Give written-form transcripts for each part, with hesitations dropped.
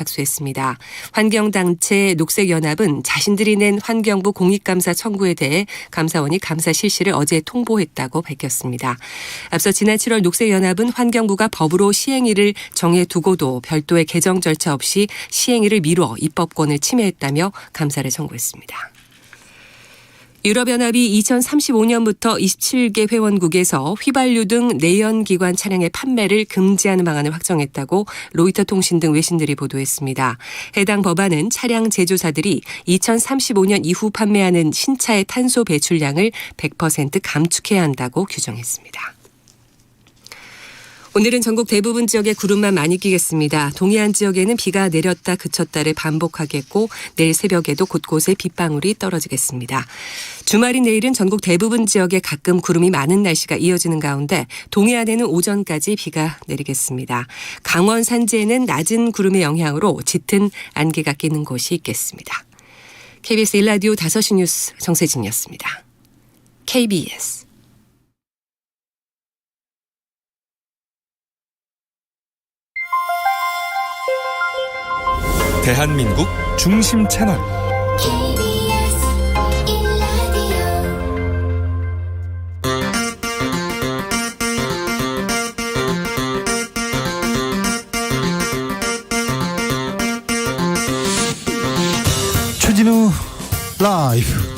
착수했습니다. 환경단체 녹색연합은 자신들이 낸 환경부 공익감사 청구에 대해 감사원이 감사 실시를 어제 통보했다고 밝혔습니다. 앞서 지난 7월 녹색연합은 환경부가 법으로 시행일을 정해두고도 별도의 개정 절차 없이 시행일을 미뤄 입법권을 침해했다며 감사를 청구했습니다. 유럽연합이 2035년부터 27개 회원국에서 휘발유 등 내연기관 차량의 판매를 금지하는 방안을 확정했다고 로이터 통신 등 외신들이 보도했습니다. 해당 법안은 차량 제조사들이 2035년 이후 판매하는 신차의 탄소 배출량을 100% 감축해야 한다고 규정했습니다. 오늘은 전국 대부분 지역에 구름만 많이 끼겠습니다. 동해안 지역에는 비가 내렸다 그쳤다를 반복하겠고 내일 새벽에도 곳곳에 빗방울이 떨어지겠습니다. 주말인 내일은 전국 대부분 지역에 가끔 구름이 많은 날씨가 이어지는 가운데 동해안에는 오전까지 비가 내리겠습니다. 강원 산지에는 낮은 구름의 영향으로 짙은 안개가 끼는 곳이 있겠습니다. KBS 1라디오 5시 뉴스 정세진이었습니다. KBS 대한민국 중심 채널 KBS 1라디오 추진우 라이브.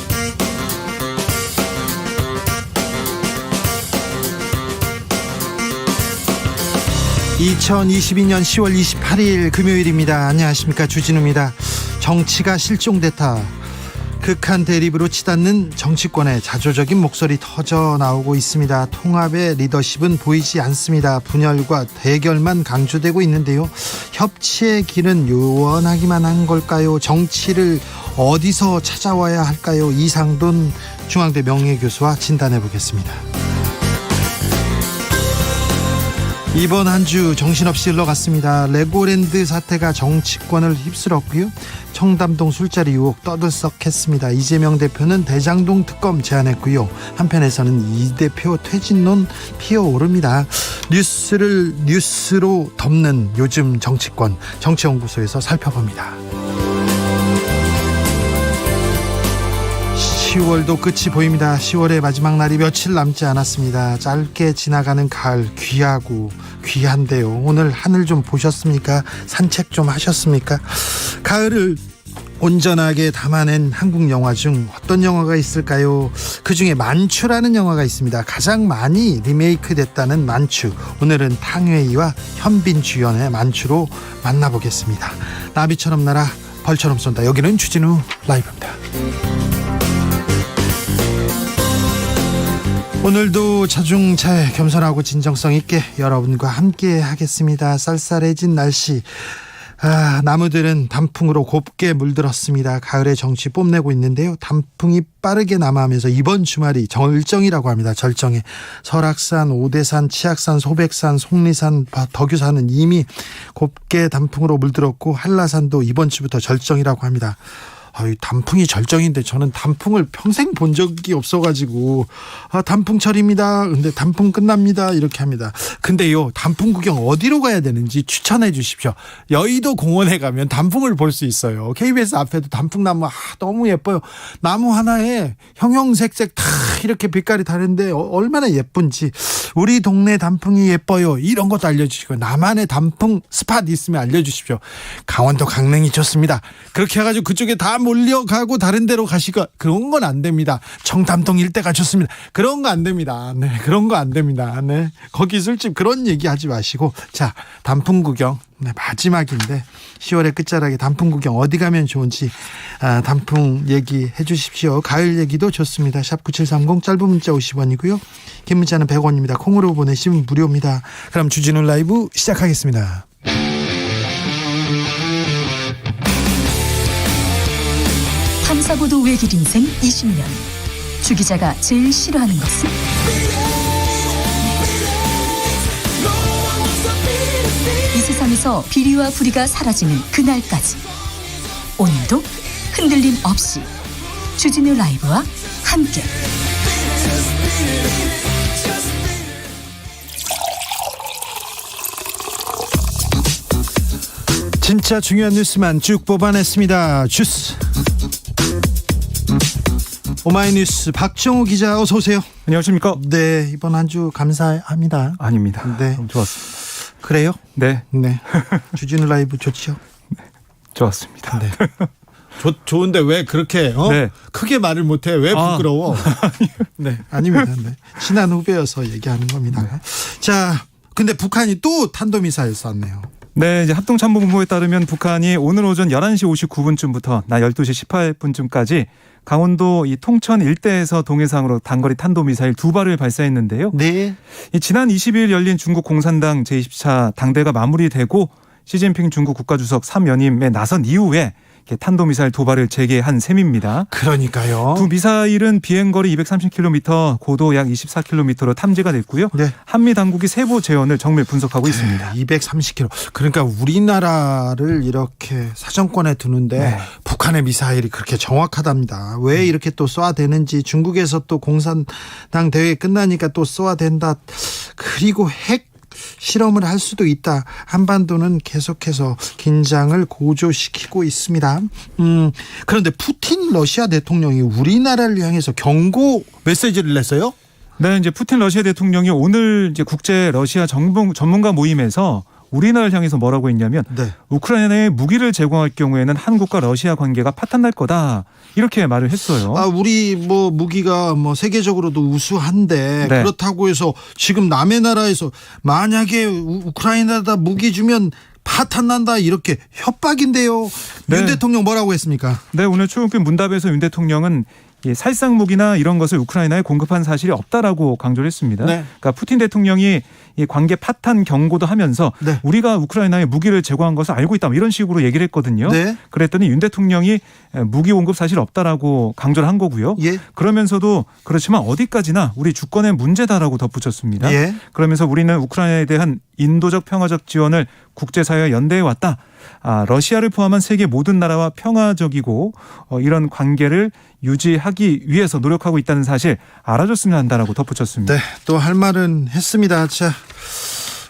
(2022년 10월 28일) 금요일입니다. 안녕하십니까, 주진우입니다. 정치가 실종됐다. 극한 대립으로 치닫는 정치권의 자조적인 목소리 터져 나오고 있습니다. 통합의 리더십은 보이지 않습니다. 분열과 대결만 강조되고 있는데요. 협치의 길은 요원하기만 한 걸까요? 정치를 어디서 찾아와야 할까요? 이상돈 중앙대 명예교수와 진단해 보겠습니다. 이번 한 주 정신없이 흘러갔습니다. 레고랜드 사태가 정치권을 휩쓸었고요. 청담동 술자리 의혹 떠들썩했습니다. 이재명 대표는 대장동 특검 제안했고요. 한편에서는 이 대표 퇴진론 피어오릅니다. 뉴스를 뉴스로 덮는 요즘 정치권, 정치연구소에서 살펴봅니다. 10월도 끝이 보입니다. 10월의 마지막 날이 며칠 남지 않았습니다. 짧게 지나가는 가을, 귀하고 귀한데요. 오늘 하늘 좀 보셨습니까? 산책 좀 하셨습니까? 가을을 온전하게 담아낸 한국 영화 중 어떤 영화가 있을까요? 그중에 만추라는 영화가 있습니다. 가장 많이 리메이크 됐다는 만추. 오늘은 탕웨이와 현빈 주연의 만추로 만나보겠습니다. 나비처럼 날아 벌처럼 쏜다. 여기는 추진우 라이브입니다. 오늘도 자중차에 겸손하고 진정성 있게 여러분과 함께 하겠습니다. 쌀쌀해진 날씨, 나무들은 단풍으로 곱게 물들었습니다. 가을의 정취 뽐내고 있는데요. 단풍이 빠르게 남하하면서 이번 주말이 절정이라고 합니다. 절정에 설악산, 오대산, 치악산, 소백산, 속리산, 덕유산은 이미 곱게 단풍으로 물들었고 한라산도 이번 주부터 절정이라고 합니다. 단풍이 절정인데 저는 단풍을 평생 본 적이 없어가지고 단풍철입니다. 근데 단풍 끝납니다. 이렇게 합니다. 근데요, 단풍 구경 어디로 가야 되는지 추천해 주십시오. 여의도 공원에 가면 단풍을 볼 수 있어요. KBS 앞에도 단풍나무 너무 예뻐요. 나무 하나에 형형색색 다 이렇게 빛깔이 다른데 얼마나 예쁜지. 우리 동네 단풍이 예뻐요. 이런 것도 알려주시고 나만의 단풍 스팟 있으면 알려주십시오. 강원도 강릉이 좋습니다. 그렇게 해가지고 그쪽에 다 몰려가고 다른 데로 가시고 그런 건 안 됩니다. 청담동 일대가 좋습니다. 그런 거 안 됩니다. 네, 그런 거 안 됩니다. 네, 거기 술집 그런 얘기 하지 마시고, 자, 단풍 구경, 네, 마지막인데 10월의 끝자락에 단풍 구경 어디 가면 좋은지 단풍 얘기해 주십시오. 가을 얘기도 좋습니다. 샵 9730, 짧은 문자 50원이고요. 긴 문자는 100원입니다. 콩으로 보내시면 무료입니다. 그럼 주진우 라이브 시작하겠습니다. 탐사보도 외길 인생 20년. 주 기자가 제일 싫어하는 것은? 이 세상에서 비리와 부리가 사라지는 그날까지. 오늘도 흔들림 없이 주진우 라이브와 함께 진짜 중요한 뉴스만 쭉 뽑아냈습니다. 주스 오마이뉴스 박정호 기자 어서 오세요. 안녕하십니까? 네, 이번 한 주 감사합니다. 아닙니다. 네. 너무 좋았습니다. 그래요? 네, 네. 주진우 라이브 좋죠? 좋았습니다. 네. 좋은데 왜 그렇게 네. 크게 말을 못해? 왜 부끄러워? 네, 아닙니다. 네. 친한 후배여서 얘기하는 겁니다. 자, 근데 북한이 또 탄도미사일 쐈네요. 네, 이제 합동참모본부에 따르면 북한이 오늘 오전 11시 59분쯤부터 낮 12시 18분쯤까지 강원도 이 통천 일대에서 동해상으로 단거리 탄도미사일 2발을 발사했는데요. 네. 이 지난 20일 열린 중국 공산당 제20차 당대가 마무리되고 시진핑 중국 국가주석 3연임에 나선 이후에 탄도미사일 2발을 재개한 셈입니다. 그러니까요. 두 미사일은 비행거리 230km, 고도 약 24km로 탐지가 됐고요. 네. 한미 당국이 세부 재원을 정밀 분석하고 있습니다. 230km. 그러니까 우리나라를 이렇게 사정권에 두는데 네. 북한의 미사일이 그렇게 정확하답니다. 왜 이렇게 또 쏘아대는지 중국에서 또 공산당 대회 끝나니까 또 쏘아댄다. 그리고 핵 실험을 할 수도 있다. 한반도는 계속해서 긴장을 고조시키고 있습니다. 그런데 푸틴 러시아 대통령이 우리나라를 향해서 경고 메시지를 냈어요? 네, 이제 푸틴 러시아 대통령이 오늘 이제 국제 러시아 전문가 모임에서 우리나라를 향해서 뭐라고 했냐면 네. 우크라이나에 무기를 제공할 경우에는 한국과 러시아 관계가 파탄날 거다. 이렇게 말을 했어요. 우리 무기가 세계적으로도 우수한데 네. 그렇다고 해서 지금 남의 나라에서 만약에 우크라이나에다 무기 주면 파탄 난다 이렇게 협박인데요. 네. 윤 대통령 뭐라고 했습니까? 네, 오늘 출국길 문답에서 윤 대통령은 살상 무기나 이런 것을 우크라이나에 공급한 사실이 없다라고 강조를 했습니다. 네. 그러니까 푸틴 대통령이 이 관계 파탄 경고도 하면서 네. 우리가 우크라이나에 무기를 제공한 것을 알고 있다 이런 식으로 얘기를 했거든요. 네. 그랬더니 윤 대통령이 무기 공급 사실 없다라고 강조를 한 거고요. 예. 그러면서도 그렇지만 어디까지나 우리 주권의 문제다라고 덧붙였습니다. 예. 그러면서 우리는 우크라이나에 대한 인도적 평화적 지원을 국제사회와 연대해 왔다. 러시아를 포함한 세계 모든 나라와 평화적이고 이런 관계를 유지하기 위해서 노력하고 있다는 사실 알아줬으면 한다라고 덧붙였습니다. 네, 또 할 말은 했습니다. 자,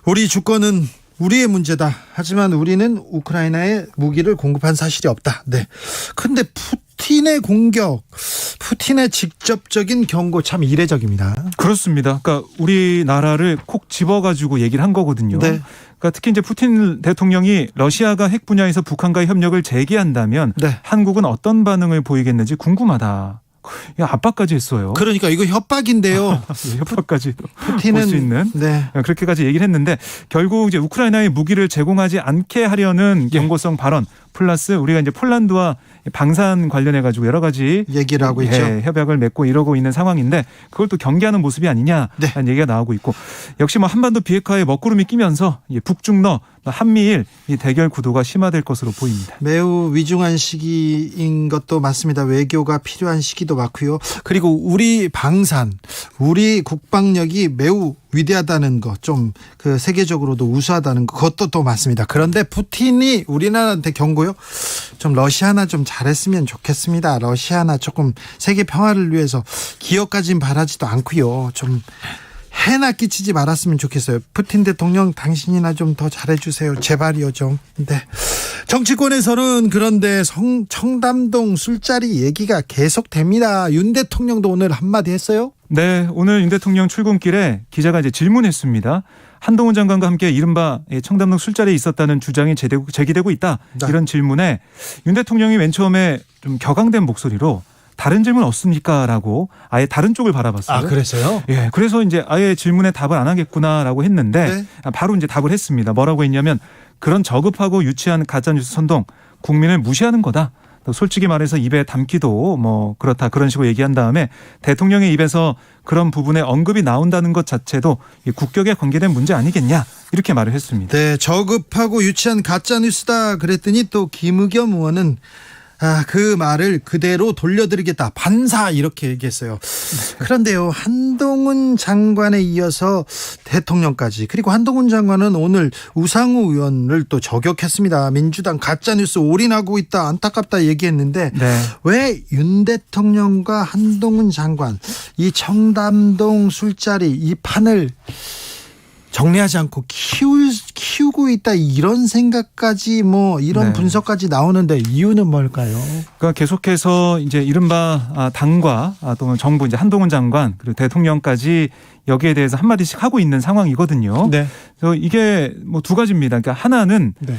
우리 주권은 우리의 문제다. 하지만 우리는 우크라이나에 무기를 공급한 사실이 없다. 네. 근데 푸틴의 공격, 푸틴의 직접적인 경고 참 이례적입니다. 그렇습니다. 그러니까 우리나라를 콕 집어가지고 얘기를 한 거거든요. 네. 그러니까 특히 이제 푸틴 대통령이 러시아가 핵 분야에서 북한과의 협력을 재개한다면 네. 한국은 어떤 반응을 보이겠는지 궁금하다. 압박까지 했어요. 그러니까 이거 협박인데요. 협박까지 푸틴은 볼 수 있는 네. 그렇게까지 얘기를 했는데 결국 이제 우크라이나에 무기를 제공하지 않게 하려는 경고성 발언 플러스 우리가 이제 폴란드와 방산 관련해 가지고 여러 가지 얘기를 하고 있죠. 협약을 맺고 이러고 있는 상황인데 그걸 또 경계하는 모습이 아니냐라는 네. 얘기가 나오고 있고 역시 한반도 비핵화에 먹구름이 끼면서 북중러 한미일 이 대결 구도가 심화될 것으로 보입니다. 매우 위중한 시기인 것도 맞습니다. 외교가 필요한 시기도 맞고요. 그리고 우리 방산, 우리 국방력이 매우 위대하다는 거, 좀 그 세계적으로도 우수하다는 거, 그것도 또 맞습니다. 그런데 푸틴이 우리나라한테 경고요. 좀 러시아나 좀 잘했으면 좋겠습니다. 러시아나 조금 세계 평화를 위해서 기여까진 바라지도 않고요. 좀 해나 끼치지 말았으면 좋겠어요. 푸틴 대통령 당신이나 좀 더 잘해주세요. 제발이요 좀. 네. 정치권에서는 그런데 청담동 술자리 얘기가 계속됩니다. 윤 대통령도 오늘 한마디 했어요? 네, 오늘 윤 대통령 출근길에 기자가 이제 질문했습니다. 한동훈 장관과 함께 이른바 청담동 술자리에 있었다는 주장이 제기되고 있다. 네. 이런 질문에 윤 대통령이 맨 처음에 좀 격앙된 목소리로 다른 질문 없습니까? 라고 아예 다른 쪽을 바라봤어요. 그랬어요? 예, 그래서 이제 아예 질문에 답을 안 하겠구나라고 했는데 바로 이제 답을 했습니다. 뭐라고 했냐면 그런 저급하고 유치한 가짜뉴스 선동 국민을 무시하는 거다. 또 솔직히 말해서 입에 담기도 그렇다 그런 식으로 얘기한 다음에 대통령의 입에서 그런 부분에 언급이 나온다는 것 자체도 이 국격에 관계된 문제 아니겠냐 이렇게 말을 했습니다. 네, 저급하고 유치한 가짜뉴스다 그랬더니 또 김의겸 의원은 그 말을 그대로 돌려드리겠다. 반사 이렇게 얘기했어요. 그런데요. 한동훈 장관에 이어서 대통령까지 그리고 한동훈 장관은 오늘 우상호 의원을 또 저격했습니다. 민주당 가짜뉴스 올인하고 있다. 안타깝다 얘기했는데 네. 왜 윤 대통령과 한동훈 장관 이 청담동 술자리 이 판을 정리하지 않고 키우고 있다 이런 생각까지 뭐 이런 네. 분석까지 나오는데 이유는 뭘까요? 그러니까 계속해서 이제 이른바 당과 또는 정부 이제 한동훈 장관 그리고 대통령까지 여기에 대해서 한마디씩 하고 있는 상황이거든요. 네. 그래서 이게 뭐 두 가지입니다. 그러니까 하나는 네.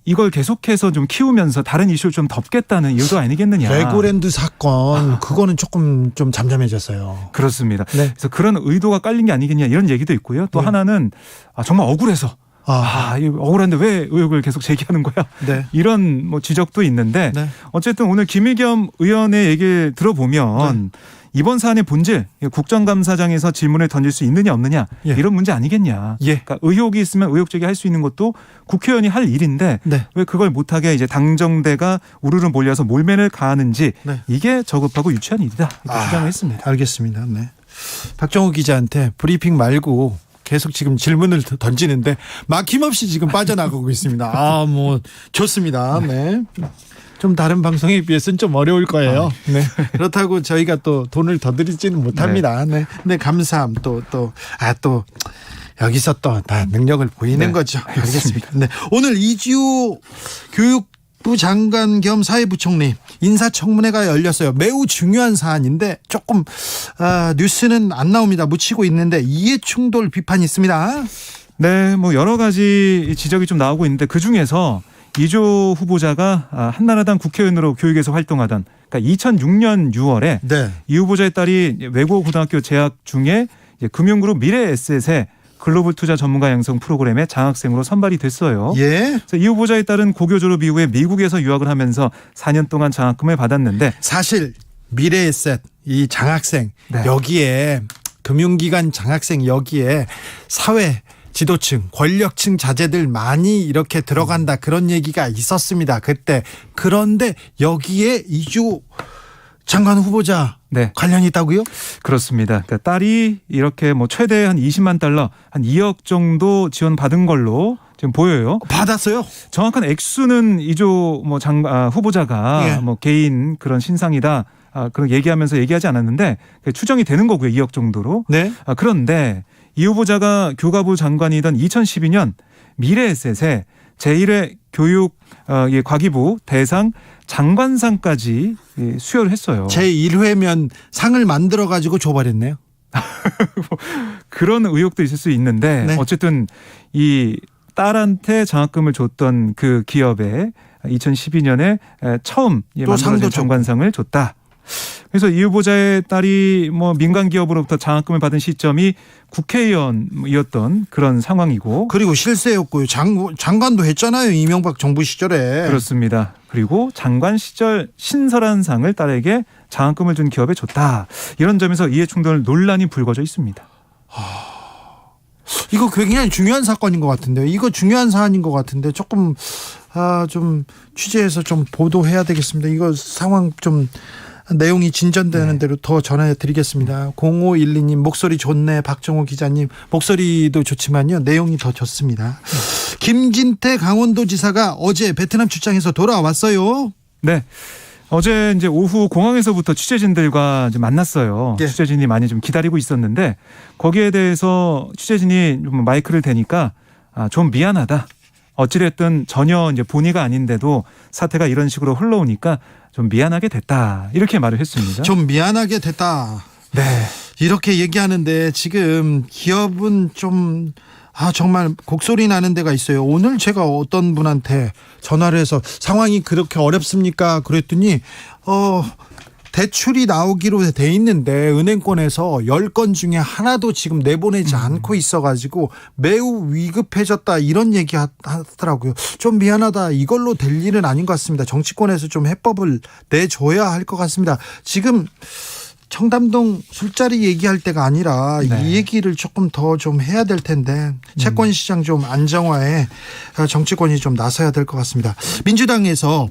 이걸 계속해서 좀 키우면서 다른 이슈를 좀 덮겠다는 이유도 아니겠느냐. 레고랜드 사건 그거는 조금 좀 잠잠해졌어요. 그렇습니다. 네. 그래서 그런 의도가 깔린 게 아니겠냐 이런 얘기도 있고요. 또 네. 하나는 정말 억울해서 이거 억울한데 왜 의혹을 계속 제기하는 거야? 네. 이런 뭐 지적도 있는데 네. 어쨌든 오늘 김의겸 의원의 얘기를 들어보면 이번 사안의 본질 국정감사장에서 질문을 던질 수 있느냐 없느냐 예. 이런 문제 아니겠냐. 예. 그러니까 의혹이 있으면 의혹 제기할 수 있는 것도 국회의원이 할 일인데 네. 왜 그걸 못하게 이제 당정대가 우르르 몰려서 몰매를 가하는지 네. 이게 저급하고 유치한 일이다 이렇게 주장을 했습니다. 알겠습니다. 네. 박정우 기자한테 브리핑 말고 계속 지금 질문을 던지는데 막힘없이 지금 빠져나가고 있습니다. 뭐 좋습니다. 네. 좀 다른 방송에 비해서는 좀 어려울 거예요. 네. 그렇다고 저희가 또 돈을 더 드리지는 못합니다. 네. 근데 감사함 또 여기서 또 다 능력을 보이는 네. 거죠. 알겠습니다. 네. 오늘 이지우 교육부 장관 겸 사회부총리 인사청문회가 열렸어요. 매우 중요한 사안인데 조금 뉴스는 안 나옵니다. 묻히고 있는데 이해충돌 비판이 있습니다. 네, 뭐 여러 가지 지적이 좀 나오고 있는데 그 중에서 이조 후보자가 한나라당 국회의원으로 교육에서 활동하던 그러니까 2006년 6월에 네. 이 후보자의 딸이 외고 고등학교 재학 중에 이제 금융그룹 미래에셋의 글로벌 투자 전문가 양성 프로그램에 장학생으로 선발이 됐어요. 예. 그래서 이 후보자에 따른 고교 졸업 이후에 미국에서 유학을 하면서 4년 동안 장학금을 받았는데 사실 미래에셋 이 장학생 네. 여기에 금융기관 장학생 여기에 사회 지도층 권력층 자제들 많이 이렇게 들어간다 그런 얘기가 있었습니다. 그때 그런데 여기에 이주 장관 후보자 네. 관련이 있다고요? 그렇습니다. 그러니까 딸이 이렇게 뭐 최대 한 20만 달러 한 2억 정도 지원받은 걸로 지금 보여요. 받았어요? 정확한 액수는 이조 뭐 후보자가 예. 뭐 개인 그런 신상이다. 그런 얘기하면서 얘기하지 않았는데 추정이 되는 거고요. 2억 정도로. 네. 그런데 이 후보자가 교과부 장관이던 2012년 미래에셋에 제1회 교육 과기부 대상 장관상까지 수여를 했어요. 제1회면 상을 만들어 가지고 줘버렸네요. 그런 의혹도 있을 수 있는데 네. 어쨌든 이 딸한테 장학금을 줬던 그 기업에 2012년에 처음 만들어진 장관상을 줬다. 그래서 이 후보자의 딸이 뭐 민간 기업으로부터 장학금을 받은 시점이 국회의원이었던 그런 상황이고 그리고 실세였고요. 장관도 했잖아요. 이명박 정부 시절에. 그렇습니다. 그리고 장관 시절 신설한 상을 딸에게 장학금을 준 기업에 줬다. 이런 점에서 이해충돌 논란이 불거져 있습니다. 이거 굉장히 중요한 사건인 것 같은데요. 이거 중요한 사안인 것 같은데 조금 좀 취재해서 좀 보도해야 되겠습니다. 이거 상황 좀 내용이 진전되는 대로 더 전해드리겠습니다. 0512님 목소리 좋네. 박정호 기자님 목소리도 좋지만요. 내용이 더 좋습니다. 김진태 강원도지사가 어제 베트남 출장에서 돌아왔어요. 네. 어제 이제 오후 공항에서부터 취재진들과 이제 만났어요. 예. 취재진이 많이 좀 기다리고 있었는데 거기에 대해서 취재진이 좀 마이크를 대니까 좀 미안하다. 어찌됐든 전혀 이제 본의가 아닌데도 사태가 이런 식으로 흘러오니까 좀 미안하게 됐다. 이렇게 말을 했습니다. 좀 미안하게 됐다. 네. 이렇게 얘기하는데 지금 기업은 좀 정말 곡소리 나는 데가 있어요. 오늘 제가 어떤 분한테 전화를 해서 상황이 그렇게 어렵습니까? 그랬더니 대출이 나오기로 돼 있는데 은행권에서 10건 중에 하나도 지금 내보내지 않고 있어가지고 매우 위급해졌다 이런 얘기 하더라고요. 좀 미안하다. 이걸로 될 일은 아닌 것 같습니다. 정치권에서 좀 해법을 내줘야 할 것 같습니다. 지금 청담동 술자리 얘기할 때가 아니라 네. 이 얘기를 조금 더 좀 해야 될 텐데 채권 시장 좀 안정화에 정치권이 좀 나서야 될 것 같습니다. 민주당에서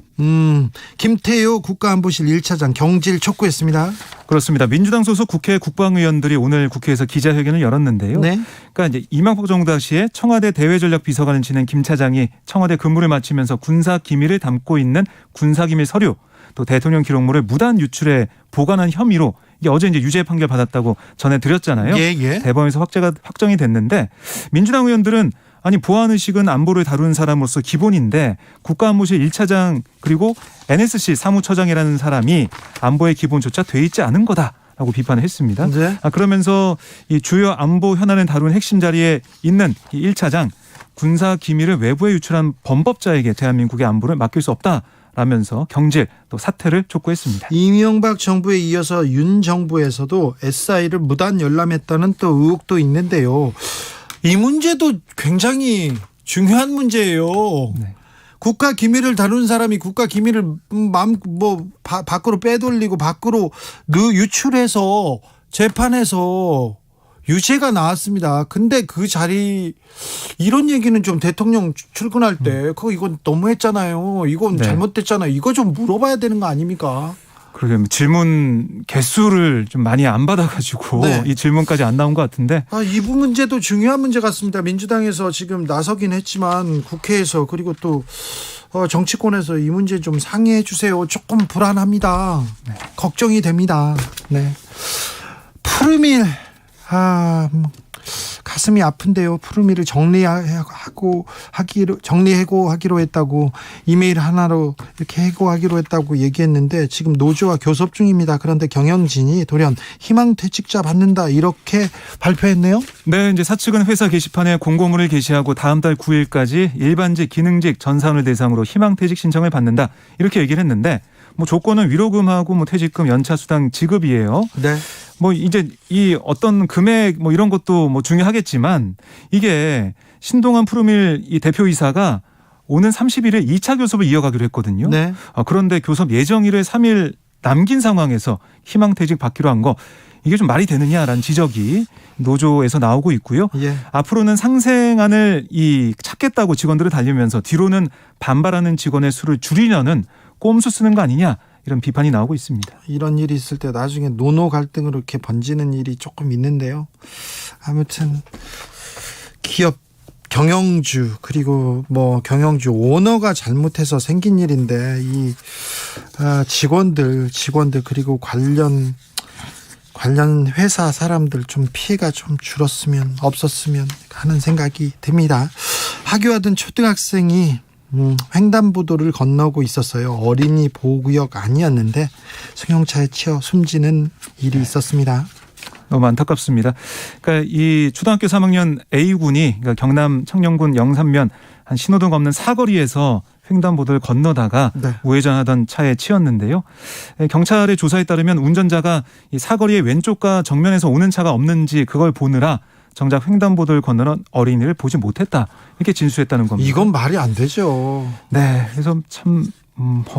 김태효 국가안보실 1차장 경질 촉구했습니다. 그렇습니다. 민주당 소속 국회 국방의원들이 오늘 국회에서 기자회견을 열었는데요. 네. 그러니까 이제 이명박 정부 당시에 청와대 대외전략비서관을 지낸 김 차장이 청와대 근무를 마치면서 군사 기밀을 담고 있는 군사기밀 서류 또 대통령 기록물을 무단 유출해 보관한 혐의로 이게 어제 이제 유죄 판결 받았다고 전해드렸잖아요. 예. 대법원에서 확정이 됐는데 민주당 의원들은 아니 보안의식은 안보를 다루는 사람으로서 기본인데 국가안보실 1차장 그리고 NSC 사무처장이라는 사람이 안보의 기본조차 돼 있지 않은 거다라고 비판을 했습니다. 네. 그러면서 이 주요 안보 현안을 다루는 핵심 자리에 있는 이 1차장 군사 기밀을 외부에 유출한 범법자에게 대한민국의 안보를 맡길 수 없다라면서 경질 또 사퇴를 촉구했습니다. 이명박 정부에 이어서 윤 정부에서도 SI를 무단 열람했다는 또 의혹도 있는데요. 이 문제도 굉장히 중요한 문제예요. 네. 국가 기밀을 다루는 사람이 국가 기밀을 밖으로 빼돌리고 밖으로 유출해서 재판에서 유죄가 나왔습니다. 근데 그 자리 이런 얘기는 좀 대통령 출근할 때 그거 이건 너무했잖아요. 이건 네. 잘못됐잖아요. 이거 좀 물어봐야 되는 거 아닙니까? 그러게 질문 개수를 좀 많이 안 받아가지고 네. 이 질문까지 안 나온 것 같은데 이 문제도 중요한 문제 같습니다. 민주당에서 지금 나서긴 했지만 국회에서 그리고 또 정치권에서 이 문제 좀 상의해 주세요. 조금 불안합니다. 네. 걱정이 됩니다. 네. 푸르밀 가슴이 아픈데요. 푸르밀을 정리하고 하기로 했다고 이메일 하나로 이렇게 해고하기로 했다고 얘기했는데 지금 노조와 교섭 중입니다. 그런데 경영진이 돌연 희망퇴직자 받는다 이렇게 발표했네요. 네, 이제 사측은 회사 게시판에 공고문을 게시하고 다음 달 9일까지 일반직, 기능직 전 사원을 대상으로 희망퇴직 신청을 받는다 이렇게 얘기를 했는데 뭐 조건은 위로금하고 뭐 퇴직금, 연차수당 지급이에요. 네. 뭐 이제 이 어떤 금액 뭐 이런 것도 뭐 중요하겠지만 이게 신동환 푸르밀 이 대표이사가 오는 31일 2차 교섭을 이어가기로 했거든요. 네. 그런데 교섭 예정일을 3일 남긴 상황에서 희망퇴직 받기로 한 거 이게 좀 말이 되느냐라는 지적이 노조에서 나오고 있고요. 예. 앞으로는 상생안을 찾겠다고 직원들을 달리면서 뒤로는 반발하는 직원의 수를 줄이려는 꼼수 쓰는 거 아니냐 이런 비판이 나오고 있습니다. 이런 일이 있을 때 나중에 노노 갈등으로 이렇게 번지는 일이 조금 있는데요. 아무튼 기업 경영주 그리고 뭐 경영주 오너가 잘못해서 생긴 일인데 이 직원들 그리고 관련 회사 사람들 좀 피해가 좀 줄었으면 없었으면 하는 생각이 듭니다. 하교하던 초등학생이 횡단보도를 건너고 있었어요. 어린이 보호구역 아니었는데 승용차에 치여 숨지는 일이 있었습니다. 너무 안타깝습니다. 그러니까 이 초등학교 3학년 A군이 그러니까 경남 청년군 영산면 한 신호등 없는 사거리에서 횡단보도를 건너다가 네. 우회전하던 차에 치였는데요. 경찰의 조사에 따르면 운전자가 이 사거리의 왼쪽과 정면에서 오는 차가 없는지 그걸 보느라 정작 횡단보도를 건너는 어린이를 보지 못했다 이렇게 진술했다는 겁니다. 이건 말이 안 되죠. 네, 그래서 참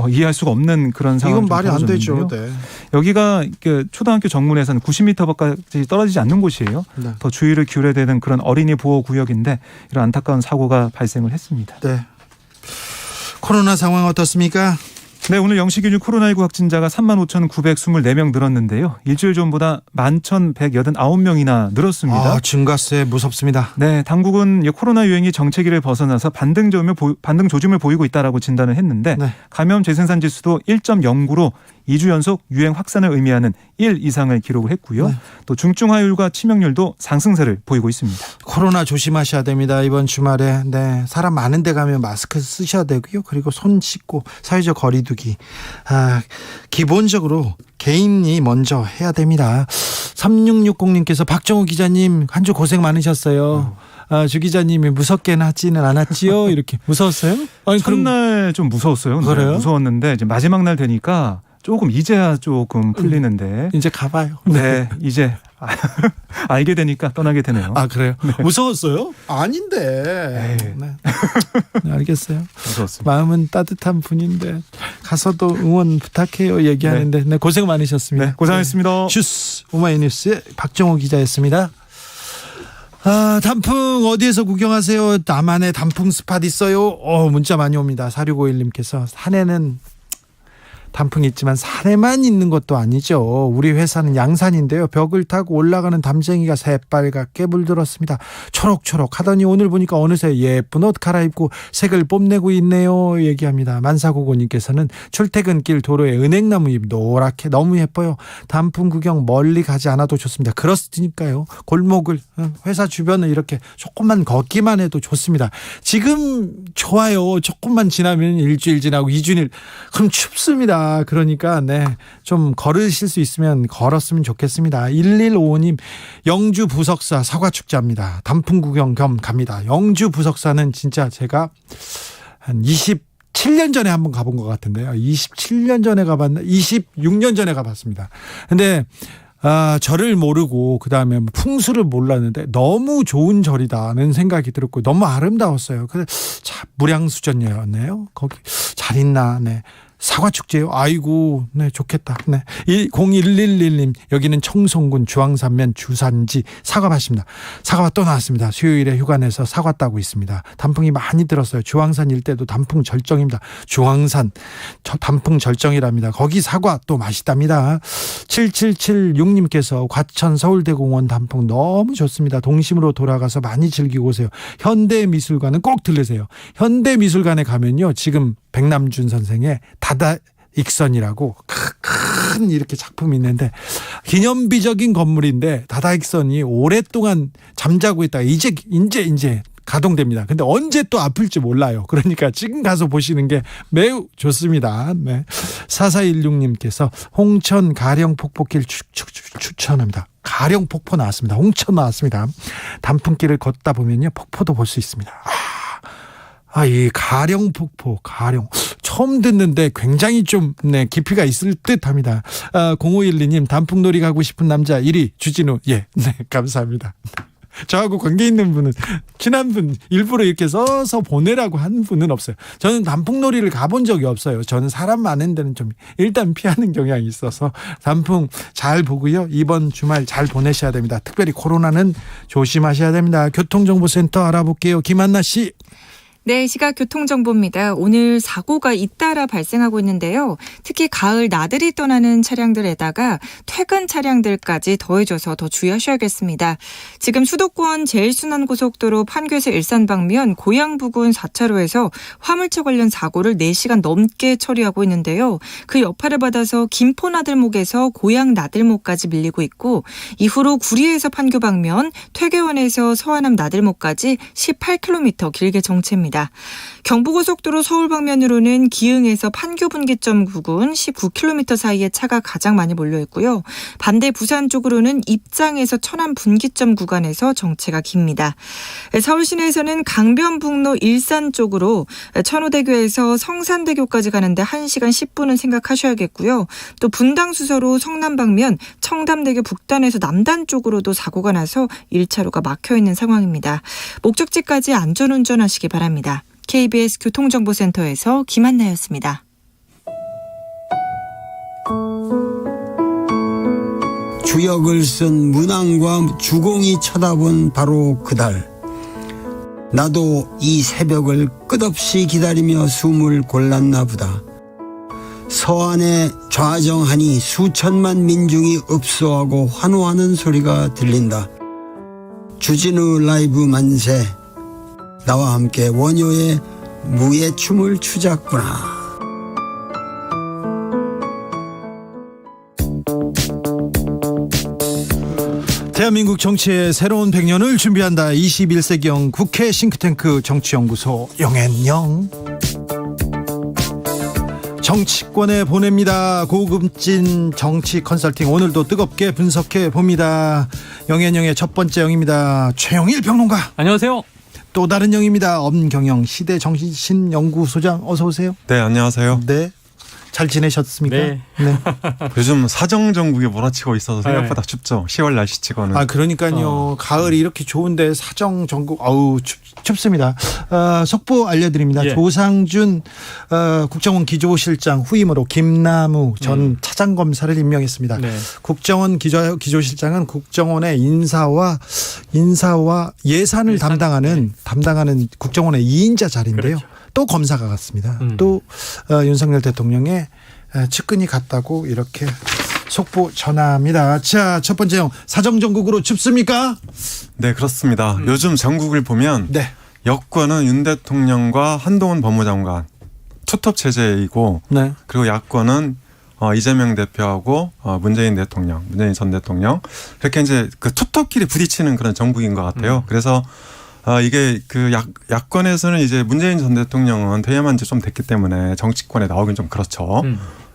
이해할 수가 없는 그런 상황이 이건 말이 안 되죠. 네. 여기가 초등학교 정문에서는 90m까지 떨어지지 않는 곳이에요. 네. 더 주의를 기울여야 되는 그런 어린이 보호 구역인데 이런 안타까운 사고가 발생을 했습니다. 네. 코로나 상황 어떻습니까? 네, 오늘 영시균 코로나19 확진자가 35,924명 늘었는데요. 일주일 전보다 11,189명이나 늘었습니다. 증가세 무섭습니다. 네, 당국은 코로나 유행이 정체기를 벗어나서 반등 조짐을 보이고 있다라고 진단을 했는데 네. 감염 재생산 지수도 1.09로 2주 연속 유행 확산을 의미하는 1 이상을 기록을 했고요. 네. 또 중증화율과 치명률도 상승세를 보이고 있습니다. 코로나 조심하셔야 됩니다. 이번 주말에 사람 많은 데 가면 마스크 쓰셔야 되고요. 그리고 손 씻고 사회적 거리두기 기본적으로 개인이 먼저 해야 됩니다. 3660님께서 박정우 기자님 한 주 고생 많으셨어요. 주 기자님이 무섭게는 하지는 않았지요? 이렇게 무서웠어요? 아니, 첫날 좀 무서웠어요. 그래요? 무서웠는데 이제 마지막 날 되니까 이제야 조금 풀리는데. 이제 가봐요. 네, 이제 알게 되니까 떠나게 되네요. 그래요? 무서웠어요? 아닌데. 네. 알겠어요. 무서웠습니다. 마음은 따뜻한 분인데 가서도 응원 부탁해요 얘기하는데 네, 고생 많으셨습니다. 네, 고생하셨습니다. 슈스 오마이뉴스의 박정호 기자였습니다. 단풍 어디에서 구경하세요? 남한에 단풍 스팟 있어요? 문자 많이 옵니다. 4651님께서 산에는 단풍이 있지만 산에만 있는 것도 아니죠. 우리 회사는 양산인데요. 벽을 타고 올라가는 담쟁이가 새빨갛게 물들었습니다. 초록초록 하더니 오늘 보니까 어느새 예쁜 옷 갈아입고 색을 뽐내고 있네요. 얘기합니다. 만사고고님께서는 출퇴근길 도로에 은행나무 잎 노랗게 너무 예뻐요. 단풍 구경 멀리 가지 않아도 좋습니다. 그렇으니까요. 골목을 회사 주변을 이렇게 조금만 걷기만 해도 좋습니다. 지금 좋아요. 조금만 지나면 일주일 지나고 2주일 그럼 춥습니다. 그러니까 좀 걸으실 수 있으면 걸었으면 좋겠습니다. 1155님 영주 부석사 사과축제합니다. 단풍 구경 겸 갑니다. 영주 부석사는 진짜 제가 한 27년 전에 한번 가본 것 같은데요. 27년 전에 가봤나? 26년 전에 가봤습니다. 근데 절을 모르고 그다음에 풍수를 몰랐는데 너무 좋은 절이다는 생각이 들었고 너무 아름다웠어요. 그래서 참 무량수전이었네요. 거기 잘 있나? 네. 사과축제요? 아이고, 네, 좋겠다. 네. 0111님, 여기는 청송군 주황산면 주산지 사과밭입니다. 사과밭 또 나왔습니다. 수요일에 휴가 내서 사과 따고 있습니다. 단풍이 많이 들었어요. 주황산 일대도 단풍 절정입니다. 주황산, 단풍 절정이랍니다. 거기 사과 또 맛있답니다. 7776님께서 과천 서울대공원 단풍 너무 좋습니다. 동심으로 돌아가서 많이 즐기고 오세요. 현대미술관은 꼭 들르세요. 현대미술관에 가면요, 지금 백남준 선생의 다다익선이라고 큰 이렇게 작품이 있는데 기념비적인 건물인데 다다익선이 오랫동안 잠자고 있다가 이제 가동됩니다. 근데 언제 또 아플지 몰라요. 그러니까 지금 가서 보시는 게 매우 좋습니다. 네. 4416님께서 홍천 가령폭포길 추천합니다. 가령폭포 나왔습니다. 홍천 나왔습니다. 단풍길을 걷다 보면요, 폭포도 볼 수 있습니다. 이 가령폭포, 처음 듣는데 굉장히 좀 깊이가 있을 듯합니다. 0512님 단풍놀이 가고 싶은 남자 1위 주진우. 네, 감사합니다. 저하고 관계 있는 분은 친한 분 일부러 이렇게 써서 보내라고 한 분은 없어요. 저는 단풍놀이를 가본 적이 없어요. 저는 사람 많은 데는 좀 일단 피하는 경향이 있어서 단풍 잘 보고요. 이번 주말 잘 보내셔야 됩니다. 특별히 코로나는 조심하셔야 됩니다. 교통정보센터 알아볼게요. 김한나 씨. 네, 시각 교통정보입니다. 오늘 사고가 잇따라 발생하고 있는데요. 특히 가을 나들이 떠나는 차량들에다가 퇴근 차량들까지 더해져서 더 주의하셔야겠습니다. 지금 수도권 제일순환고속도로 판교에서 일산 방면 고양 부근 4차로에서 화물차 관련 사고를 4시간 넘게 처리하고 있는데요. 그 여파를 받아서 김포 나들목에서 고양 나들목까지 밀리고 있고 이후로 구리에서 판교 방면 퇴계원에서 서안암 나들목까지 18km 길게 정체입니다. 경부고속도로 서울 방면으로는 기흥에서 판교 분기점 부근 19km 사이에 차가 가장 많이 몰려 있고요. 반대 부산 쪽으로는 입장에서 천안 분기점 구간에서 정체가 깁니다. 서울 시내에서는 강변북로 일산 쪽으로 천호대교에서 성산대교까지 가는데 1시간 10분은 생각하셔야겠고요. 또 분당 수서로 성남 방면 청담대교 북단에서 남단 쪽으로도 사고가 나서 1차로가 막혀 있는 상황입니다. 목적지까지 안전운전하시기 바랍니다. KBS 교통정보센터에서 김한나였습니다. 주역을 쓴 문왕과 주공이 쳐다본 바로 그달, 나도 이 새벽을 끝없이 기다리며 숨을 골랐나 보다. 서안에 좌정하니 수천만 민중이 읍소하고 환호하는 소리가 들린다. 주진우 라이브 만세, 나와 함께 원효의 무의 춤을 추자꾸나. 대한민국 정치의 새로운 100년을 준비한다. 21세기형 국회 싱크탱크 정치연구소 영앤영. 정치권에 보냅니다. 고급진 정치 컨설팅 오늘도 뜨겁게 분석해 봅니다. 영앤영의 첫 번째 영입니다. 최영일 평론가. 안녕하세요. 또 다른 영입니다. 엄경영 시대정신연구소장 어서 오세요. 네, 안녕하세요. 네. 잘 지내셨습니까? 네. 요즘 사정전국에 몰아치고 있어서 생각보다 춥죠. 10월 날씨치고는. 그러니까요. 가을이 이렇게 좋은데 사정전국 춥습니다. 속보 알려드립니다. 예. 조상준 국정원 기조실장 후임으로 김남우 전 차장검사를 임명했습니다. 네. 국정원 기조실장은 국정원의 인사와 예산을 담당하는 국정원의 2인자 자리인데요. 그렇죠. 또 검사가 갔습니다. 또 윤석열 대통령의 측근이 갔다고 이렇게 속보 전합니다. 자, 첫 번째 형, 사정정국으로 춥습니까? 네, 그렇습니다. 요즘 전국을 보면 네. 여권은 윤 대통령과 한동훈 법무장관 투톱 체제이고 네. 그리고 야권은 이재명 대표하고 문재인 전 대통령 이렇게 이제 그 투톱끼리 부딪히는 그런 정국인 것 같아요. 그래서 이게 그 야권에서는 이제 문재인 전 대통령은 퇴임한 지 좀 됐기 때문에 정치권에 나오긴 좀 그렇죠.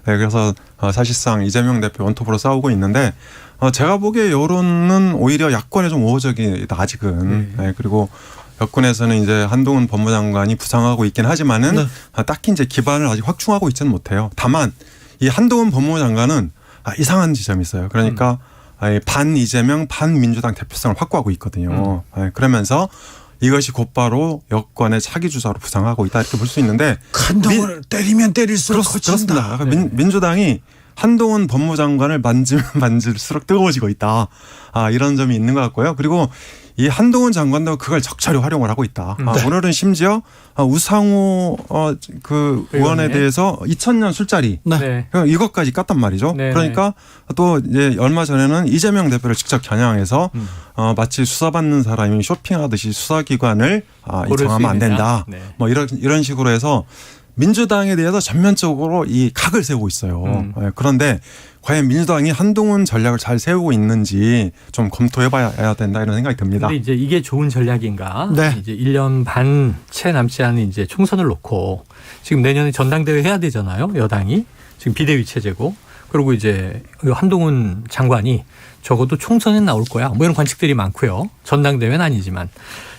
네, 그래서 사실상 이재명 대표 원톱으로 싸우고 있는데 제가 보기에 여론은 오히려 야권에 좀 우호적이다 아직은. 네, 그리고 여권에서는 이제 한동훈 법무장관이 부상하고 있긴 하지만은 네. 딱히 이제 기반을 아직 확충하고 있지는 못해요. 다만 이 한동훈 법무장관은 이상한 지점이 있어요. 그러니까 반 이재명 반 민주당 대표성을 확보하고 있거든요. 그러면서 이것이 곧바로 여권의 차기 주자로 부상하고 있다 이렇게 볼 수 있는데 한동훈을 때리면 때릴수록 그렇습니다. 커진다. 민주당이 한동훈 법무장관을 만지면 만질수록 뜨거워지고 있다. 이런 점이 있는 것 같고요. 그리고 이 한동훈 장관도 그걸 적절히 활용을 하고 있다. 오늘은 심지어 우상호 그 의원에 대해서 2000년 술자리 네. 이것까지 깠단 말이죠. 네. 그러니까 또 이제 얼마 전에는 이재명 대표를 직접 겨냥해서 마치 수사받는 사람이 쇼핑하듯이 수사기관을 인정하면 안 된다. 네. 뭐 이런 식으로 해서 민주당에 대해서 전면적으로 이 각을 세우고 있어요. 그런데 과연 민주당이 한동훈 전략을 잘 세우고 있는지 좀 검토해봐야 된다 이런 생각이 듭니다. 근데 이제 이게 좋은 전략인가? 네. 이제 1년 반 채 남지 않은 이제 총선을 놓고 지금 내년에 전당대회 해야 되잖아요. 여당이 지금 비대위 체제고 그리고 이제 한동훈 장관이 적어도 총선에 나올 거야. 뭐 이런 관측들이 많고요. 전당대회는 아니지만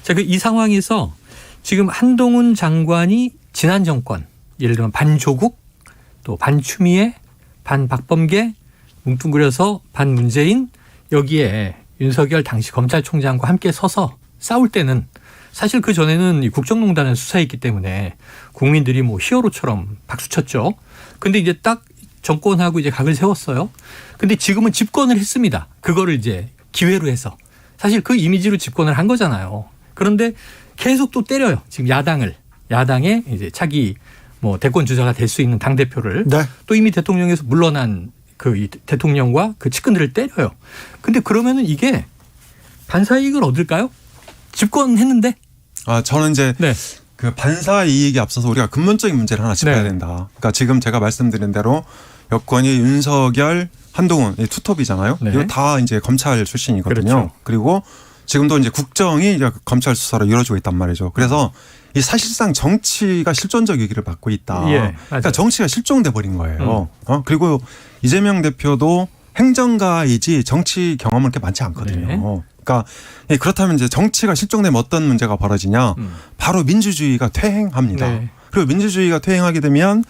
자, 이 상황에서 지금 한동훈 장관이 지난 정권 예를 들면 반조국 또 반추미애 반박범계 뭉뚱그려서 반문재인 여기에 윤석열 당시 검찰총장과 함께 서서 싸울 때는 사실 그 전에는 이 국정농단을 수사했기 때문에 국민들이 뭐 히어로처럼 박수쳤죠. 근데 이제 딱 정권하고 이제 각을 세웠어요. 근데 지금은 집권을 했습니다. 그거를 이제 기회로 해서 사실 그 이미지로 집권을 한 거잖아요. 그런데 계속 또 때려요. 지금 야당의 이제 차기 뭐 대권 주자가 될 수 있는 당 대표를 네. 또 이미 대통령에서 물러난 그 대통령과 그 측근들을 때려요. 근데 그러면은 이게 반사 이익을 얻을까요? 집권했는데. 저는 이제 네. 그 반사 이익에 앞서서 우리가 근본적인 문제를 하나 짚어야 네. 된다. 그러니까 지금 제가 말씀드린 대로 여권이 윤석열, 한동훈 이 투톱이잖아요. 네. 이거 다 이제 검찰 출신이거든요. 그렇죠. 그리고 지금도 이제 국정이 이제 검찰 수사로 이루어지고 있단 말이죠. 그래서 이 사실상 정치가 실존적 위기를 받고 있다. 예, 맞아요. 그러니까 정치가 실종돼 버린 거예요. 그리고 이재명 대표도 행정가이지 정치 경험은 그렇게 많지 않거든요. 네. 그러니까 그렇다면 이제 정치가 실종되면 어떤 문제가 벌어지냐? 바로 민주주의가 퇴행합니다. 네. 그리고 민주주의가 퇴행하게 되면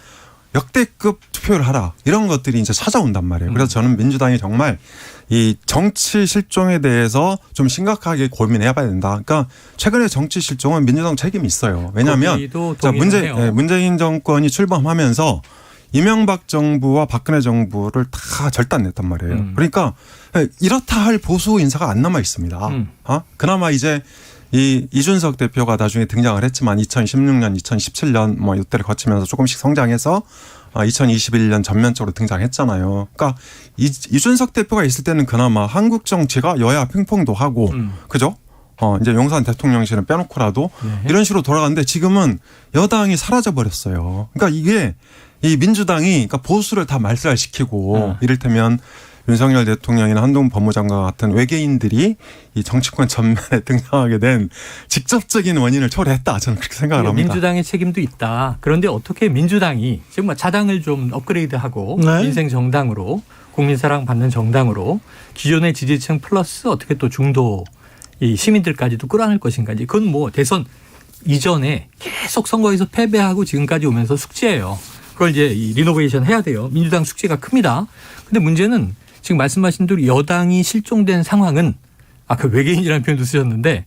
역대급 투표를 하라 이런 것들이 이제 찾아온단 말이에요. 그래서 저는 민주당이 정말 이 정치 실종에 대해서 좀 심각하게 고민해봐야 된다. 그러니까 최근에 정치 실종은 민주당 책임이 있어요. 왜냐하면 자, 문재인 정권이 출범하면서 이명박 정부와 박근혜 정부를 다 절단냈단 말이에요. 그러니까 이렇다 할 보수 인사가 안 남아 있습니다. 그나마 이제 이 이준석 대표가 나중에 등장을 했지만 2016년, 2017년 뭐 이때를 거치면서 조금씩 성장해서 2021년 전면적으로 등장했잖아요. 그러니까 이준석 대표가 있을 때는 그나마 한국 정치가 여야 핑퐁도 하고 그죠? 이제 용산 대통령실은 빼놓고라도 이런 식으로 돌아가는데 지금은 여당이 사라져 버렸어요. 그러니까 이게 이 민주당이 그러니까 보수를 다 말살시키고 이를테면 윤석열 대통령이나 한동훈 법무장관 같은 외계인들이 이 정치권 전면에 등장하게 된 직접적인 원인을 초래했다. 저는 그렇게 생각을 합니다. 민주당의 책임도 있다. 그런데 어떻게 민주당이 지금 자당을 좀 업그레이드하고 네. 민생 정당으로 국민 사랑 받는 정당으로 기존의 지지층 플러스 어떻게 또 중도 이 시민들까지도 끌어안을 것인가. 그건 뭐 대선 이전에 계속 선거에서 패배하고 지금까지 오면서 숙제예요. 그걸 이제 이 리노베이션 해야 돼요. 민주당 숙제가 큽니다. 근데 문제는 지금 말씀하신 대로 여당이 실종된 상황은 아까 외계인이라는 표현도 쓰셨는데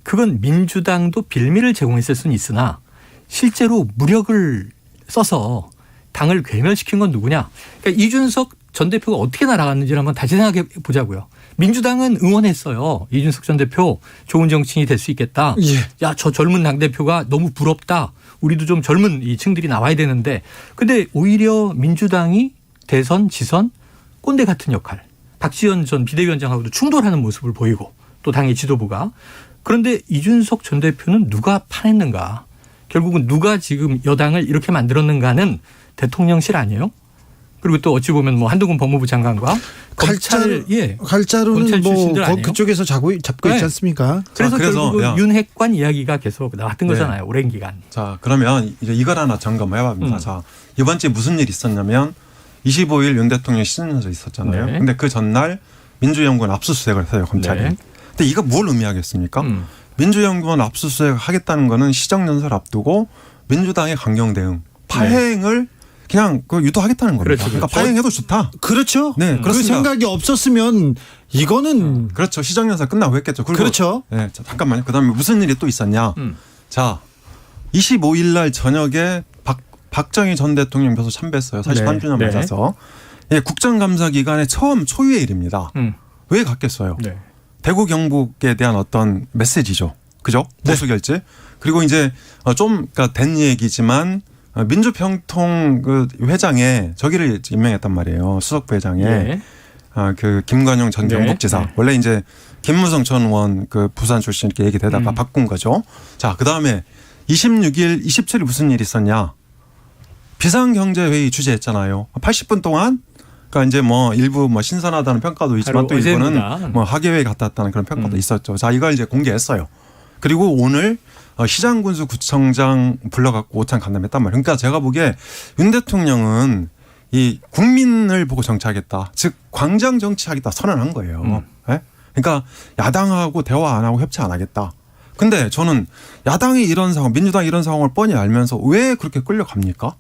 그건 민주당도 빌미를 제공했을 수는 있으나 실제로 무력을 써서 당을 괴멸시킨 건 누구냐. 그러니까 이준석 전 대표가 어떻게 날아갔는지를 한번 다시 생각해 보자고요. 민주당은 응원했어요. 이준석 전 대표 좋은 정치인이 될 수 있겠다. 예. 야, 저 젊은 당대표가 너무 부럽다. 우리도 좀 젊은 이 층들이 나와야 되는데. 근데 오히려 민주당이 대선, 지선, 꼰대 같은 역할. 박지원 전 비대위원장하고도 충돌하는 모습을 보이고 또 당의 지도부가. 그런데 이준석 전 대표는 누가 파냈는가. 결국은 누가 지금 여당을 이렇게 만들었는가는 대통령실 아니에요? 그리고 또 어찌 보면 뭐 한동훈 법무부 장관과 검찰, 갈자루는 검찰 뭐 출신들 아니에요? 그쪽에서 잡고 있지 네. 않습니까? 그래서 결국은 야. 윤핵관 이야기가 계속 나왔던 네. 거잖아요. 오랜 기간. 자, 그러면 이제 이걸 하나 점검해봅니다. 자, 이번 주에 무슨 일이 있었냐면 25일 윤 대통령 시즌에서 있었잖아요. 네. 근데 그 전날 민주연구원 압수수색을 해요, 검찰이. 네. 근데 이거 뭘 의미하겠습니까? 민주연구원 압수수색 하겠다는 거는 시정연설 앞두고 민주당의 강경 대응, 파행을 그냥 그 유도하겠다는 겁니다. 그렇죠, 그러니까 그렇죠. 파행해도 좋다. 그렇죠. 네, 그 그렇습니다. 생각이 없었으면 이거는 그렇죠. 시정연설 끝나고 했겠죠. 그리고 그렇죠. 네, 자, 잠깐만요. 그다음에 무슨 일이 또 있었냐? 자, 25일 날 저녁에 박정희 전 대통령 묘소 참배했어요. 43주년 네. 맞아서. 예, 국정감사 기간에 처음 초유의 일입니다. 왜 갔겠어요? 네. 대구 경북에 대한 어떤 메시지죠. 그죠? 보수 결제. 그리고 이제 좀 그러니까 된 얘기지만 민주평통 그 회장에 저기를 임명했단 말이에요. 수석부회장에. 네. 그 김관영 전 네. 경북지사. 네. 원래 이제 김무성 전 의원 그 부산 출신 이렇게 얘기되다가 바꾼 거죠. 자, 그다음에 26일, 27일 무슨 일이 있었냐? 비상경제회의 주재했잖아요. 80분 동안 그러니까 이제 뭐 일부 뭐 신선하다는 평가도 있지만 또 일부는 어제입니다. 뭐 하계회의 갔다 왔다는 그런 평가도 있었죠. 자, 이걸 이제 공개했어요. 그리고 오늘 시장군수구청장 불러갖고 오찬 간담했단 말이에요. 그러니까 제가 보기에 윤 대통령은 이 국민을 보고 정치하겠다. 즉 광장 정치하겠다 선언한 거예요. 네? 그러니까 야당하고 대화 안 하고 협치 안 하겠다. 근데 저는 야당이 이런 상황, 민주당이 이런 상황을 뻔히 알면서 왜 그렇게 끌려갑니까?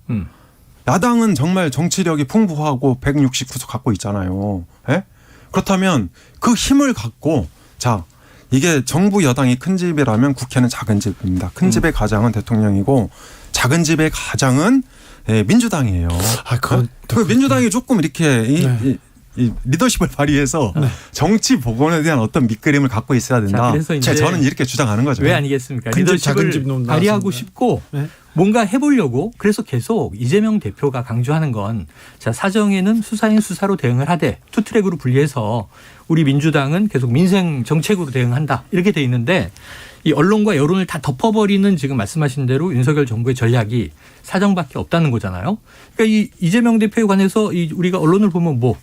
야당은 정말 정치력이 풍부하고 169석 갖고 있잖아요. 예? 그렇다면 그 힘을 갖고 자 이게 정부 여당이 큰 집이라면 국회는 작은 집입니다. 큰 집의 가장은 대통령이고 작은 집의 가장은 민주당이에요. 그 민주당이 조금 이렇게 이 리더십을 발휘해서 정치 복원에 대한 어떤 밑그림을 갖고 있어야 된다. 자, 그래서 이제 저는 이렇게 주장하는 거죠. 왜 아니겠습니까? 큰 집, 작은 집 리더십을 놈 발휘하고 나왔습니다. 싶고 네. 뭔가 해보려고 그래서 계속 이재명 대표가 강조하는 건 자, 사정에는 수사인 수사로 대응을 하되 투트랙으로 분리해서 우리 민주당은 계속 민생 정책으로 대응한다. 이렇게 돼 있는데 이 언론과 여론을 다 덮어버리는 지금 말씀하신 대로 윤석열 정부의 전략이 사정밖에 없다는 거잖아요. 그러니까 이 이재명 대표에 관해서 우리가 언론을 보면 뭐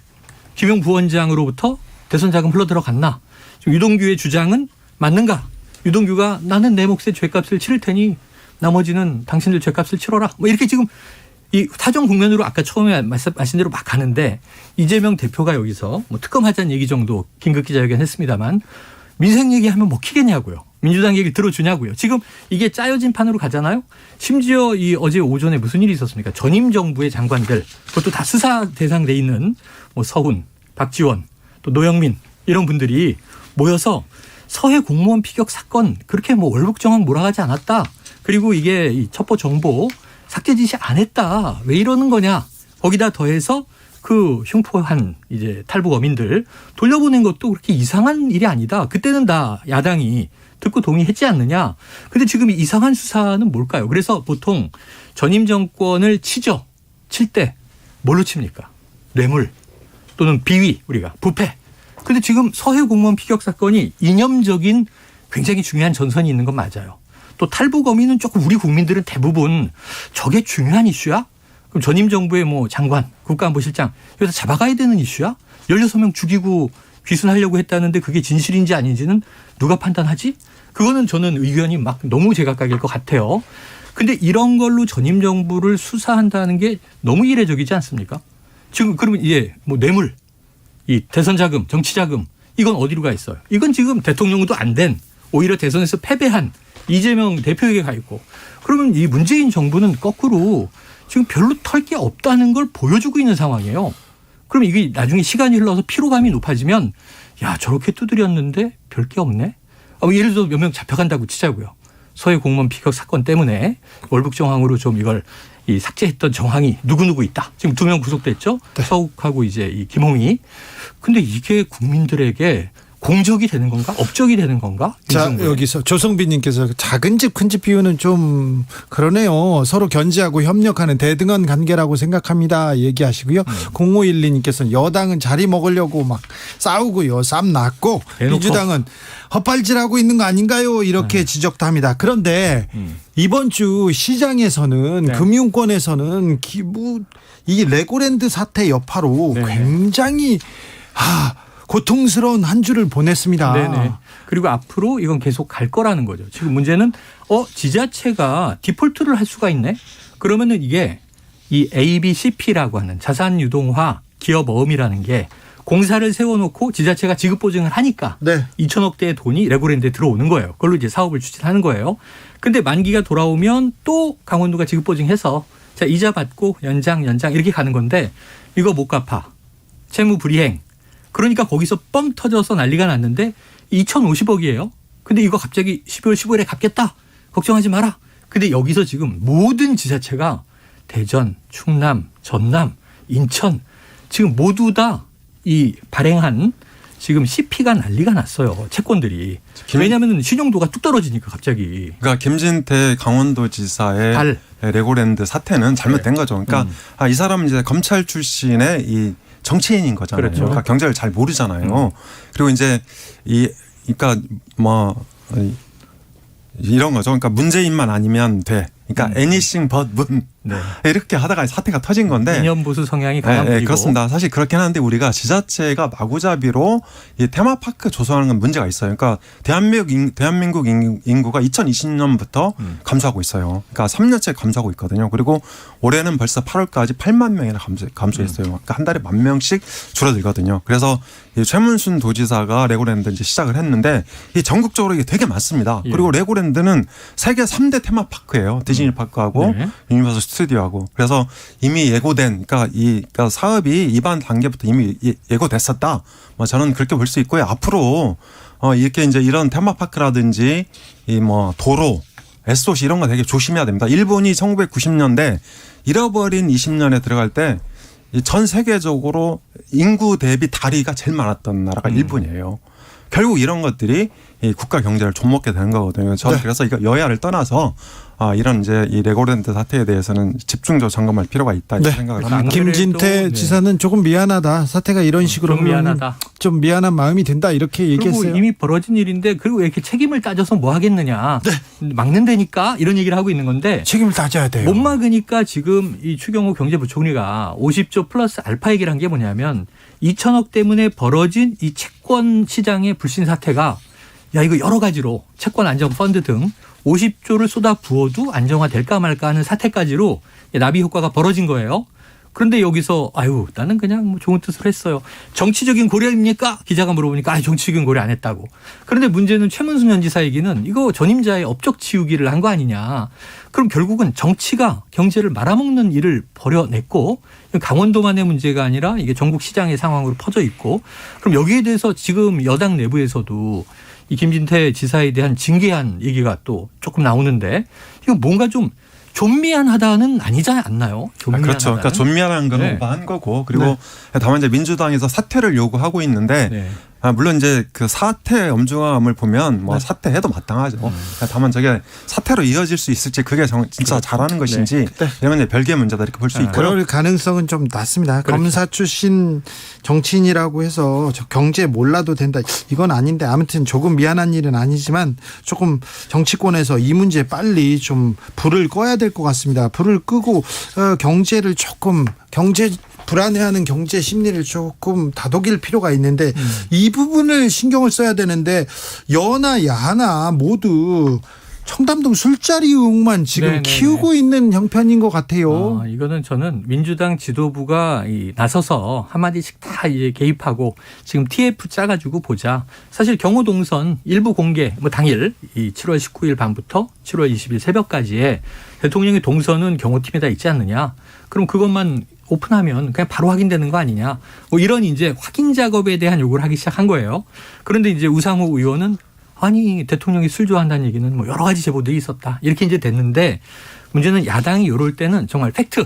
김용 부원장으로부터 대선 자금 흘러 들어갔나? 지금 유동규의 주장은 맞는가? 유동규가 나는 내 몫의 죗값을 치를 테니 나머지는 당신들 죗값을 치러라. 뭐 이렇게 지금 이 사정 국면으로 아까 처음에 말씀하신 대로 막 가는데 이재명 대표가 여기서 뭐 특검하자는 얘기 정도 긴급 기자회견 했습니다만 민생 얘기하면 먹히겠냐고요. 민주당 얘기 들어주냐고요. 지금 이게 짜여진 판으로 가잖아요. 심지어 이 어제 오전에 무슨 일이 있었습니까? 전임 정부의 장관들 그것도 다 수사 대상 돼 있는 뭐 서훈, 박지원, 또 노영민 이런 분들이 모여서 서해 공무원 피격 사건 그렇게 뭐 월북정황 몰아가지 않았다. 그리고 이게 이 첩보 정보 삭제 지시 안 했다. 왜 이러는 거냐? 거기다 더해서 그 흉포한 이제 탈북 어민들 돌려보낸 것도 그렇게 이상한 일이 아니다. 그때는 다 야당이 듣고 동의했지 않느냐. 근데 지금 이 이상한 수사는 뭘까요? 그래서 보통 전임 정권을 칠 때 뭘로 칩니까? 뇌물 또는 비위 우리가 부패. 근데 지금 서해 공무원 피격 사건이 이념적인 굉장히 중요한 전선이 있는 건 맞아요. 또 탈북 어민은 조금 우리 국민들은 대부분 저게 중요한 이슈야? 그럼 전임 정부의 뭐 장관, 국가안보실장 여기서 잡아가야 되는 이슈야? 16명 죽이고 귀순하려고 했다는데 그게 진실인지 아닌지는 누가 판단하지? 그거는 저는 의견이 막 너무 제각각일 것 같아요. 근데 이런 걸로 전임 정부를 수사한다는 게 너무 이례적이지 않습니까? 지금 그러면 뭐 뇌물, 이 대선 자금, 정치 자금 이건 어디로 가 있어요? 이건 지금 대통령도 안 된 오히려 대선에서 패배한 이재명 대표에게 가 있고 그러면 이 문재인 정부는 거꾸로 지금 별로 털 게 없다는 걸 보여주고 있는 상황이에요. 그럼 이게 나중에 시간이 흘러서 피로감이 높아지면 야 저렇게 두드렸는데 별 게 없네. 예를 들어 몇 명 잡혀간다고 치자고요. 서해 공무원 피격 사건 때문에 월북 정황으로 좀 이걸 이 삭제했던 정황이 누구누구 있다. 지금 2명 구속됐죠. 네. 서욱하고 이제 이 김홍희. 근데 이게 국민들에게 공적이 되는 건가? 업적이 되는 건가? 자, 윤석열. 여기서 조성빈님께서 작은 집 큰 집 비유는 좀 그러네요. 서로 견제하고 협력하는 대등한 관계라고 생각합니다. 얘기하시고요. 0512님께서는 여당은 자리 먹으려고 막 싸우고요. 쌈 났고 대놓고. 민주당은 헛발질하고 있는 거 아닌가요? 이렇게 지적도 합니다. 그런데 이번 주 시장에서는 네. 금융권에서는 이 레고랜드 사태 여파로 네. 굉장히 고통스러운 한 주를 보냈습니다. 네네. 그리고 앞으로 이건 계속 갈 거라는 거죠. 지금 문제는 지자체가 디폴트를 할 수가 있네. 그러면은 이게 이 ABCP라고 하는 자산 유동화 기업 어음이라는 게 공사를 세워놓고 지자체가 지급 보증을 하니까 네. 2천억 대의 돈이 레고랜드에 들어오는 거예요. 그걸로 이제 사업을 추진하는 거예요. 근데 만기가 돌아오면 또 강원도가 지급 보증해서 자 이자 받고 연장 이렇게 가는 건데 이거 못 갚아. 채무 불이행. 그러니까 거기서 뻥 터져서 난리가 났는데 2,050억이에요. 근데 이거 갑자기 12월 15일에 갚겠다. 걱정하지 마라. 근데 여기서 지금 모든 지자체가 대전, 충남, 전남, 인천 지금 모두 다 이 발행한 지금 CP가 난리가 났어요. 채권들이. 왜냐하면 신용도가 뚝 떨어지니까 갑자기. 그러니까 김진태 강원도지사의 발. 레고랜드 사태는 잘못된 거죠. 그러니까 이 사람은 이제 검찰 출신의 이 정치인인 거잖아요. 그렇죠. 그러니까 경제를 잘 모르잖아요. 그리고 이제 그러니까 이런 거죠. 그러니까 문재인만 아니면 돼. 그러니까 anything but 문. 네. 이렇게 하다가 사태가 터진 건데. 이념 보수 성향이 강한 분이고. 그렇습니다. 사실 그렇긴 한데 우리가 지자체가 마구잡이로 이 테마파크 조성하는 건 문제가 있어요. 그러니까 대한민국 인구가 2020년부터 감소하고 있어요. 그러니까 3년째 감소하고 있거든요. 그리고 올해는 벌써 8월까지 8만 명이나 감소했어요. 그러니까 한 달에 1,000명씩 줄어들거든요. 그래서 이 최문순 도지사가 레고랜드 이제 시작을 했는데 이 전국적으로 이게 되게 많습니다. 예. 그리고 레고랜드는 세계 3대 테마파크예요. 디즈니파크하고 네. 유니버설 스튜디오하고. 그래서 이미 예고된 그러니까 사업이 입안 단계부터 이미 예고됐었다. 저는 그렇게 볼 수 있고요. 앞으로 이렇게 이제 이런 테마파크라든지 이 도로 SOC 이런 거 되게 조심해야 됩니다. 일본이 1990년대 잃어버린 20년에 들어갈 때 전 세계적으로 인구 대비 다리가 제일 많았던 나라가 일본이에요. 결국 이런 것들이 이 국가 경제를 좀먹게 되는 거거든요. 저는 그래서 이거 여야를 떠나서 이런 이제 이 레고랜드 사태에 대해서는 집중적으로 점검할 필요가 있다 이렇게 생각을 합니다. 김진태 지사는 조금 미안하다. 사태가 이런 식으로 좀 미안하다. 좀 미안한 마음이 든다 이렇게 얘기했어요. 그리고 이미 벌어진 일인데 그리고 왜 이렇게 책임을 따져서 뭐 하겠느냐. 막는다니까 이런 얘기를 하고 있는 건데 책임을 따져야 돼요. 못 막으니까 지금 이 추경호 경제부총리가 50조 플러스 알파 얘기를 한 게 뭐냐면 2천억 때문에 벌어진 이 채권 시장의 불신 사태가 야 이거 여러 가지로 채권 안정 펀드 등 50조를 쏟아 부어도 안정화될까 말까 하는 사태까지로 나비 효과가 벌어진 거예요. 그런데 여기서 나는 그냥 좋은 뜻으로 했어요. 정치적인 고려입니까? 기자가 물어보니까 정치적인 고려 안 했다고. 그런데 문제는 최문순 전 지사 얘기는 이거 전임자의 업적 지우기를 한 거 아니냐. 그럼 결국은 정치가 경제를 말아먹는 일을 벌여냈고 강원도만의 문제가 아니라 이게 전국 시장의 상황으로 퍼져 있고 그럼 여기에 대해서 지금 여당 내부에서도 이 김진태 지사에 대한 징계한 얘기가 또 조금 나오는데 이거 뭔가 좀 존미안하다는 아니지 않나요? 그렇죠. 그러니까 존미안한 건 오버한 거고 그리고 다만 이제 민주당에서 사퇴를 요구하고 있는데 물론 이제 그 사퇴 엄중함을 보면 사퇴해도 마땅하죠. 다만 저게 사퇴로 이어질 수 있을지 그게 진짜 잘하는 것인지 이런 이제 별개의 문제다 이렇게 볼 수 있고요. 그럴 가능성은 좀 낮습니다. 그렇죠. 검사 출신 정치인이라고 해서 경제 몰라도 된다. 이건 아닌데 아무튼 조금 미안한 일은 아니지만 조금 정치권에서 이 문제 빨리 좀 불을 꺼야 될 것 같습니다. 불을 끄고 경제를 조금 불안해하는 경제 심리를 조금 다독일 필요가 있는데 이 부분을 신경을 써야 되는데 여나 야나 모두 청담동 술자리 의혹만 지금 키우고 있는 형편인 것 같아요. 이거는 저는 민주당 지도부가 나서서 한마디씩 다 이제 개입하고 지금 TF 짜가지고 보자. 사실 경호 동선 일부 공개 당일 이 7월 19일 밤부터 7월 20일 새벽까지에 대통령의 동선은 경호팀에다 있지 않느냐. 그럼 그것만 오픈하면 그냥 바로 확인되는 거 아니냐. 이런 이제 확인 작업에 대한 요구를 하기 시작한 거예요. 그런데 이제 우상호 의원은 아니 대통령이 술 좋아한다는 얘기는 여러 가지 제보들이 있었다. 이렇게 이제 됐는데 문제는 야당이 이럴 때는 정말 팩트.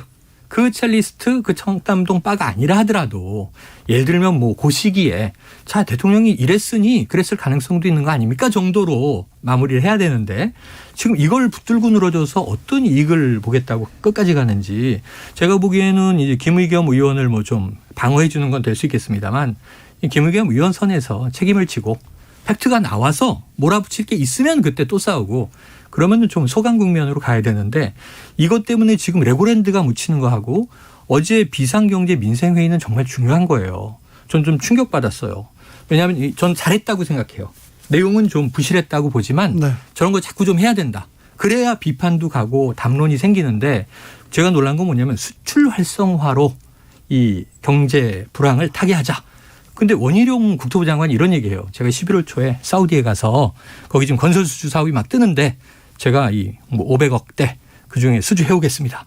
그 첼리스트 그 청담동 바가 아니라 하더라도 예를 들면 뭐 그 시기에 자 대통령이 이랬으니 그랬을 가능성도 있는 거 아닙니까 정도로 마무리를 해야 되는데 지금 이걸 붙들고 늘어져서 어떤 이익을 보겠다고 끝까지 가는지 제가 보기에는 이제 김의겸 의원을 뭐 좀 방어해 주는 건 될 수 있겠습니다만 이 김의겸 의원 선에서 책임을 지고 팩트가 나와서 몰아붙일 게 있으면 그때 또 싸우고 그러면은 좀 소강 국면으로 가야 되는데 이것 때문에 지금 레고랜드가 묻히는 거하고 어제 비상경제 민생회의는 정말 중요한 거예요. 전 좀 충격받았어요. 왜냐하면 전 잘했다고 생각해요. 내용은 좀 부실했다고 보지만 네. 저런 거 자꾸 좀 해야 된다. 그래야 비판도 가고 담론이 생기는데 제가 놀란 건 뭐냐면 수출 활성화로 이 경제 불황을 타개하자. 근데 원희룡 국토부 장관이 이런 얘기해요. 제가 11월 초에 사우디에 가서 거기 지금 건설 수주 사업이 막 뜨는데 제가 이 뭐 500억대 그중에 수주 해오겠습니다.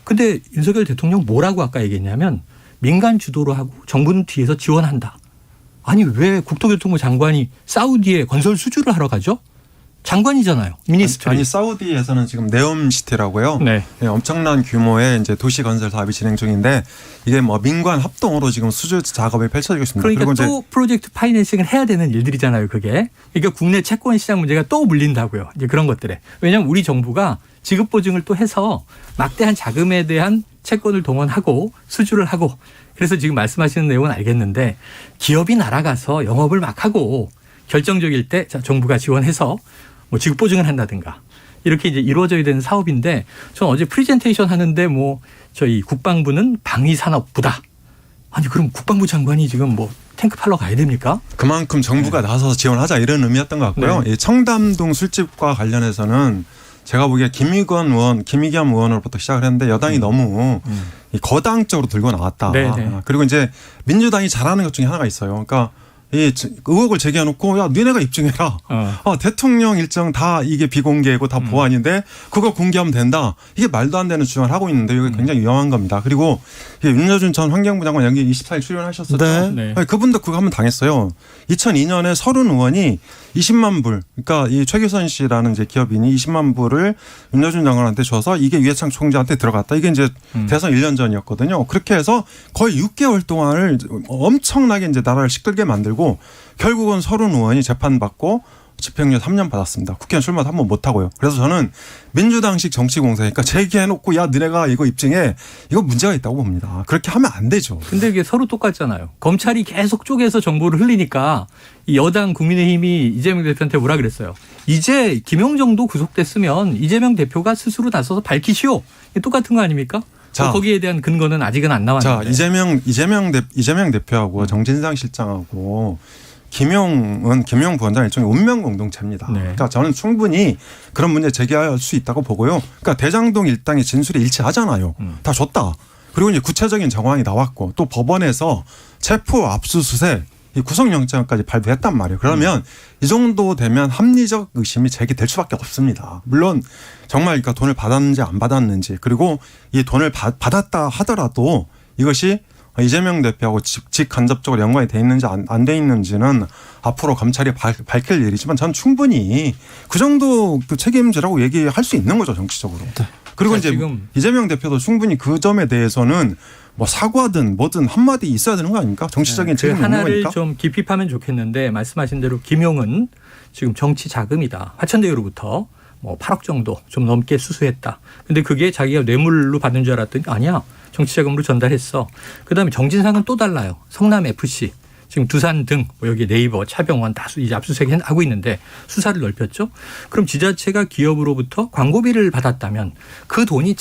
근데 윤석열 대통령 뭐라고 아까 얘기했냐면 민간 주도로 하고 정부는 뒤에서 지원한다. 아니 왜 국토교통부 장관이 사우디에 건설 수주를 하러 가죠? 장관이잖아요. 미니스트리. 아니 사우디에서는 지금 네옴시티라고요. 네. 네, 엄청난 규모의 이제 도시 건설 사업이 진행 중인데 이게 뭐 민관 합동으로 지금 수주 작업이 펼쳐지고 있습니다. 그러니까 그리고 또 프로젝트 파이낸싱을 해야 되는 일들이잖아요. 그게. 그러니까 국내 채권 시장 문제가 또 물린다고요. 이제 그런 것들에. 왜냐하면 우리 정부가 지급 보증을 또 해서 막대한 자금에 대한 채권을 동원하고 수주를 하고 그래서 지금 말씀하시는 내용은 알겠는데 기업이 날아가서 영업을 막 하고 결정적일 때 자, 정부가 지원해서 뭐 지급 보증을 한다든가 이렇게 이제 이루어져야 되는 사업인데 저는 어제 프리젠테이션 하는데 뭐 저희 국방부는 방위산업부다. 아니 그럼 국방부 장관이 지금 뭐 탱크 팔러 가야 됩니까? 그만큼 정부가 나서서 지원하자 이런 의미였던 것 같고요. 네. 이 청담동 술집과 관련해서는 제가 보기에 김의겸 의원으로부터 시작을 했는데 여당이 너무 이 거당적으로 들고 나왔다. 네네. 그리고 이제 민주당이 잘하는 것 중에 하나가 있어요. 그러니까 이 의혹을 제기해놓고 야 니네가 입증해라. 대통령 일정 다 이게 비공개고 다 보안인데 그거 공개하면 된다. 이게 말도 안 되는 주장을 하고 있는데 이게 굉장히 위험한 겁니다. 그리고 윤여준 전 환경부 장관 여기 24일 출연하셨었죠. 네. 네. 아니, 그분도 그거 한번 당했어요. 2002년에 서른 의원이 20만 불, 그러니까 이 최규선 씨라는 이제 기업인이 20만 불을 윤여준 장관한테 줘서 이게 유해창 총재한테 들어갔다. 이게 이제 대선 1년 전이었거든요. 그렇게 해서 거의 6개월 동안을 엄청나게 이제 나라를 시끌게 만들고 결국은 서른 의원이 재판받고 집행유예 3년 받았습니다. 국회의원 출마도 한 번 못하고요. 그래서 저는 민주당식 정치공세니까 제기해놓고 야 너네가 이거 입증해. 이거 문제가 있다고 봅니다. 그렇게 하면 안 되죠. 근데 이게 서로 똑같잖아요. 검찰이 계속 쪼개서 정보를 흘리니까 이 여당 국민의힘이 이재명 대표한테 뭐라 그랬어요. 이제 김영정도 구속됐으면 이재명 대표가 스스로 나서서 밝히시오. 이게 똑같은 거 아닙니까? 자, 거기에 대한 근거는 아직은 안 나왔는데. 자, 이재명 대표하고 정진상 실장하고 김용 부원장 일종의 운명 공동체입니다. 네. 그러니까 저는 충분히 그런 문제 제기할 수 있다고 보고요. 그러니까 대장동 일당의 진술이 일치하잖아요. 다 줬다. 그리고 이제 구체적인 정황이 나왔고 또 법원에서 체포 압수수색 이 구속영장까지 발부했단 말이에요. 그러면 이 정도 되면 합리적 의심이 제기될 수밖에 없습니다. 물론 정말 그러니까 돈을 받았는지 안 받았는지 그리고 이 돈을 받았다 하더라도 이것이 이재명 대표하고 직간접적으로 연관이 돼 있는지 안 돼 있는지는 앞으로 검찰이 밝힐 일이지만 전 충분히 그 정도 책임지라고 얘기할 수 있는 거죠 정치적으로. 네. 그리고 이제 지금 이재명 대표도 충분히 그 점에 대해서는 뭐 사과든 뭐든 한마디 있어야 되는 거 아닙니까? 정치적인 그 책임이 있는 하나를 거니까. 좀 깊이 파면 좋겠는데 말씀하신 대로 김용은 지금 정치 자금이다. 화천대유로부터 뭐 8억 정도 좀 넘게 수수했다. 근데 그게 자기가 뇌물로 받은 줄 알았더니 아니야. 정치 자금으로 전달했어. 그다음에 정진상은 또 달라요. 성남FC. 지금 두산 등 뭐 여기 네이버, 차병원 다 이제 압수수색 하고 있는데 수사를 넓혔죠. 그럼 지자체가 기업으로부터 광고비를 받았다면 그 돈이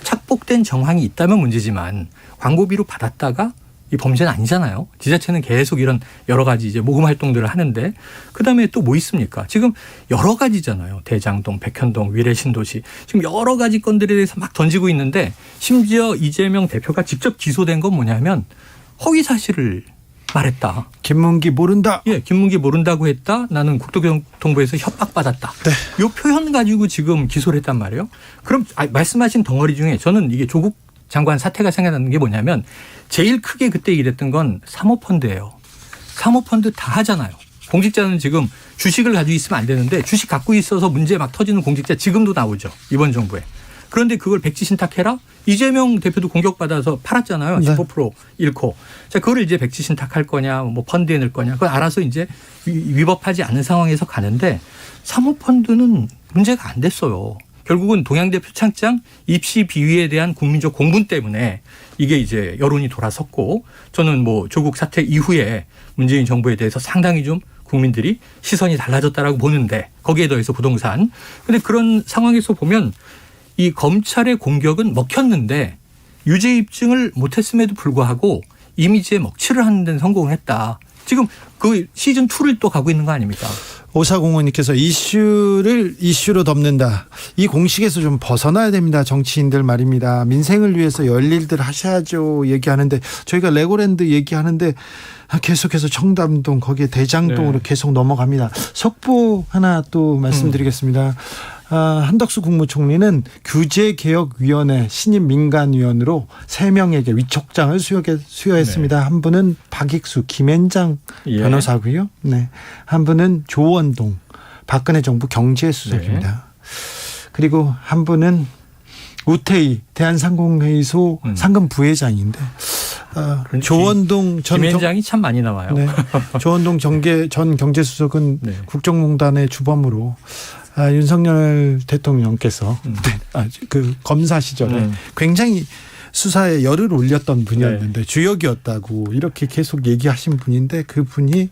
착복된 정황이 있다면 문제지만 광고비로 받았다가 이 범죄는 아니잖아요. 지자체는 계속 이런 여러 가지 이제 모금 활동들을 하는데 그다음에 또 뭐 있습니까? 지금 여러 가지잖아요. 대장동, 백현동, 위례신도시 지금 여러 가지 건들에 대해서 막 던지고 있는데 심지어 이재명 대표가 직접 기소된 건 뭐냐면 허위 사실을 말했다. 김문기 모른다. 예, 김문기 모른다고 했다. 나는 국토교통부에서 협박받았다. 네. 이 표현 가지고 지금 기소를 했단 말이에요. 그럼 말씀하신 덩어리 중에 저는 이게 조국 장관 사태가 생각나는 게 뭐냐면 제일 크게 그때 얘기했던 건 사모펀드예요. 사모펀드 다 하잖아요. 공직자는 지금 주식을 가지고 있으면 안 되는데 주식 갖고 있어서 문제 막 터지는 공직자 지금도 나오죠. 이번 정부에. 그런데 그걸 백지 신탁해라? 이재명 대표도 공격받아서 팔았잖아요. 네. 15% 잃고. 자, 그거를 이제 백지 신탁할 거냐, 뭐 펀드에 넣을 거냐. 그걸 알아서 이제 위법하지 않은 상황에서 가는데 사모펀드는 문제가 안 됐어요. 결국은 동양대 표창장 입시 비위에 대한 국민적 공분 때문에 이게 이제 여론이 돌아섰고 저는 뭐 조국 사태 이후에 문재인 정부에 대해서 상당히 좀 국민들이 시선이 달라졌다라고 보는데 거기에 더해서 부동산. 근데 그런 상황에서 보면 이 검찰의 공격은 먹혔는데 유죄 입증을 못했음에도 불구하고 이미지에 먹칠을 하는 데는 성공을 했다. 지금 그 시즌 2를 또 가고 있는 거 아닙니까? 오사공원님께서 이슈로 덮는다. 이 공식에서 좀 벗어나야 됩니다. 정치인들 말입니다. 민생을 위해서 열일들 하셔야죠. 얘기하는데 저희가 레고랜드 얘기하는데 계속해서 청담동 거기에 대장동으로 네. 계속 넘어갑니다. 속보 하나 또 말씀드리겠습니다. 한덕수 국무총리는 규제개혁위원회 신임 민간위원으로 3명에게 위촉장을 수여했습니다. 네. 한 분은 박익수, 김앤장 변호사고요. 네. 한 분은 조원동, 박근혜 정부 경제수석입니다. 그리고 한 분은 우태희 대한상공회의소 상금 부회장인데 조원동 전 김앤장이 참 많이 나와요. 네. 조원동 전 경제수석은 네. 국정농단의 주범으로 윤석열 대통령께서 그 검사 시절에 굉장히 수사에 열을 올렸던 분이었는데 주역이었다고 이렇게 계속 얘기하신 분인데 그 분이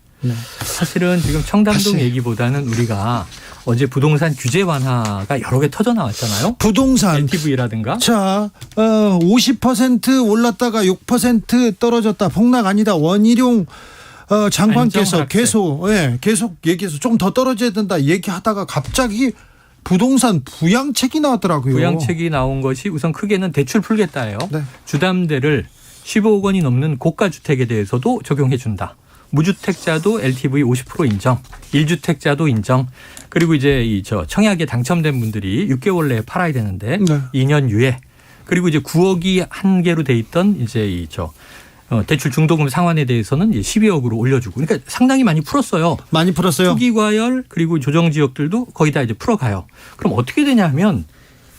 사실은 지금 청담동 얘기보다는 우리가 어제 부동산 규제 완화가 여러 개 터져 나왔잖아요. 부동산 LTV라든가. 자, 50% 올랐다가 6% 떨어졌다. 폭락 아니다. 원희룡 장관께서 계속 얘기해서 좀 더 떨어져야 된다 얘기하다가 갑자기 부동산 부양책이 나왔더라고요. 부양책이 나온 것이 우선 크게는 대출 풀겠다예요. 네. 주담대를 15억 원이 넘는 고가 주택에 대해서도 적용해 준다. 무주택자도 LTV 50% 인정, 1주택자도 인정. 그리고 이제 청약에 당첨된 분들이 6개월 내에 팔아야 되는데 2년 유예. 그리고 이제 9억이 한계로 돼 있던 이제 대출 중도금 상환에 대해서는 12억으로 올려주고. 그러니까 상당히 많이 풀었어요. 많이 풀었어요. 투기과열 그리고 조정 지역들도 거의 다 이제 풀어가요. 그럼 어떻게 되냐면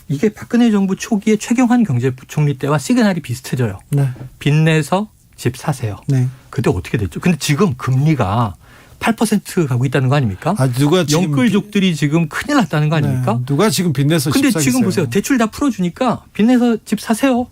이게 박근혜 정부 초기에 최경환 경제부총리 때와 시그널이 비슷해져요. 네. 빚내서 집 사세요. 네. 그때 어떻게 됐죠? 근데 지금 금리가 8% 가고 있다는 거 아닙니까? 누가 지금 영끌족들이 지금 큰일 났다는 거 아닙니까? 네. 누가 지금 빚내서 집 근데 사겠어요? 지금 보세요. 대출 다 풀어주니까 빚내서 집 사세요.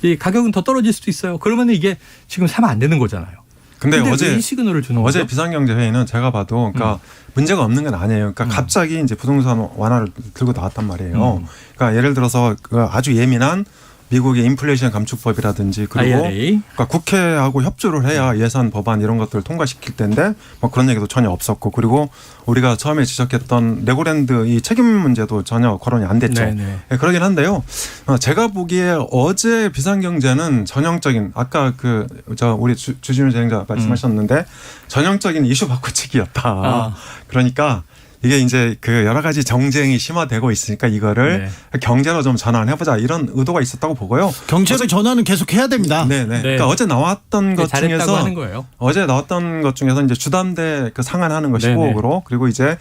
이 가격은 더 떨어질 수도 있어요. 그러면 이게 지금 사면 안 되는 거잖아요. 근데 어제 이 시그널을 주는 어제 거죠? 비상경제회의는 제가 봐도 그러니까 문제가 없는 건 아니에요. 그러니까 갑자기 이제 부동산 완화를 들고 나왔단 말이에요. 그러니까 예를 들어서 그 아주 예민한 미국의 인플레이션 감축법이라든지 그리고 그러니까 국회하고 협조를 해야 예산 법안 이런 것들을 통과시킬 텐데 뭐 그런 얘기도 전혀 없었고 그리고 우리가 처음에 지적했던 레고랜드 이 책임 문제도 전혀 거론이 안 됐죠. 네, 그러긴 한데요. 제가 보기에 어제 비상경제는 전형적인 아까 우리 주진우 진행자 말씀하셨는데 전형적인 이슈 바꾸치기였다. 그러니까 이게 이제 여러 가지 정쟁이 심화되고 있으니까 이거를 경제로 좀 전환해보자 이런 의도가 있었다고 보고요. 경제로 전환은 계속 해야 됩니다. 네네. 그러니까 어제 나왔던 것 중에서 하는 거예요. 어제 나왔던 것 중에서 이제 주담대 상한하는 거 15억으로 그리고 이제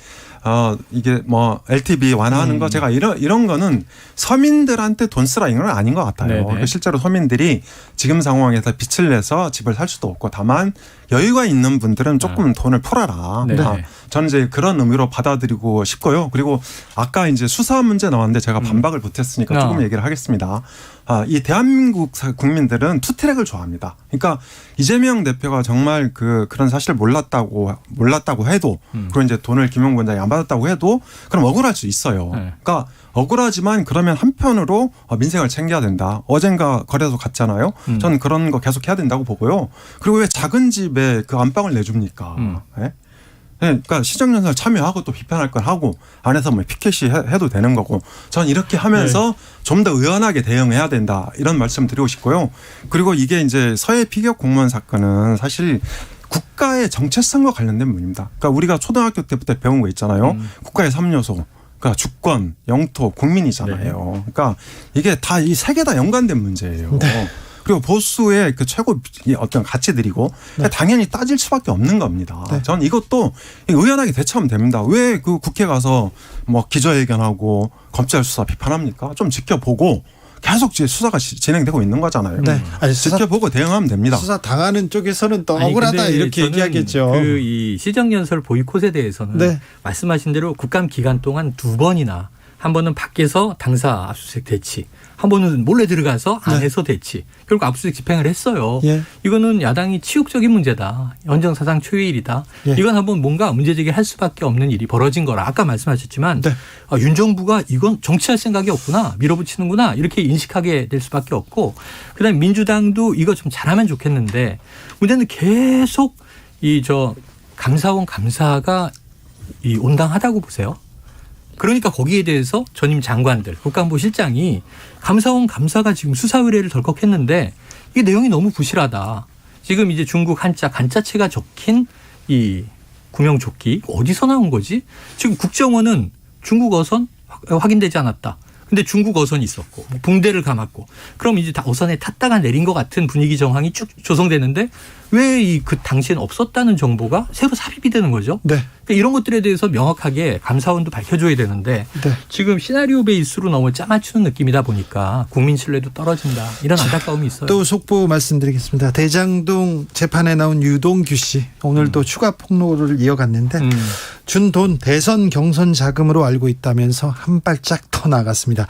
이게 뭐 LTV 완화하는 거 제가 이런 거는 서민들한테 돈 쓰라 이런 건 아닌 것 같아요. 그러니까 실제로 서민들이 지금 상황에서 빚을 내서 집을 살 수도 없고 다만 여유가 있는 분들은 조금 돈을 풀어라. 저는 이제 그런 의미로 받아들이고 싶고요. 그리고 아까 이제 수사 문제 나왔는데 제가 반박을 못했으니까 조금 얘기를 하겠습니다. 이 대한민국 국민들은 투트랙을 좋아합니다. 그러니까 이재명 대표가 정말 그런 사실을 몰랐다고 해도 그리고 이제 돈을 김용구 원장이 안 받았다고 해도 그럼 억울할 수 있어요. 그러니까 억울하지만 그러면 한편으로 민생을 챙겨야 된다. 어젠가 거래소 갔잖아요. 저는 그런 거 계속 해야 된다고 보고요. 그리고 왜 작은 집에 그 안방을 내줍니까? 네? 그러니까 시정연설 참여하고 또 비판할 건 하고 안에서 뭐 피켓이 해도 되는 거고 전 이렇게 하면서 좀 더 의연하게 대응해야 된다 이런 말씀 드리고 싶고요. 그리고 이게 이제 서해 피격 공무원 사건은 사실 국가의 정체성과 관련된 문제입니다. 그러니까 우리가 초등학교 때부터 배운 거 있잖아요. 국가의 3요소. 그러니까 주권, 영토, 국민이잖아요. 그러니까 이게 다 이 세 개 다 연관된 문제예요. 그리고 보수의 그 최고 어떤 가치들이고 당연히 따질 수밖에 없는 겁니다. 저는 이것도 의연하게 대처하면 됩니다. 왜 그 국회 가서 뭐 기자회견하고 검찰 수사 비판합니까? 좀 지켜보고 계속 수사가 진행되고 있는 거잖아요. 아니, 지켜보고 대응하면 됩니다. 수사 당하는 쪽에서는 또 억울하다 이렇게 얘기하겠죠. 이 시정연설 보이콧에 대해서는 말씀하신 대로 국감 기간 동안 2번이나 한 번은 밖에서 당사 압수수색 대치, 한 번은 몰래 들어가서 안에서 대치. 결국 압수수색 집행을 했어요. 이거는 야당이 치욕적인 문제다. 헌정사상 초유일이다. 이건 한번 뭔가 문제제기할 수밖에 없는 일이 벌어진 거라. 아까 말씀하셨지만 윤 정부가 이건 정치할 생각이 없구나. 밀어붙이는구나. 이렇게 인식하게 될 수밖에 없고, 그다음에 민주당도 이거 좀 잘하면 좋겠는데 문제는 계속 감사원 감사가 온당하다고 보세요. 그러니까 거기에 대해서 전임 장관들, 국가안보 실장이 감사원 감사가 지금 수사 의뢰를 덜컥했는데 이게 내용이 너무 부실하다. 지금 이제 중국 한자 간자체가 적힌 이 구명조끼 어디서 나온 거지? 지금 국정원은 중국 어선 확인되지 않았다. 근데 중국 어선이 있었고 붕대를 감았고 그럼 이제 다 어선에 탔다가 내린 것 같은 분위기 정황이 쭉 조성되는데 왜 그 당시엔 없었다는 정보가 새로 삽입이 되는 거죠? 그러니까 이런 것들에 대해서 명확하게 감사원도 밝혀줘야 되는데 지금 시나리오 베이스로 너무 짜맞추는 느낌이다 보니까 국민 신뢰도 떨어진다. 이런 안타까움이 있어요. 또 속보 말씀드리겠습니다. 대장동 재판에 나온 유동규 씨 오늘 또 추가 폭로를 이어갔는데 준 돈 대선 경선 자금으로 알고 있다면서 한 발짝 더 나갔습니다.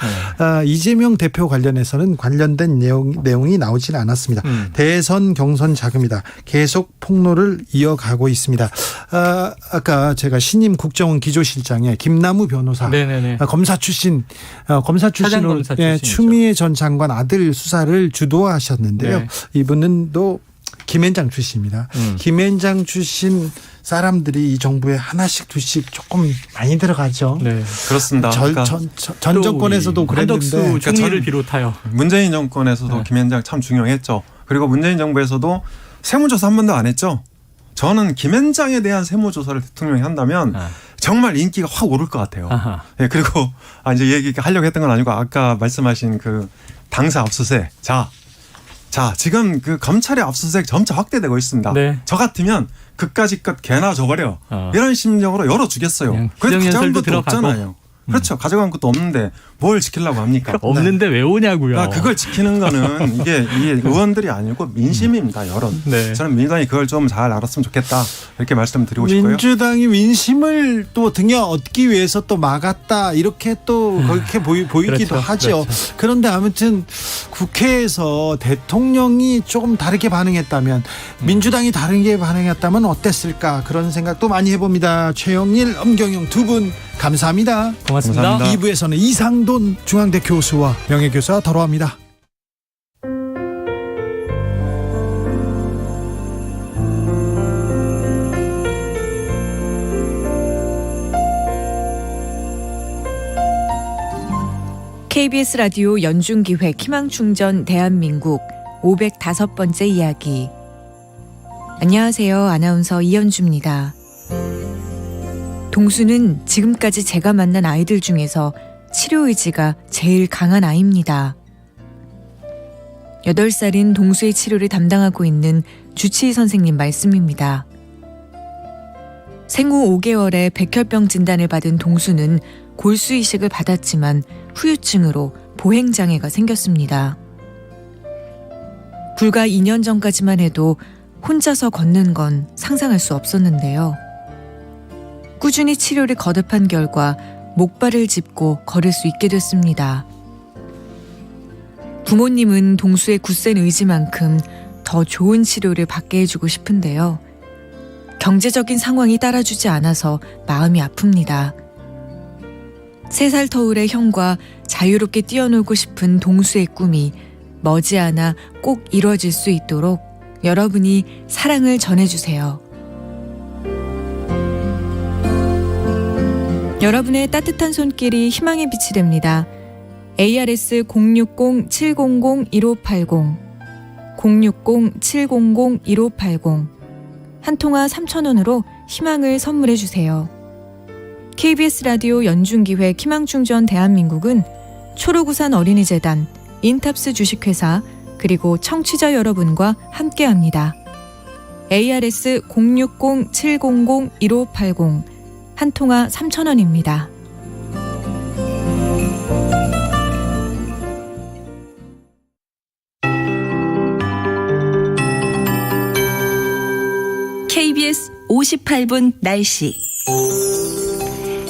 이재명 대표 관련해서는 관련된 내용이 나오진 않았습니다. 대선 경선 자금이다. 계속 폭로를 이어가고 있습니다. 아까 제가 신임 국정원 기조실장의 김남우 변호사, 검사 출신으로 추미애 전 장관 아들 수사를 주도하셨는데요. 이분은 또 김앤장 출신입니다. 김앤장 출신 사람들이 이 정부에 하나씩 두씩 조금 많이 들어가죠. 그렇습니다. 전 정권에서도 그랬는데 한덕수 총리를 비롯하여 문재인 정권에서도 김앤장 참 중요했죠. 그리고 문재인 정부에서도 세무조사 한 번도 안 했죠. 저는 김앤장에 대한 세무조사를 대통령이 한다면 정말 인기가 확 오를 것 같아요. 그리고 이제 얘기하려고 했던 건 아니고 아까 말씀하신 그 당사 압수수색. 자, 지금 그 검찰의 압수수색 점차 확대되고 있습니다. 저 같으면 그까짓 것 개나 줘버려. 이런 심정으로 열어주겠어요. 그래도 가져간 것도 없잖아요. 그렇죠. 가져간 것도 없는데 뭘 지키려고 합니까? 없는데 왜 오냐고요. 그걸 지키는 거는 이게 의원들이 아니고 민심입니다. 여론. 저는 민주당이 그걸 좀 잘 알았으면 좋겠다. 이렇게 말씀드리고 싶고요. 민주당이 민심을 또 등에 얻기 위해서 또 막았다. 이렇게 또 그렇게 보이기도 하죠. 그런데 아무튼 국회에서 대통령이 조금 다르게 반응했다면 민주당이 다르게 반응했다면 어땠을까 그런 생각도 많이 해봅니다. 최영일, 엄경영 두 분 감사합니다. 고맙습니다. 2부에서는 이상돈 중앙대 교수와 명예교수와 더러합니다. KBS 라디오 연중기획 희망충전 대한민국 505번째 이야기. 안녕하세요. 아나운서 이현주입니다. 동수는 지금까지 제가 만난 아이들 중에서 치료 의지가 제일 강한 아이입니다. 8살인 동수의 치료를 담당하고 있는 주치의 선생님 말씀입니다. 생후 5개월에 백혈병 진단을 받은 동수는 골수 이식을 받았지만 후유증으로 보행장애가 생겼습니다. 불과 2년 전까지만 해도 혼자서 걷는 건 상상할 수 없었는데요. 꾸준히 치료를 거듭한 결과 목발을 짚고 걸을 수 있게 됐습니다. 부모님은 동수의 굳센 의지만큼 더 좋은 치료를 받게 해주고 싶은데요. 경제적인 상황이 따라주지 않아서 마음이 아픕니다. 3살 터울의 형과 자유롭게 뛰어놀고 싶은 동수의 꿈이 머지않아 꼭 이루어질 수 있도록 여러분이 사랑을 전해주세요. 여러분의 따뜻한 손길이 희망의 빛이 됩니다. ARS 060-700-1580 060-700-1580 한 통화 3,000원으로 희망을 선물해 주세요. KBS 라디오 연중기획 희망충전 대한민국은 초록우산 어린이재단, 인탑스 주식회사, 그리고 청취자 여러분과 함께합니다. ARS 060-700-1580 한 통화 3,000원입니다. KBS 58분 날씨.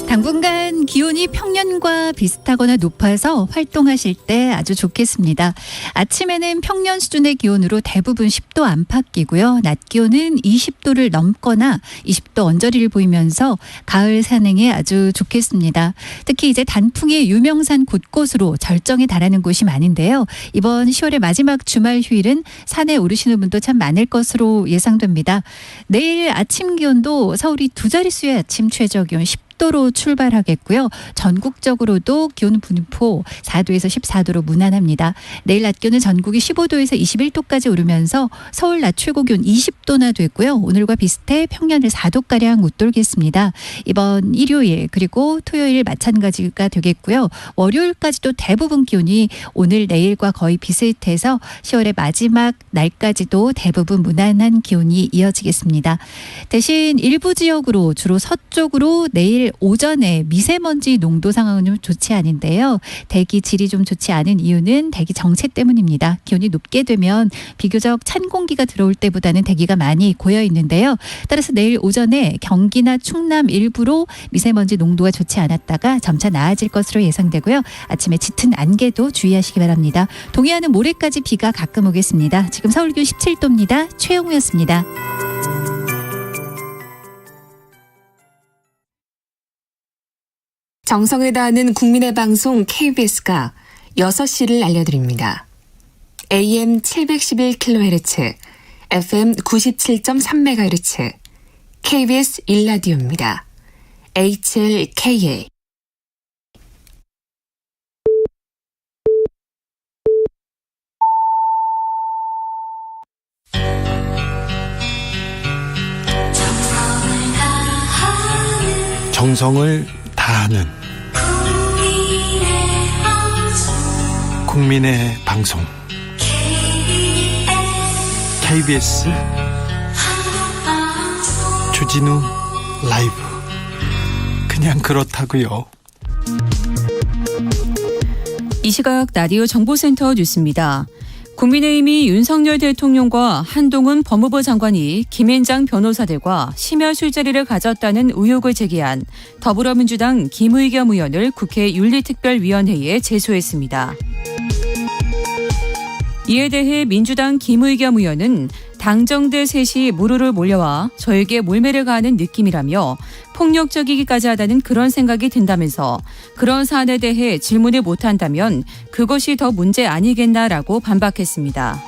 당분간 기온이 평년과 비슷하거나 높아서 활동하실 때 아주 좋겠습니다. 아침에는 평년 수준의 기온으로 대부분 10도 안팎이고요. 낮 기온은 20도를 넘거나 20도 언저리를 보이면서 가을 산행에 아주 좋겠습니다. 특히 이제 단풍이 유명산 곳곳으로 절정에 달하는 곳이 많은데요. 이번 10월의 마지막 주말 휴일은 산에 오르시는 분도 참 많을 것으로 예상됩니다. 내일 아침 기온도 서울이 두 자릿수의 아침 최저 기온 10도로 출발하겠고요. 전국적으로도 기온 분포 4도에서 14도로 무난합니다. 내일 낮 기온은 전국이 15도에서 21도까지 오르면서 서울 낮 최고 기온 20도나 됐고요. 오늘과 비슷해 평년을 4도가량 웃돌겠습니다. 이번 일요일 그리고 토요일 마찬가지가 되겠고요. 월요일까지도 대부분 기온이 오늘 내일과 거의 비슷해서 10월의 마지막 날까지도 대부분 무난한 기온이 이어지겠습니다. 대신 일부 지역으로 주로 서쪽으로 내일 오전에 미세먼지 농도 상황은 좀 좋지 않은데요. 대기 질이 좀 좋지 않은 이유는 대기 정체 때문입니다. 기온이 높게 되면 비교적 찬 공기가 들어올 때보다는 대기가 많이 고여 있는데요. 따라서 내일 오전에 경기나 충남 일부로 미세먼지 농도가 좋지 않았다가 점차 나아질 것으로 예상되고요. 아침에 짙은 안개도 주의하시기 바랍니다. 동해안은 모레까지 비가 가끔 오겠습니다. 지금 서울 기온 17도입니다. 최영우였습니다. 정성을 다하는 국민의 방송 KBS가 6시를 알려드립니다. AM 711kHz, FM 97.3MHz, KBS 1라디오입니다. HLKA. 정성을 다하는 국민의 방송 KBS 주진우 라이브 그냥 그렇다고요. 이 시각 라디오 정보센터 뉴스입니다. 국민의힘이 윤석열 대통령과 한동훈 법무부 장관이 김앤장 변호사들과 심야 술자리를 가졌다는 의혹을 제기한 더불어민주당 김의겸 의원을 국회 윤리특별위원회에 제소했습니다. 이에 대해 민주당 김의겸 의원은 당정들 셋이 무르르 몰려와 저에게 몰매를 가하는 느낌이라며 폭력적이기까지 하다는 그런 생각이 든다면서 그런 사안에 대해 질문을 못한다면 그것이 더 문제 아니겠나라고 반박했습니다.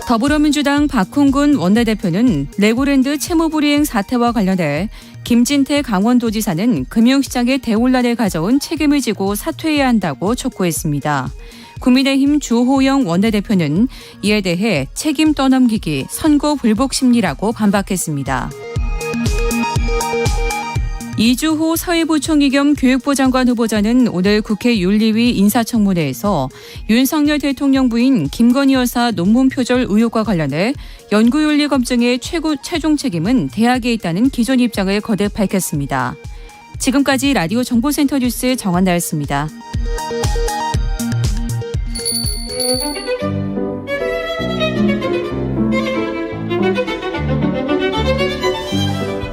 더불어민주당 박홍근 원내대표는 레고랜드 채무불이행 사태와 관련해 김진태 강원도지사는 금융시장의 대혼란을 가져온 책임을 지고 사퇴해야 한다고 촉구했습니다. 국민의힘 주호영 원내대표는 이에 대해 책임 떠넘기기, 선거 불복 심리라고 반박했습니다. 이주호 사회부총리 겸 교육부 장관 후보자는 오늘 국회 윤리위 인사청문회에서 윤석열 대통령 부인 김건희 여사 논문 표절 의혹과 관련해 연구윤리 검증의 최종 책임은 대학에 있다는 기존 입장을 거듭 밝혔습니다. 지금까지 라디오 정보센터 뉴스 정한나였습니다.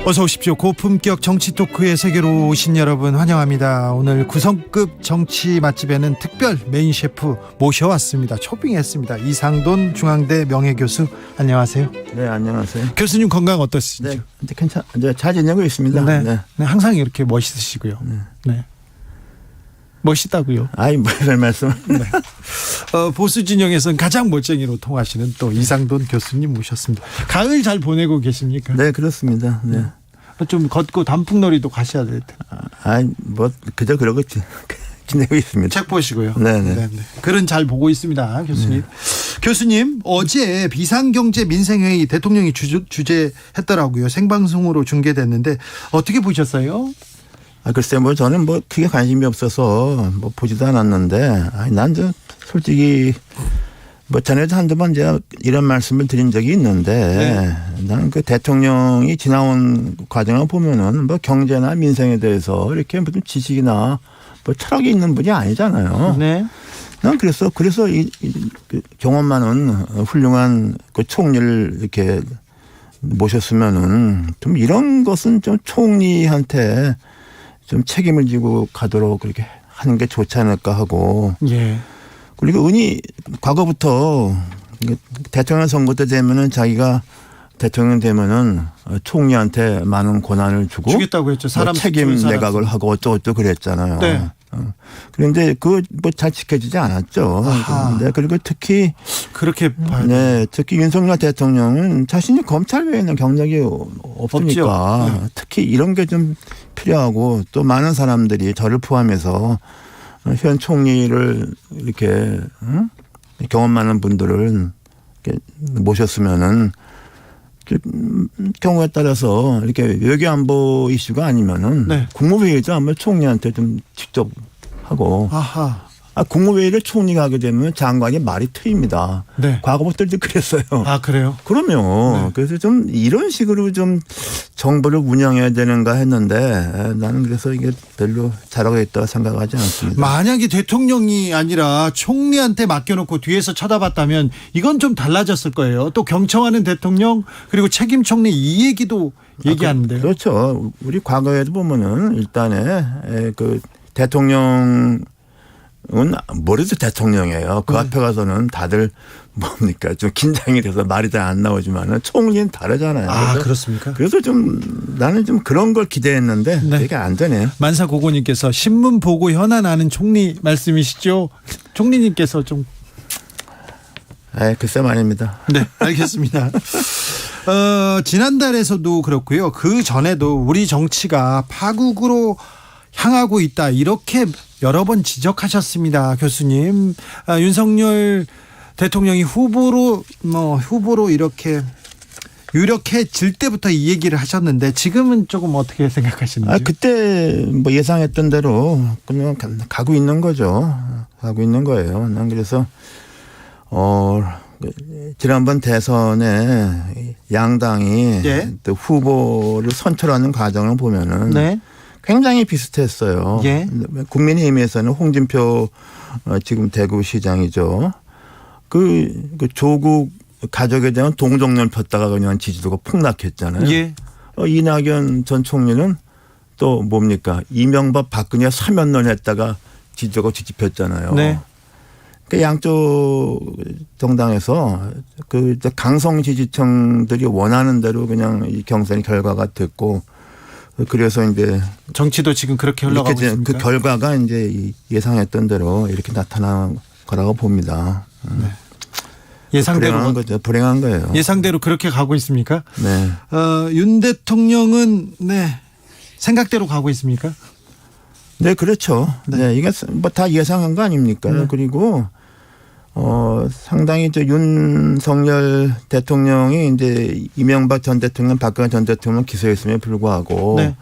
어서 오십시오. 고품격 정치 토크의 세계로 오신 여러분 환영합니다. 오늘 9성급 정치 맛집에는 특별 메인 셰프 모셔왔습니다. 초빙했습니다. 이상돈 중앙대 명예교수 안녕하세요. 네, 안녕하세요. 교수님 건강 어떠시죠? 네, 이제 잘 지내고 있습니다. 네, 네. 네, 항상 이렇게 멋있으시고요. 네. 멋있다고요. 아이, 별 말씀. 네. 보수 진영에서는 가장 멋쟁이로 통하시는 또 이상돈 교수님 모셨습니다. 가을 잘 보내고 계십니까? 네, 그렇습니다. 네. 좀 걷고 단풍놀이도 가셔야 될 텐데. 그저 그러고 지내고 있습니다. 책 보시고요. 네네. 네네. 글은 잘 보고 있습니다, 교수님. 교수님, 어제 비상경제 민생회의 대통령이 주재했더라고요. 생방송으로 중계됐는데 어떻게 보셨어요? 글쎄 뭐 저는 뭐 크게 관심이 없어서 뭐 보지도 않았는데 난 저 솔직히 뭐 전에도 한두 번 제가 이런 말씀을 드린 적이 있는데 나는 그 대통령이 지나온 과정을 보면은 뭐 경제나 민생에 대해서 이렇게 무슨 지식이나 뭐 철학이 있는 분이 아니잖아요. 네. 난 그래서 그 경험 많은 훌륭한 그 총리를 이렇게 모셨으면은 좀 이런 것은 좀 총리한테 좀 책임을 지고 가도록 그렇게 하는 게 좋지 않을까 하고. 예. 그리고 은희 과거부터 대통령 선거 때 되면은 자기가 대통령 되면은 총리한테 많은 권한을 주겠다고 했죠. 사람 책임 내각을 하고 어쩌고저쩌고 그랬잖아요. 네. 그런데 그 뭐 잘 지켜지지 않았죠. 네. 그리고 특히 그렇게 네, 특히 윤석열 대통령은 자신이 검찰 외에는 경력이 없으니까 네. 특히 이런 게 좀 필요하고 또 많은 사람들이 저를 포함해서 현 총리를 이렇게 경험 많은 분들을 이렇게 모셨으면은 경우에 따라서 이렇게 외교안보 이슈가 아니면은 네. 국무회의도 아마 총리한테 좀 직접 하고. 아하. 국무회의를 총리가 하게 되면 장관이 말이 트입니다. 네. 과거부터도 그랬어요. 아, 그래요? 그럼요. 네. 그래서 좀 이런 식으로 좀 정부를 운영해야 되는가 했는데 나는 그래서 이게 별로 잘하고 있다고 생각하지 않습니다. 만약에 대통령이 아니라 총리한테 맡겨놓고 뒤에서 쳐다봤다면 이건 좀 달라졌을 거예요. 또 경청하는 대통령 그리고 책임 총리 이 얘기도 얘기하는데요. 그렇죠. 우리 과거에도 보면은 일단에 그 대통령 은 머리도 대통령이에요. 그 앞에 가서는 다들 뭡니까 좀 긴장이 돼서 말이 잘 안 나오지만은 총리는 다르잖아요. 아, 그렇습니까? 그래서 좀 나는 좀 그런 걸 기대했는데 네. 이게 안 되네요. 만사고고님께서 신문 보고 현안하는 총리 말씀이시죠? 총리님께서 좀. 글쎄 말입니다. 네, 알겠습니다. 지난달에서도 그렇고요. 그 전에도 우리 정치가 파국으로 향하고 있다 이렇게 여러 번 지적하셨습니다, 교수님. 윤석열 대통령이 후보로 이렇게 유력해질 때부터 이 얘기를 하셨는데 지금은 조금 어떻게 생각하시는지? 그때 뭐 예상했던 대로 그냥 가고 있는 거죠. 가고 있는 거예요. 난 그래서 지난번 대선에 양당이 네. 또 후보를 선출하는 과정을 보면은. 네. 굉장히 비슷했어요. 예. 국민의힘에서는 홍준표 지금 대구시장이죠. 그 조국 가족에 대한 동정론을 폈다가 그냥 지지도가 폭락했잖아요. 예. 이낙연 전 총리는 또 뭡니까 이명박 박근혜 사면론 했다가 지지도가 뒤집혔잖아요. 네. 그 양쪽 정당에서 그 강성 지지층들이 원하는 대로 그냥 이 경선 결과가 됐고. 그래서 이제 정치도 지금 그렇게 흘러가고 있습니까? 그 결과가 이제 예상했던 대로 이렇게 나타난 거라고 봅니다. 네. 예상대로 불행한 거죠. 불행한 거예요. 예상대로 그렇게 가고 있습니까? 네. 윤 대통령은 생각대로 가고 있습니까? 네, 그렇죠. 네, 이게 뭐 다 예상한 거 아닙니까? 네. 그리고 상당히 윤석열 대통령이 이제 이명박 전 대통령, 박근혜 전 대통령 기소했음에 불구하고 네.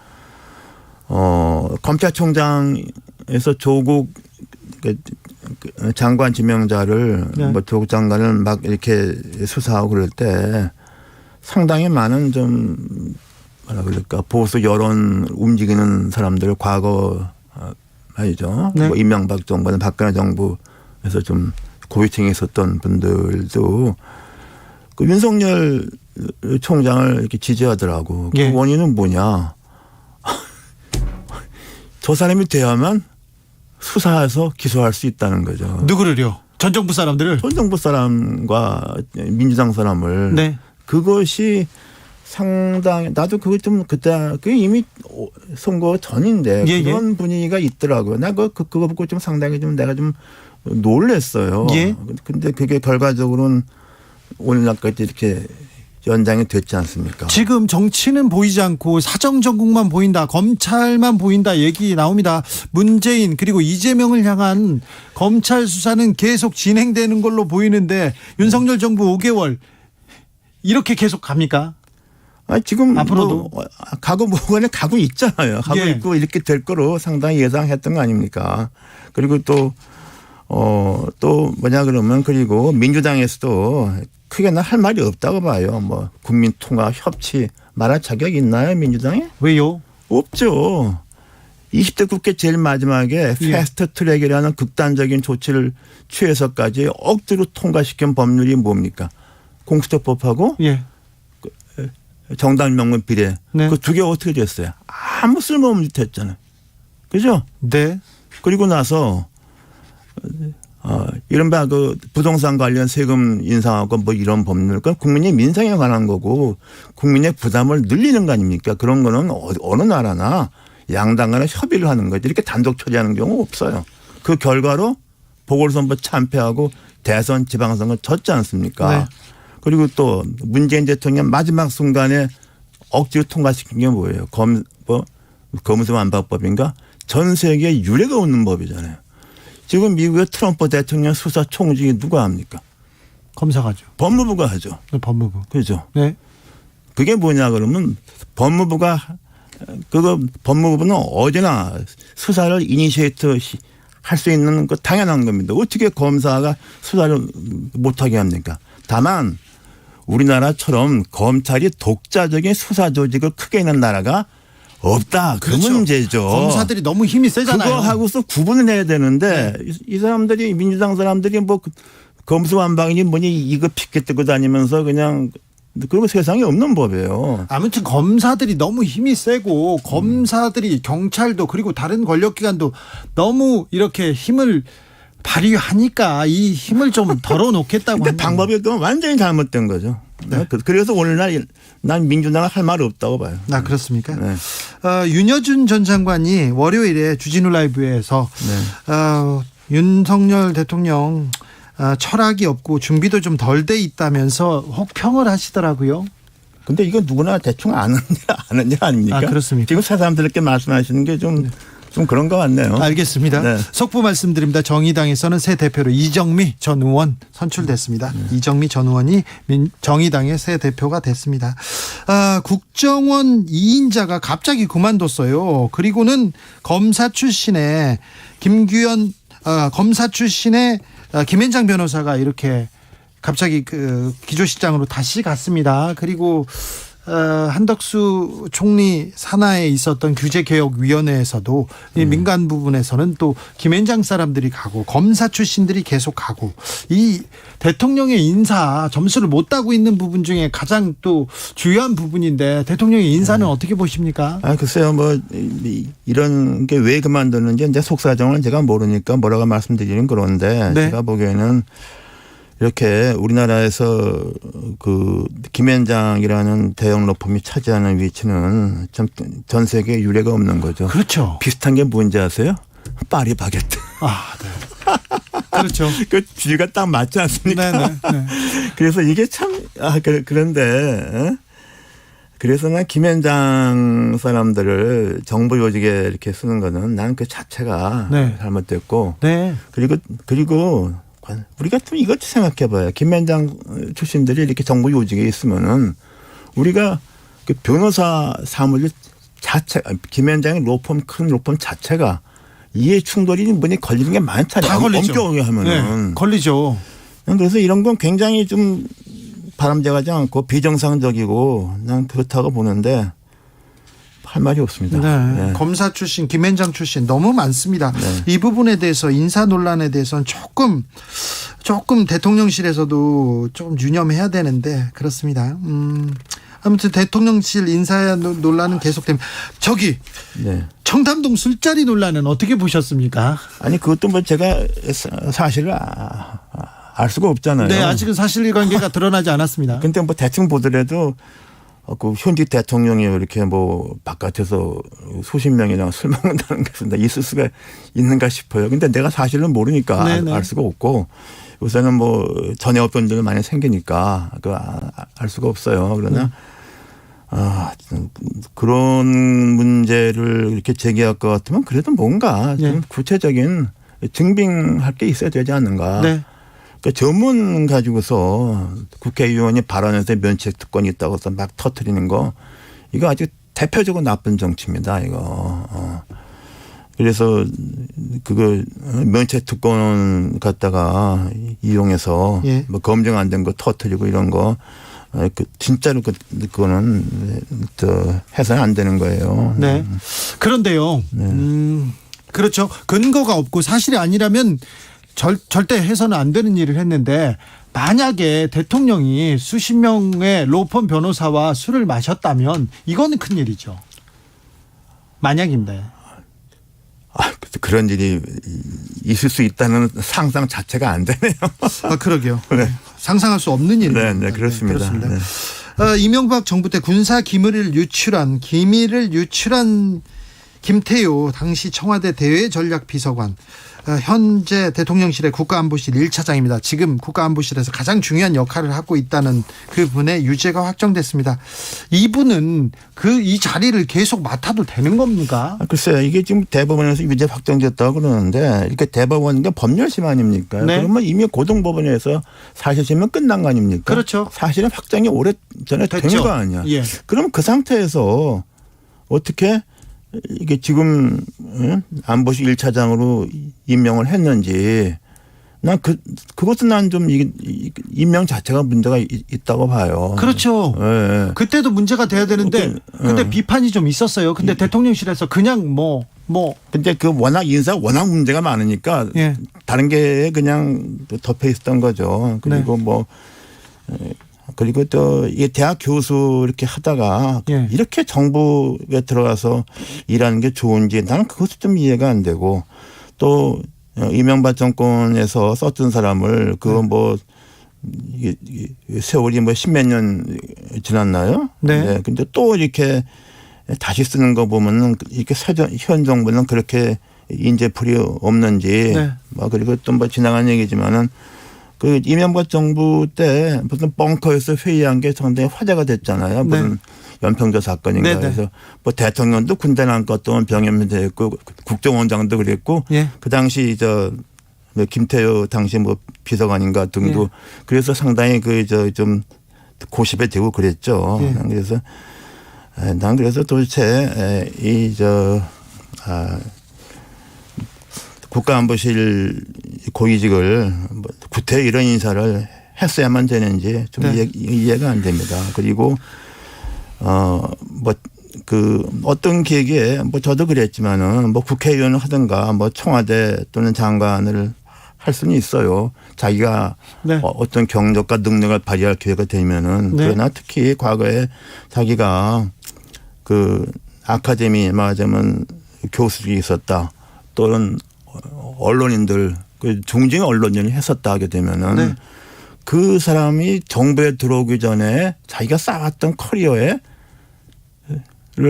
검찰총장에서 조국 장관 지명자를 네. 뭐 조국 장관을 막 이렇게 수사하고 그럴 때 상당히 많은 좀 뭐라 그럴까 보수 여론 움직이는 사람들 과거 말이죠. 네. 뭐 이명박 정부나 박근혜 정부에서 좀 고위층에 있었던 분들도 그 윤석열 총장을 이렇게 지지하더라고. 예. 그 원인은 뭐냐? 저 사람이 돼야만 수사해서 기소할 수 있다는 거죠. 누구를요? 전 정부 사람들을? 전 정부 사람과 민주당 사람을. 네. 그것이 상당히 나도 그거 좀 그때 그 이미 선거 전인데 예, 그런 예. 분위기가 있더라고요. 나 그거 보고 좀 상당히 좀 내가 좀 놀랬어요. 예. 근데 그게 결과적으로는 오늘날까지 이렇게 연장이 됐지 않습니까? 지금 정치는 보이지 않고 사정정국만 보인다. 검찰만 보인다. 얘기 나옵니다. 문재인 그리고 이재명을 향한 검찰 수사는 계속 진행되는 걸로 보이는데 윤석열 정부 5개월 이렇게 계속 갑니까? 지금 앞으로도 가고 뭐간에 가고 있잖아요. 가고 예. 있고 이렇게 될 거로 상당히 예상했던 거 아닙니까? 그리고 또 뭐냐 그러면 그리고 민주당에서도 크게 나 할 말이 없다고 봐요. 뭐 국민 통합 협치 말할 자격이 있나요 민주당에? 왜요? 없죠. 20대 국회 제일 마지막에 예. 패스트 트랙이라는 극단적인 조치를 취해서까지 억지로 통과시킨 법률이 뭡니까? 공수처법하고 예. 정당 명문 비례. 네. 그 두 개 어떻게 됐어요? 아무 쓸모없는 짓 했잖아요. 그죠? 네. 그리고 나서 이른바 그 부동산 관련 세금 인상하고 뭐 이런 법률, 그건 국민의 민생에 관한 거고 국민의 부담을 늘리는 거 아닙니까? 그런 거는 어느 나라나 양당 간에 협의를 하는 거지. 이렇게 단독 처리하는 경우 없어요. 그 결과로 보궐선거 참패하고 대선 지방선거 졌지 않습니까? 네. 그리고 또 문재인 대통령 마지막 순간에 억지로 통과시킨 게 뭐예요? 검수완박법인가? 전 세계에 유례가 없는 법이잖아요. 지금 미국의 트럼프 대통령 수사 총징이 누가 합니까? 검사가 하죠. 법무부가 하죠. 법무부. 그렇죠. 네. 그게 뭐냐 그러면 법무부는 어디나 수사를 이니시에이트 할 수 있는 거 당연한 겁니다. 어떻게 검사가 수사를 못하게 합니까? 다만 우리나라처럼 검찰이 독자적인 수사 조직을 크게 있는 나라가 없다. 그렇죠. 그 문제죠. 검사들이 너무 힘이 세잖아요. 그거 하고서 구분을 해야 되는데 이 사람들이 민주당 사람들이 뭐 검수완박이니 뭐니 이거 피켓 들고 다니면서 그냥 그리고 세상에 없는 법이에요. 아무튼 검사들이 너무 힘이 세고 검사들이 경찰도 그리고 다른 권력기관도 너무 이렇게 힘을 발휘하니까 이 힘을 좀 덜어놓겠다고 근데 방법이 또 완전히 잘못된 거죠. 네. 그래서 오늘날 난 민주당은 할 말이 없다고 봐요. 그렇습니까? 네. 윤여준 전 장관이 월요일에 주진우 라이브에서 윤석열 대통령 철학이 없고 준비도 좀 덜 돼 있다면서 혹평을 하시더라고요. 근데 이거 누구나 대충 아는 일 아닙니까? 그렇습니까? 지금 새사람들께 말씀하시는 게 좀 그런 것 같네요. 알겠습니다. 네. 속보 말씀드립니다. 정의당에서는 새 대표로 이정미 전 의원 선출됐습니다. 이정미 전 의원이 정의당의 새 대표가 됐습니다. 국정원 2인자가 갑자기 그만뒀어요. 그리고는 검사 출신의 김현장 변호사가 이렇게 갑자기 그 기조실장으로 다시 갔습니다. 그리고 한덕수 총리 산하에 있었던 규제개혁위원회에서도 민간 부분에서는 또 김현장 사람들이 가고 검사 출신들이 계속 가고 이 대통령의 인사 점수를 못 따고 있는 부분 중에 가장 또 주요한 부분인데 대통령의 인사는 어떻게 보십니까? 글쎄요, 뭐 이런 게 왜 그만뒀는지 이제 속사정은 제가 모르니까 뭐라고 말씀드리는 그런데 제가 보기에는 이렇게 우리나라에서 그 김현장이라는 대형 로펌이 차지하는 위치는 참 전 세계에 유례가 없는 거죠. 그렇죠. 비슷한 게 뭔지 아세요? 파리바게뜨. 네. 그렇죠. 그 주제가 딱 맞지 않습니까? 네. 그래서 이게 참 그런데 그래서 난 김현장 사람들을 정부 요직에 이렇게 쓰는 거는 난 그 자체가 잘못됐고 그리고 우리가 좀 이것 생각해 봐요. 김현장 출신들이 이렇게 정부 요직에 있으면은 우리가 그 변호사 사무실 자체, 김현장의 큰 로펌 자체가 이해 충돌이 뭐니 걸리는 게 많잖아요. 다 걸리죠. 엄격하게 하면은. 걸리죠. 그래서 이런 건 굉장히 좀 바람직하지 않고 비정상적이고 난 그렇다고 보는데 할 말이 없습니다. 네. 검사 출신, 김현장 출신 너무 많습니다. 이 부분에 대해서 인사 논란에 대해서는 조금 대통령실에서도 좀 유념해야 되는데 그렇습니다. 아무튼 대통령실 인사 논란은 계속됩니다. 청담동 술자리 논란은 어떻게 보셨습니까? 아니 그것도 뭐 제가 사실을 알 수가 없잖아요. 네, 아직은 사실관계가 드러나지 않았습니다. 근데 뭐 대충 보더라도 그 현직 대통령이 이렇게 뭐 바깥에서 수십 명이랑 술 먹는다는 것은 있을 수가 있는가 싶어요. 근데 내가 사실은 모르니까 알 수가 없고 요새는 뭐 전혀 없던 일이 많이 생기니까 알 수가 없어요. 그러나 그런 문제를 이렇게 제기할 것 같으면 그래도 뭔가 좀 구체적인 증빙할 게 있어야 되지 않는가. 그 전문 가지고서 국회의원이 발언해서 면책 특권이 있다고 해서 막 터뜨리는 거 이거 아주 대표적으로 나쁜 정치입니다. 이거. 그래서 그거 면책 특권 갖다가 이용해서 예. 뭐 검증 안 된 거 터뜨리고 이런 거 진짜로 그거는 해서는 안 되는 거예요. 네. 그런데요. 그렇죠. 근거가 없고 사실이 아니라면 절대 해서는 안 되는 일을 했는데 만약에 대통령이 수십 명의 로펌 변호사와 술을 마셨다면 이거는 큰일이죠. 만약입니다. 그런 일이 있을 수 있다는 상상 자체가 안 되네요. 그러게요. 네. 상상할 수 없는 일입니다. 네, 그렇습니다. 네, 그렇습니다. 이명박 정부 때 군사 기밀을 유출한 김태효 당시 청와대 대외전략비서관, 현재 대통령실의 국가안보실 1차장입니다. 지금 국가안보실에서 가장 중요한 역할을 하고 있다는 그분의 유죄가 확정됐습니다. 이분은 이 자리를 계속 맡아도 되는 겁니까? 글쎄요. 이게 지금 대법원에서 유죄 확정됐다고 그러는데 이렇게 대법원이 법률심 아닙니까? 네. 그러면 이미 고등법원에서 사실시면 끝난 거 아닙니까? 그렇죠. 사실은 확정이 오래전에 된 거 아니야. 예. 그럼 그 상태에서 어떻게 이게 지금 안보실 1차장으로 임명을 했는지 난 그것도 난 좀 임명 자체가 문제가 있다고 봐요. 그렇죠. 네. 그때도 문제가 돼야 되는데 근데 비판이 좀 있었어요. 근데 대통령실에서 그냥 근데 워낙 워낙 문제가 많으니까 예. 다른 게 그냥 덮여 있었던 거죠. 그리고 그리고 또 이게 대학 교수 이렇게 하다가 예. 이렇게 정부에 들어가서 일하는 게 좋은지 나는 그것도 좀 이해가 안 되고 또 이명박 정권에서 썼던 사람을 이게 세월이 십몇 년 지났나요? 네. 근데 또 이렇게 다시 쓰는 거 보면은 이렇게 현 정부는 그렇게 인재풀이 없는지 네. 그리고 또 지나간 얘기지만은 그 이명박 정부 때 무슨 벙커에서 회의한 게 상당히 화제가 됐잖아요. 무슨 네. 연평도 사건인가 네네. 해서 대통령도 군대 난것 병역면제 했고 국정원장도 그랬고 예. 그 당시 김태효 당시 비서관인가 등도 예. 그래서 상당히 좀 고십에 되고 그랬죠. 예. 난 그래서 도대체 국가안보실 고위직을 구태 이런 인사를 했어야만 되는지 좀 네. 이해가 안 됩니다. 그리고 어떤 계기에 저도 그랬지만은 국회의원을 하든가 청와대 또는 장관을 할 수는 있어요. 자기가 네. 어떤 경력과 능력을 발휘할 기회가 되면은 네. 그러나 특히 과거에 자기가 아카데미 말하자면 교수직이 있었다 또는 언론인들 중진 언론인을 했었다 하게 되면은 네. 그 사람이 정부에 들어오기 전에 자기가 쌓았던 커리어를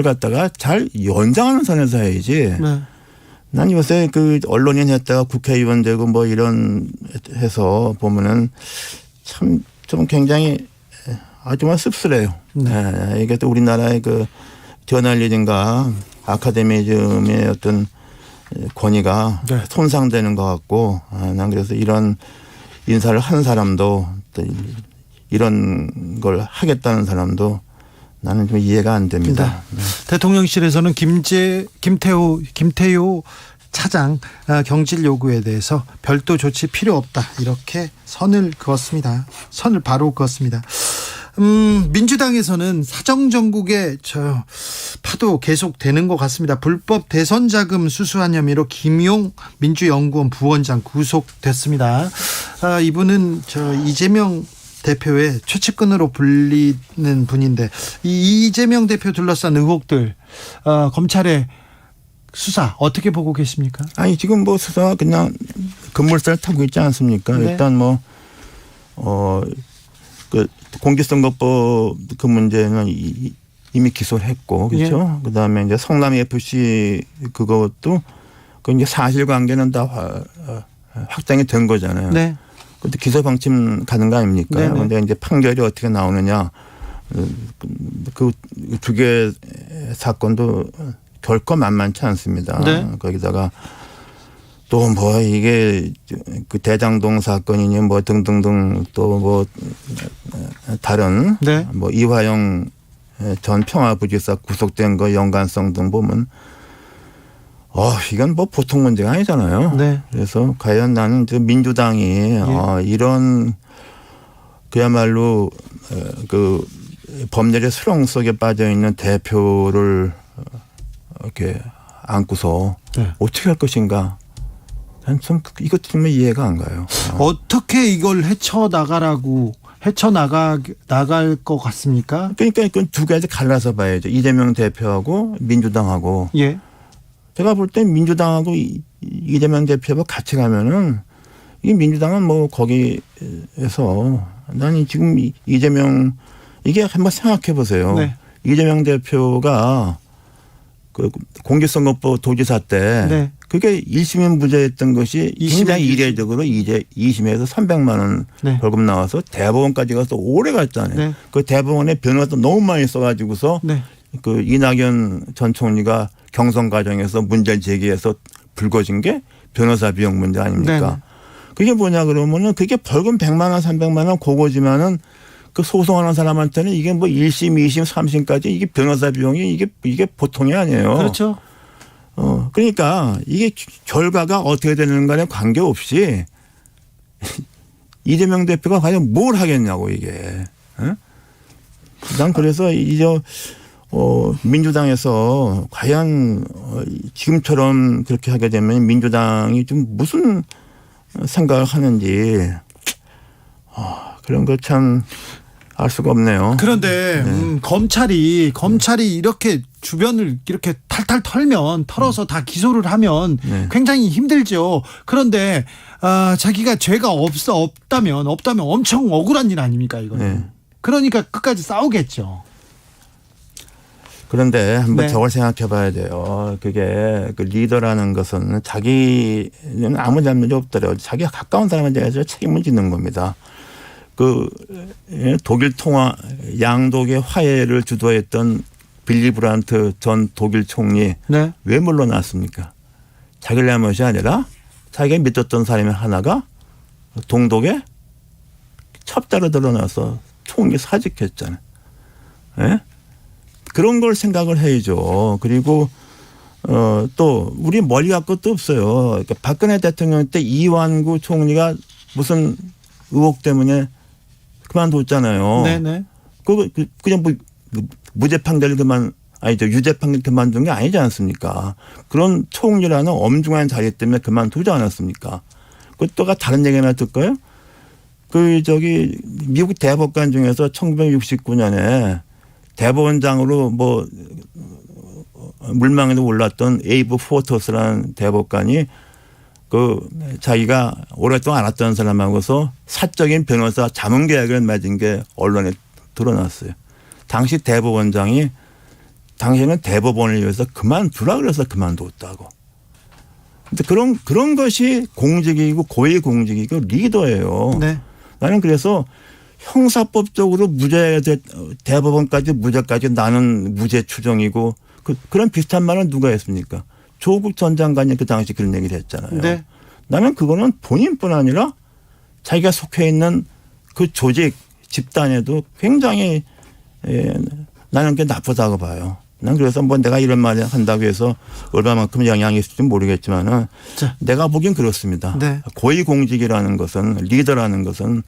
갖다가 잘 연장하는 선에서 해야지. 네. 난 요새 언론인 했다가 국회의원 되고 이런 해서 보면은 참 좀 굉장히 아주 씁쓸해요. 네. 이게 또 우리나라의 저널리즘과 아카데미즘의 어떤 권위가 네. 손상되는 것 같고 난 그래서 이런 인사를 한 사람도 또 이런 걸 하겠다는 사람도 나는 좀 이해가 안 됩니다. 네. 대통령실에서는 김태효 차장 경질 요구에 대해서 별도 조치 필요 없다 이렇게 선을 바로 그었습니다. 민주당에서는 사정정국의 파도 계속되는 것 같습니다. 불법 대선 자금 수수한 혐의로 김용 민주연구원 부원장 구속됐습니다. 이분은 이재명 대표의 최측근으로 불리는 분인데 이 이재명 대표 둘러싼 의혹들 검찰의 수사 어떻게 보고 계십니까? 아니 지금 수사 그냥 급물살 타고 있지 않습니까? 네. 일단 공직선거법 그 문제는 이미 기소를 했고 그렇죠. 예. 그다음에 이제 성남 FC 그것도 이제 사실관계는 다 확정이 된 거잖아요. 네. 근데 기소 방침 가는 거 아닙니까? 네네. 그런데 이제 판결이 어떻게 나오느냐 그 두 개 사건도 결코 만만치 않습니다. 네. 거기다가 또 뭐 이게 그 대장동 사건이니 뭐 등등등 또 뭐 다른 네. 뭐 이화영 전 평화부지사 구속된 거 연관성 등 보면 이건 뭐 보통 문제가 아니잖아요. 네. 그래서 과연 나는 저 민주당이 이런 그야말로 그 법률의 수렁 속에 빠져 있는 대표를 이렇게 안고서 네. 어떻게 할 것인가. 난 좀 이것 정말 이해가 안 가요. 어떻게 이걸 헤쳐나갈 것 같습니까? 그러니까 이건 두 가지 갈라서 봐야죠. 이재명 대표하고 민주당하고. 예. 제가 볼 땐 민주당하고 이재명 대표하고 같이 가면은 이 민주당은 뭐 거기에서 나는 지금 이재명 이게 한번 생각해 보세요. 네. 이재명 대표가 그 공직선거법 도지사 때 네. 그게 1심인 무죄였던 것이 굉장히 이례적으로 이제 2심에서 300만 원 네. 벌금 나와서 대법원까지 가서 오래 갔잖아요. 네. 그 대법원에 변호사도 너무 많이 써가지고서 네. 그 이낙연 전 총리가 경선 과정에서 문제를 제기해서 불거진 게 변호사 비용 문제 아닙니까? 네네. 그게 뭐냐 그러면은 그게 벌금 100만 원, 300만 원 그거지만은 그 소송하는 사람한테는 이게 뭐 1심, 2심, 3심까지 이게 변호사 비용이 이게 보통이 아니에요. 그렇죠. 그러니까 이게 결과가 어떻게 되는 간에 관계없이 이재명 대표가 과연 뭘 하겠냐고 이게. 난 그래서 이제 민주당에서 과연 지금처럼 그렇게 하게 되면 민주당이 좀 무슨 생각을 하는지 그런 거 참 알 수가 없네요. 그런데 검찰이 이렇게 주변을 이렇게 탈탈 털어서 다 기소를 하면 굉장히 힘들죠. 그런데 자기가 죄가 없다면 엄청 억울한 일 아닙니까 이거는. 그러니까 끝까지 싸우겠죠. 그런데 한번 네. 저걸 생각해 봐야 돼요. 그게 그 리더라는 것은 자기는 아무 잘못이 없더라도 자기가 가까운 사람에 대해서 책임을 지는 겁니다. 그 독일 통화 양독의 화해를 주도했던 빌리 브란트 전 독일 총리 네. 왜 물러났습니까? 자기 잘못이 아니라 자기가 믿었던 사람이 하나가 동독에 첩자로 드러나서 총리 사직했잖아요. 네? 그런 걸 생각을 해야죠. 그리고 또 우리 멀리 갈 것도 없어요. 그러니까 박근혜 대통령 때 이완구 총리가 무슨 의혹 때문에 그만뒀잖아요. 네네. 그냥 뭐 무죄 판결 유죄 판결 그만둔 게 아니지 않습니까? 그런 총리라는 엄중한 자리 때문에 그만두지 않았습니까? 그것도가 다른 얘기 하나 듣고요. 미국 대법관 중에서 1969년에 대법원장으로 뭐 물망에도 올랐던 에이브 포터스라는 대법관이 자기가 오랫동안 알았던 사람하고서 사적인 변호사 자문 계약을 맺은 게 언론에 드러났어요. 당시 대법원장이 당신은 대법원을 위해서 그만두라 그래서 그만뒀다고. 근데 그런 것이 공직이고 고위 공직이고 리더예요. 네. 나는 그래서 형사법적으로 대법원까지 무죄까지 나는 무죄 추정이고 그런 비슷한 말은 누가 했습니까? 조국 전 장관이 그 당시 그런 얘기를 했잖아요. 네. 나는 그거는 본인뿐 아니라 자기가 속해 있는 그 조직 집단에도 굉장히 나는 그게 나쁘다고 봐요. 난 그래서 뭐 내가 이런 말을 한다고 해서 얼마만큼 영향이 있을지 모르겠지만은 내가 보기엔 그렇습니다. 네. 고위공직이라는 것은 리더라는 것은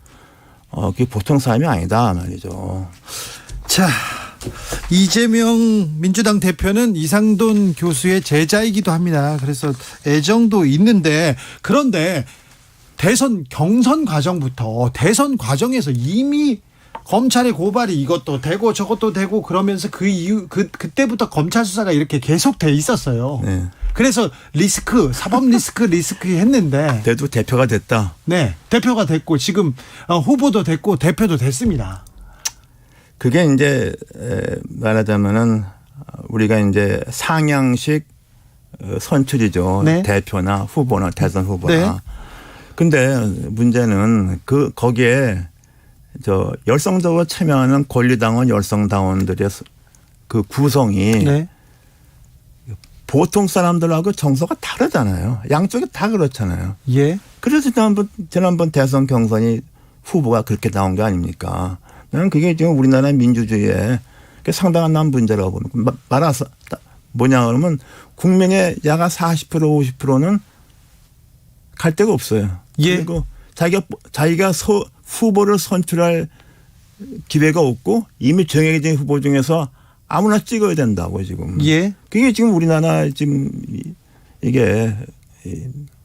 그게 보통 사람이 아니다 말이죠. 자, 이재명 민주당 대표는 이상돈 교수의 제자이기도 합니다. 그래서 애정도 있는데 그런데 경선 과정부터 대선 과정에서 이미 검찰의 고발이 이것도 되고 저것도 되고 그러면서 그때부터 검찰 수사가 이렇게 계속돼 있었어요. 네. 그래서 사법 리스크 했는데. 그래도 대표가 됐다. 네. 대표가 됐고 지금 후보도 됐고 대표도 됐습니다. 그게 이제 말하자면은 우리가 이제 상향식 선출이죠. 네. 대표나 후보나 대선 후보나. 네. 근데 문제는 거기에 열성적으로 참여하는 권리당원 열성당원들의 그 구성이 네. 보통 사람들하고 정서가 다르잖아요. 양쪽이 다 그렇잖아요. 예. 그래서 지난번 대선 경선이 후보가 그렇게 나온 게 아닙니까? 나는 그게 지금 우리나라 민주주의에 상당한 난 문제라고 봅니다. 말아서 뭐냐 그러면 국민의 야가 40% 50%는 갈 데가 없어요. 예. 그리고 자기가 후보를 선출할 기회가 없고 이미 정해진 후보 중에서 아무나 찍어야 된다고 지금. 예. 그게 지금 우리나라 지금 이게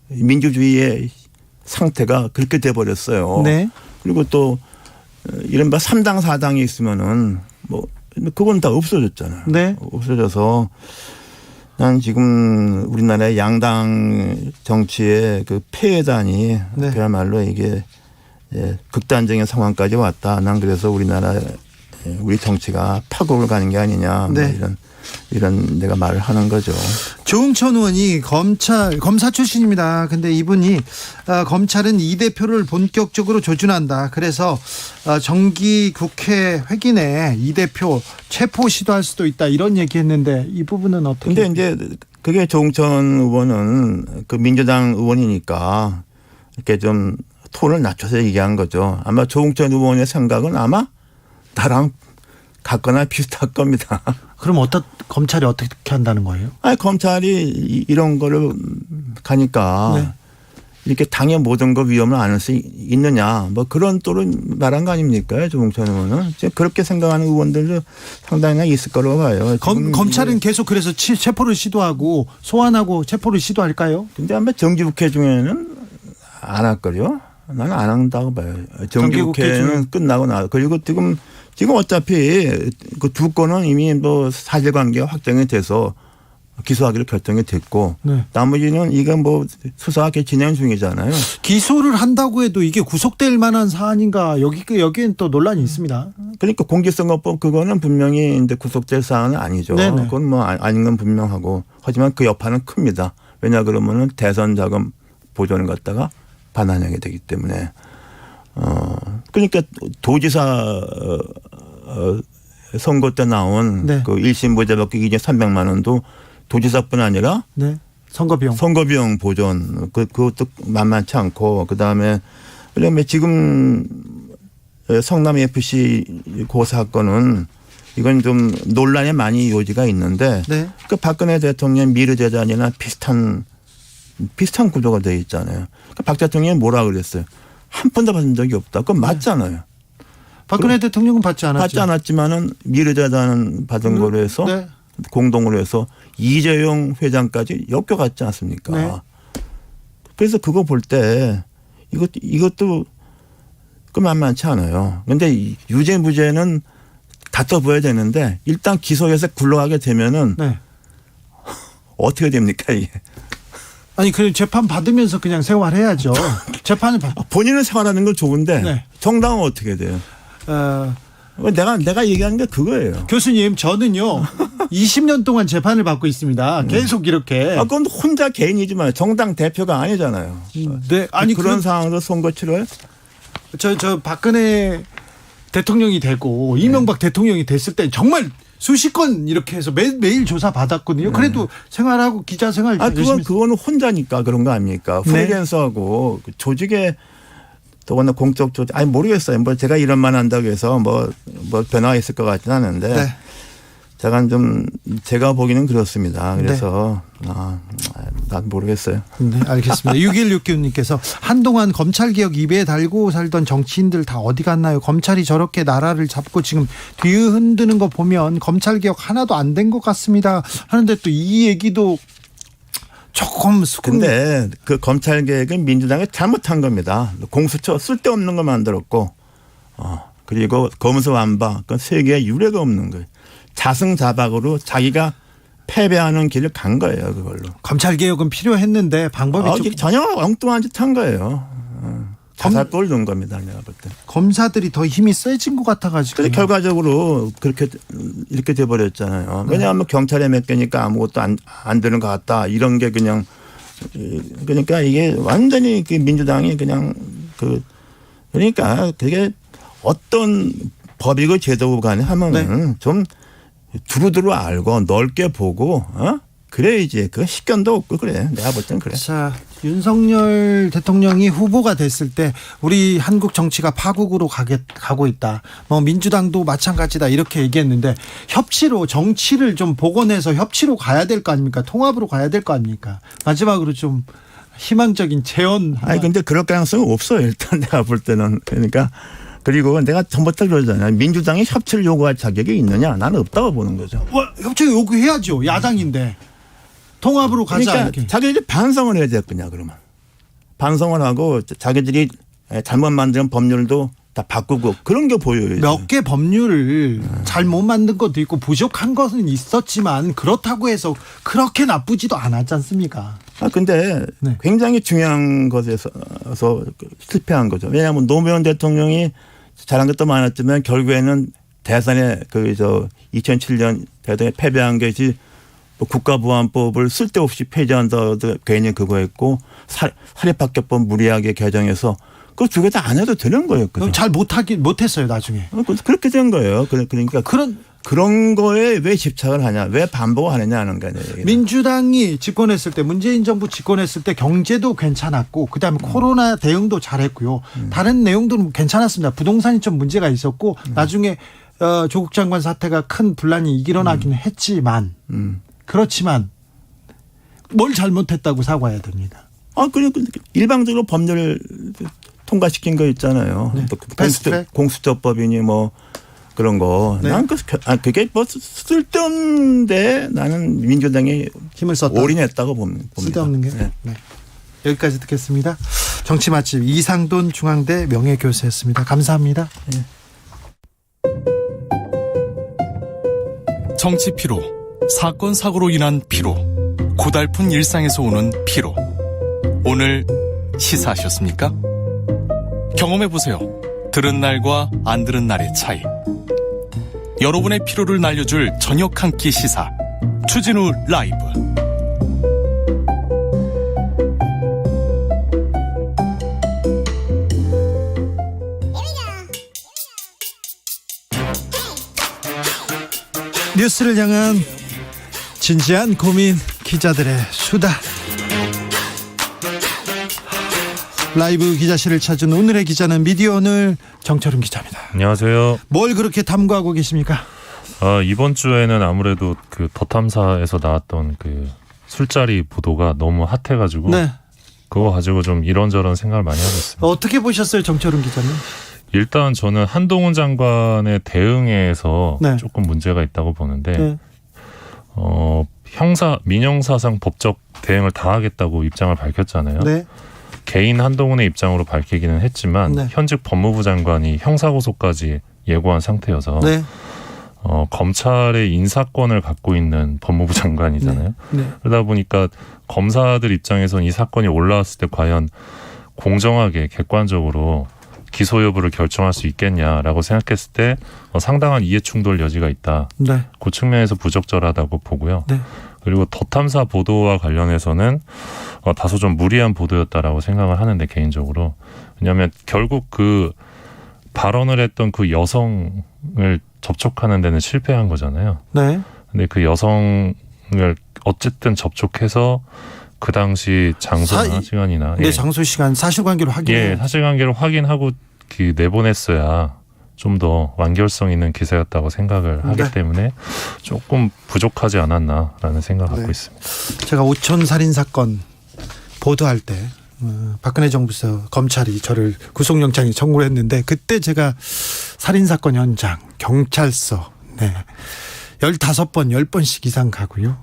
민주주의의 상태가 그렇게 돼 버렸어요. 네. 그리고 또 이른바 3당 4당이 있으면은 뭐 그건 다 없어졌잖아요. 네. 없어져서 난 지금 우리나라의 양당 정치의 그 폐해단이 네. 그야말로 이게 극단적인 상황까지 왔다. 난 그래서 우리 정치가 파국을 가는 게 아니냐. 네. 뭐 이런 내가 말을 하는 거죠. 조응천 의원이 검사 출신입니다. 근데 이분이 검찰은 이 대표를 본격적으로 조준한다. 그래서 정기 국회 회기내 이 대표 체포 시도할 수도 있다. 이런 얘기했는데 이 부분은 어떻게? 근데 이제 그게 조응천 의원은 그 민주당 의원이니까 이렇게 좀 톤을 낮춰서 얘기한 거죠. 아마 조응천 의원의 생각은 아마 나랑 같거나 비슷할 겁니다. 그럼 검찰이 어떻게 한다는 거예요? 아니, 검찰이 이런 거를 가니까 네. 이렇게 당의 모든 거 위험을 안을 수 있느냐 뭐 그런 또를 말한 거 아닙니까? 조응천 의원은. 그렇게 생각하는 의원들도 상당히 있을 거라고 봐요. 검찰은 계속 그래서 체포를 시도하고 소환하고 체포를 시도할까요? 근데 아마 정기국회 중에는 안 할 거요. 나는 안 한다고 봐요. 정기국회는 끝나고 나. 그리고 지금 어차피 그 두 건은 이미 뭐 사실관계가 확정이 돼서 기소하기로 결정이 됐고 네. 나머지는 이게 뭐 수사가 진행 중이잖아요. 기소를 한다고 해도 이게 구속될 만한 사안인가 여기엔 또 논란이 있습니다. 그러니까 공직선거법 그거는 분명히 이제 구속될 사안은 아니죠. 네네. 그건 뭐 아닌 건 분명하고 하지만 그 여파는 큽니다. 왜냐 그러면은 대선 자금 보존을 갖다가 반환하게 되기 때문에. 그러니까 도지사 선거 때 나온 네. 그 1심 부재받기 기준 300만 원도 도지사뿐 아니라 네. 선거비용 보존 그것도 만만치 않고 그다음에 지금 성남 FC 그 사건은 이건 좀 논란에 많이 요지가 있는데 네. 그 박근혜 대통령 미르 재단이나 비슷한 구조가 되어 있잖아요. 그러니까 박 대통령이 뭐라 그랬어요? 한 푼도 받은 적이 없다. 그건 맞잖아요. 박근혜 대통령은 받지 않았죠. 받지 않았지만은 미르재단 받은 거로 해서 네. 공동으로 해서 이재용 회장까지 엮여갔지 않습니까? 네. 그래서 그거 볼 때 이것도 그 만만치 않아요. 그런데 유죄 무죄는 다퉈봐야 되는데 일단 기소해서 굴러가게 되면은 네. 어떻게 됩니까 이게? 아니 그 재판 받으면서 그냥 생활해야죠. 재판을 본인은 생활하는 건 좋은데 네. 정당은 어떻게 돼요? 내가 얘기하는 게 그거예요. 교수님 저는요 20년 동안 재판을 받고 있습니다. 계속 이렇게. 그건 혼자 개인이지만 정당 대표가 아니잖아요. 네. 아니 그런 상황에서 선거 치러요? 저 박근혜 대통령이 되고 이명박 대통령이 됐을 때 정말 수십 건 이렇게 해서 매일 조사 받았거든요. 그래도 생활하고 기자 생활 그거는 혼자니까 그런 거 아닙니까? 프리랜서하고 조직에 더구나 공적 조직 모르겠어요. 뭐 제가 이런 말 한다고 해서 뭐 변화가 있을 것 같지는 않은데 네. 제가 보기는 그렇습니다. 그래서 난 모르겠어요. 네, 알겠습니다. 6169님께서 한동안 검찰개혁 입에 달고 살던 정치인들 다 어디 갔나요? 검찰이 저렇게 나라를 잡고 지금 뒤흔드는 거 보면 검찰개혁 하나도 안 된 것 같습니다. 하는데 또 이 얘기도 조금 근데 그 검찰개혁은 민주당이 잘못한 겁니다. 공수처 쓸데없는 거 만들었고 그리고 검수완박 그건 세계에 유례가 없는 거예요. 자승자박으로 자기가 패배하는 길을 간 거예요. 그걸로. 검찰개혁은 필요했는데 방법이 전혀 엉뚱한 짓 한 거예요. 자살골 넣은 겁니다. 내가 볼 때. 검사들이 더 힘이 세진 것 같아가지고. 그래서 결과적으로 이렇게 돼버렸잖아요. 왜냐하면 경찰에 맡기니까 아무것도 안 되는 것 같다. 이런 게 그러니까 이게 완전히 그 민주당이 그러니까 그게 어떤 법이고 제도고 간에 하면은 좀 두루두루 알고 넓게 보고 그래야지. 그 식견도 없고 그래. 내가 볼 땐 그래. 자, 윤석열 대통령이 후보가 됐을 때 우리 한국 정치가 파국으로 가고 있다. 뭐 민주당도 마찬가지다 이렇게 얘기했는데 협치로 정치를 좀 복원해서 협치로 가야 될 거 아닙니까? 통합으로 가야 될 거 아닙니까? 마지막으로 좀 희망적인 제언. 아니 근데 그럴 가능성은 없어요. 일단 내가 볼 때는. 그러니까 그리고 내가 전부터 그러잖아요. 민주당이 협치를 요구할 자격이 있느냐? 나는 없다고 보는 거죠. 협치 요구해야죠. 야당인데. 통합으로 가자. 그러니까 이렇게. 자기들이 반성을 해야 되겠냐 그러면. 반성을 하고 자기들이 잘못 만든 법률도 다 바꾸고 그런 게 보여요. 몇 개 법률을 잘못 만든 것도 있고 부족한 것은 있었지만 그렇다고 해서 그렇게 나쁘지도 않았지 않습니까? 근데 굉장히 중요한 것에서 실패한 거죠. 왜냐하면 노무현 대통령이 잘한 것도 많았지만 결국에는 대선에 2007년 대선에 패배한 것이 국가보안법을 쓸데없이 폐지한다도 괜히 그거 했고 사립학교법 무리하게 개정해서 그 두 개 다 안 해도 되는 거예요. 그럼 잘 못했어요 나중에. 그렇게 된 거예요. 그러니까 그런 거에 왜 집착을 하냐, 왜 반복을 하느냐 하는 거예요. 민주당이 집권했을 때 문재인 정부 집권했을 때 경제도 괜찮았고 그다음에 코로나 대응도 잘했고요. 다른 내용도 괜찮았습니다. 부동산이 좀 문제가 있었고 나중에 조국 장관 사태가 큰 분란이 일어나긴 했지만 그렇지만 뭘 잘못했다고 사과해야 됩니다. 그리고 일방적으로 법률을 통과시킨 거 있잖아요. 네. 공수처법이니 뭐 그런 거. 네. 난 그게 뭐 쓸데없는데 나는 민주당이 힘을 썼다. 올인했다고 봅니다. 쓸데없는 게. 네. 여기까지 듣겠습니다. 정치 맛집 이상돈 중앙대 명예교수였습니다. 감사합니다. 네. 정치 피로, 사건 사고로 인한 피로, 고달픈 일상에서 오는 피로. 오늘 시사하셨습니까? 경험해보세요. 들은 날과 안 들은 날의 차이. 여러분의 피로를 날려줄 저녁 한 끼 시사. 추진우 라이브. 뉴스를 향한 진지한 고민, 기자들의 수다. 라이브 기자실을 찾은 오늘의 기자는 미디어오늘 정철훈 기자입니다. 안녕하세요. 뭘 그렇게 탐구하고 계십니까? 이번 주에는 아무래도 그 더 탐사에서 나왔던 그 술자리 보도가 너무 핫해가지고 그거 가지고 좀 이런저런 생각을 많이 하고 있습니다. 어떻게 보셨어요, 정철훈 기자님? 일단 저는 한동훈 장관의 대응에서 조금 문제가 있다고 보는데 민형사상 법적 대응을 다 하겠다고 입장을 밝혔잖아요. 개인 한동훈의 입장으로 밝히기는 했지만 현직 법무부 장관이 형사고소까지 예고한 상태여서 검찰의 인사권을 갖고 있는 법무부 장관이잖아요. 그러다 보니까 검사들 입장에서는 이 사건이 올라왔을 때 과연 공정하게 객관적으로 기소 여부를 결정할 수 있겠냐라고 생각했을 때 상당한 이해충돌 여지가 있다. 그 측면에서 부적절하다고 보고요. 그리고 더 탐사 보도와 관련해서는 다소 좀 무리한 보도였다라고 생각을 하는데 개인적으로. 왜냐하면 결국 그 발언을 했던 그 여성을 접촉하는 데는 실패한 거잖아요. 근데 그 여성을 어쨌든 접촉해서 그 당시 장소나 시간이나 장소 시간 사실관계로 확인. 사실관계로 확인하고 내보냈어야 좀 더 완결성 있는 기사였다고 생각을 하기 때문에 조금 부족하지 않았나라는 생각을 갖고 있습니다. 제가 오촌 살인 사건 보도할 때 박근혜 정부에서 검찰이 저를 구속영장에 청구를 했는데 그때 제가 살인 사건 현장, 경찰서 15번, 10번씩 이상 가고요.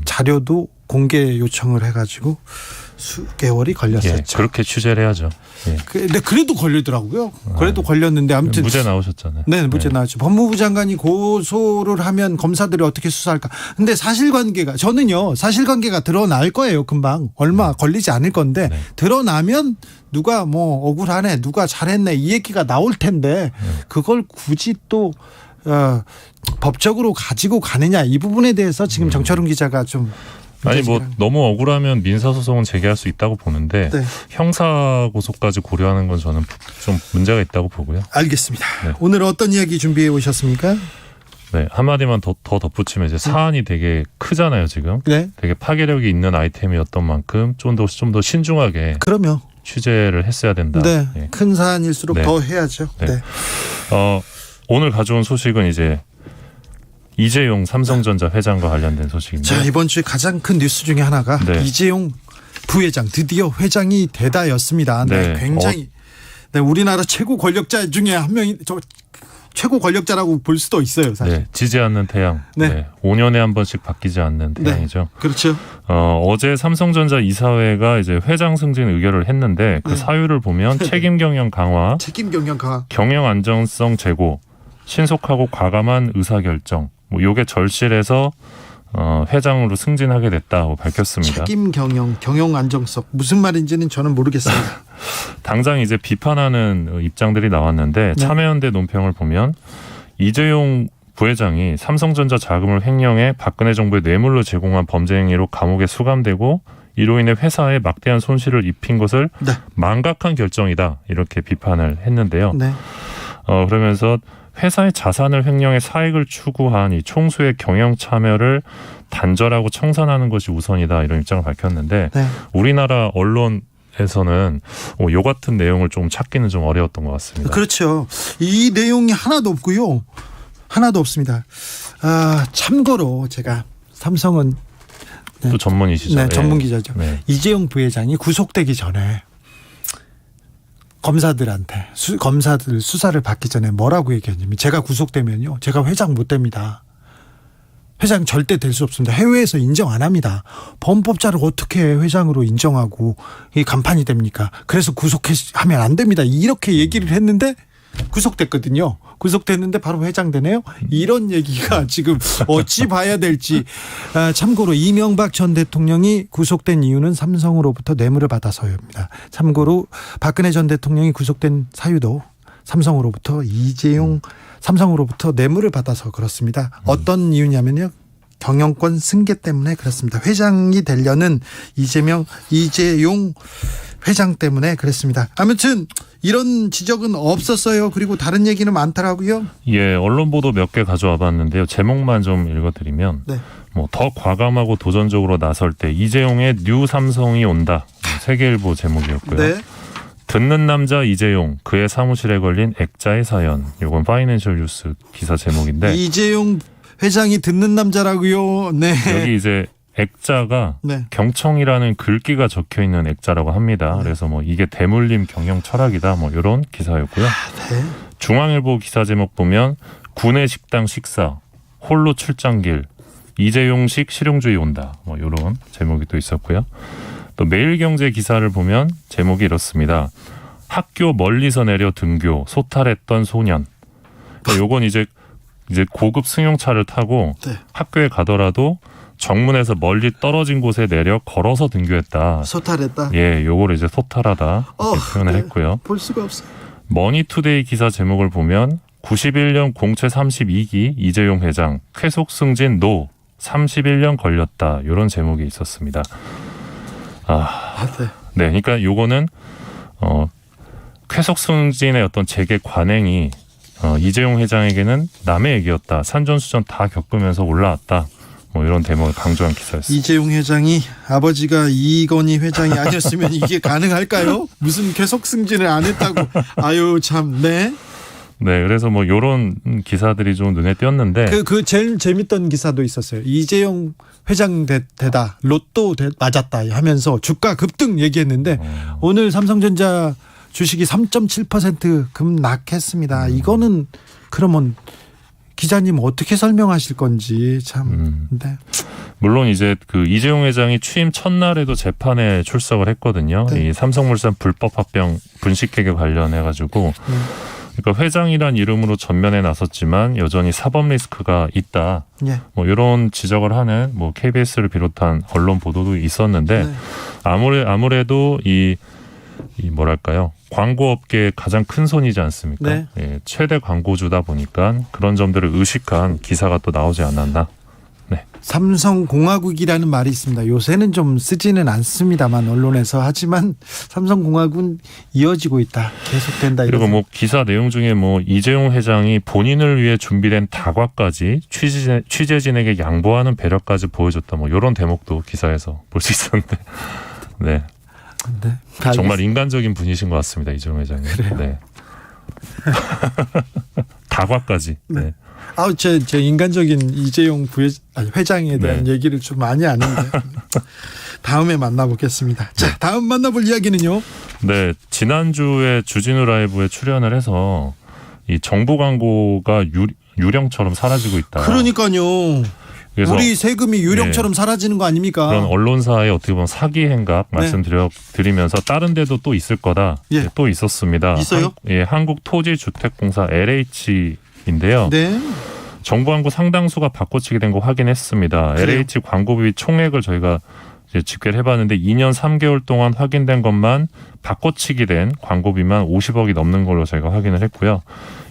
자료도 공개 요청을 해가지고 수개월이 걸렸었죠. 그렇게 취재를 해야죠. 근데 그래도 걸리더라고요. 그래도 걸렸는데 아무튼 무죄 나오셨잖아요. 무죄 나왔죠. 법무부 장관이 고소를 하면 검사들이 어떻게 수사할까? 근데 사실관계가 드러날 거예요. 금방 얼마 걸리지 않을 건데 드러나면 누가 뭐 억울하네, 누가 잘했네 이 얘기가 나올 텐데 그걸 굳이 또 법적으로 가지고 가느냐 이 부분에 대해서 지금 정철훈 기자가 좀 너무 억울하면 민사소송은 제기할 수 있다고 보는데 형사고소까지 고려하는 건 저는 좀 문제가 있다고 보고요. 알겠습니다. 오늘 어떤 이야기 준비해 오셨습니까? 네, 한마디만 더 덧붙이면 이제 사안이 되게 크잖아요, 지금. 네. 되게 파괴력이 있는 아이템이었던 만큼 좀 더 신중하게 그럼요. 취재를 했어야 된다. 네. 예. 큰 사안일수록 네. 더 해야죠. 네. 네. 오늘 가져온 소식은 이제 이재용 삼성전자 회장과 관련된 소식입니다. 자, 이번 주에 가장 큰 뉴스 중에 하나가 네. 이재용 부회장 드디어 회장이 되다였습니다. 네, 네. 굉장히 네, 우리나라 최고 권력자 중에 한 명이 최고 권력자라고 볼 수도 있어요, 사실. 네, 지지 않는 태양. 네. 네. 5년에 한 번씩 바뀌지 않는 태양이죠. 그렇죠. 어제 삼성전자 이사회가 이제 회장 승진 의결을 했는데 그 네. 사유를 보면 책임 경영 강화, 책임 경영 강화, 경영 안정성 제고, 신속하고 과감한 의사결정. 뭐 요게 절실해서 회장으로 승진하게 됐다고 밝혔습니다. 책임 경영 안정성 무슨 말인지는 저는 모르겠습니다. 당장 이제 비판하는 입장들이 나왔는데 네. 참여연대 논평을 보면 이재용 부회장이 삼성전자 자금을 횡령해 박근혜 정부의 뇌물로 제공한 범죄 행위로 감옥에 수감되고 이로 인해 회사에 막대한 손실을 입힌 것을 네. 망각한 결정이다 이렇게 비판을 했는데요. 네. 그러면서 회사의 자산을 횡령해 사익을 추구한 이 총수의 경영 참여를 단절하고 청산하는 것이 우선이다 이런 입장을 밝혔는데 네. 우리나라 언론에서는 요 같은 내용을 좀 찾기는 좀 어려웠던 것 같습니다. 그렇죠. 이 내용이 하나도 없고요. 하나도 없습니다. 참고로 제가 삼성은 또 전문이시죠. 네, 예. 전문 기자죠. 네. 이재용 부회장이 구속되기 전에 검사들한테 검사들 수사를 받기 전에 뭐라고 얘기했냐면 제가 구속되면요, 제가 회장 못 됩니다. 회장 절대 될 수 없습니다. 해외에서 인정 안 합니다. 범법자를 어떻게 회장으로 인정하고 이 간판이 됩니까? 그래서 구속하면 안 됩니다. 이렇게 얘기를 했는데 구속됐거든요. 구속됐는데 바로 회장 되네요. 이런 얘기가 지금 어찌 봐야 될지. 참고로 이명박 전 대통령이 구속된 이유는 삼성으로부터 뇌물을 받아서입니다. 참고로 박근혜 전 대통령이 구속된 사유도 삼성으로부터 삼성으로부터 뇌물을 받아서 그렇습니다. 어떤 이유냐면요, 경영권 승계 때문에 그렇습니다. 회장이 되려는 이재용 회장 때문에 그랬습니다. 아무튼 이런 지적은 없었어요. 그리고 다른 얘기는 많더라고요. 예, 언론 보도 몇 개 가져와 봤는데요. 제목만 좀 읽어드리면 네. 더 과감하고 도전적으로 나설 때 이재용의 뉴 삼성이 온다. 세계일보 제목이었고요. 네. 듣는 남자 이재용, 그의 사무실에 걸린 액자의 사연. 이건 파이낸셜 뉴스 기사 제목인데 이재용 회장이 듣는 남자라고요. 네. 여기 이제 액자가 네. 경청이라는 글귀가 적혀 있는 액자라고 합니다. 네. 그래서 이게 대물림 경영 철학이다. 이런 기사였고요. 네. 중앙일보 기사 제목 보면 군의 식당 식사, 홀로 출장길, 이재용식 실용주의 온다. 이런 제목이 또 있었고요. 또 매일경제 기사를 보면 제목이 이렇습니다. 학교 멀리서 내려 등교, 소탈했던 소년. 그러니까 요건 이제 고급 승용차를 타고 네. 학교에 가더라도 정문에서 멀리 떨어진 곳에 내려 걸어서 등교했다. 소탈했다. 예, 요거를 이제 소탈하다 이렇게 표현을 했고요. 볼 수가 없어. 머니투데이 기사 제목을 보면 91년 공채 32기 이재용 회장 쾌속 승진 노 31년 걸렸다. 이런 제목이 있었습니다. 네, 그러니까 요거는 쾌속 승진의 어떤 재계 관행이 이재용 회장에게는 남의 얘기였다. 산전수전 다 겪으면서 올라왔다. 이런 대목을 강조한 기사였습니다. 이재용 회장이 아버지가 이건희 회장이 아니었으면 이게 가능할까요? 무슨 계속 승진을 안 했다고. 아유 참. 네. 네, 그래서 요런 기사들이 좀 눈에 띄었는데 그 제일 재밌던 기사도 있었어요. 이재용 회장 되다 로또 맞았다 하면서 주가 급등 얘기했는데 오늘 삼성전자 주식이 3.7% 급락했습니다. 이거는 그러면 기자님 어떻게 설명하실 건지 참. 네. 물론 이제 그 이재용 회장이 취임 첫날에도 재판에 출석을 했거든요. 네. 이 삼성물산 불법 합병 분식회계 관련해 가지고. 그러니까 회장이란 이름으로 전면에 나섰지만 여전히 사법 리스크가 있다. 예. 이런 지적을 하는 KBS를 비롯한 언론 보도도 있었는데 네. 아무래도 이 뭐랄까요, 광고업계의 가장 큰 손이지 않습니까? 네. 예, 최대 광고주다 보니까 그런 점들을 의식한 기사가 또 나오지 않았나. 네. 삼성공화국이라는 말이 있습니다. 요새는 좀 쓰지는 않습니다만 언론에서. 하지만 삼성공화국은 이어지고 있다. 계속된다. 그리고 뭐 기사 내용 중에 뭐 이재용 회장이 본인을 위해 준비된 다과까지 취재진에게 양보하는 배려까지 보여줬다. 뭐 이런 대목도 기사에서 볼 수 있었는데. 네. 네. 정말 인간적인 분이신 것 같습니다. 이재용 회장님. 그래요. 네. 다과까지. 네. 네. 제 인간적인 이재용 회장에 대한 네. 얘기를 좀 많이 아는데 다음에 만나보겠습니다. 자, 다음 만나볼 이야기는요. 네, 지난주에 주진우 라이브에 출연을 해서 이 정부 광고가 유령처럼 사라지고 있다. 그러니까요. 그래서 우리 세금이 유령처럼 네. 사라지는 거 아닙니까? 그런 언론사의 어떻게 보면 사기 행각 말씀드리면서 다른 데도 또 있을 거다. 예. 또 있었습니다. 있어요? 한국토지주택공사 LH인데요. 네. 정부 광고 상당수가 바꿔치기 된 거 확인했습니다. 그래요? LH 광고비 총액을 저희가 이제 집계를 해봤는데 2년 3개월 동안 확인된 것만 바꿔치기 된 광고비만 50억이 넘는 걸로 저희가 확인을 했고요.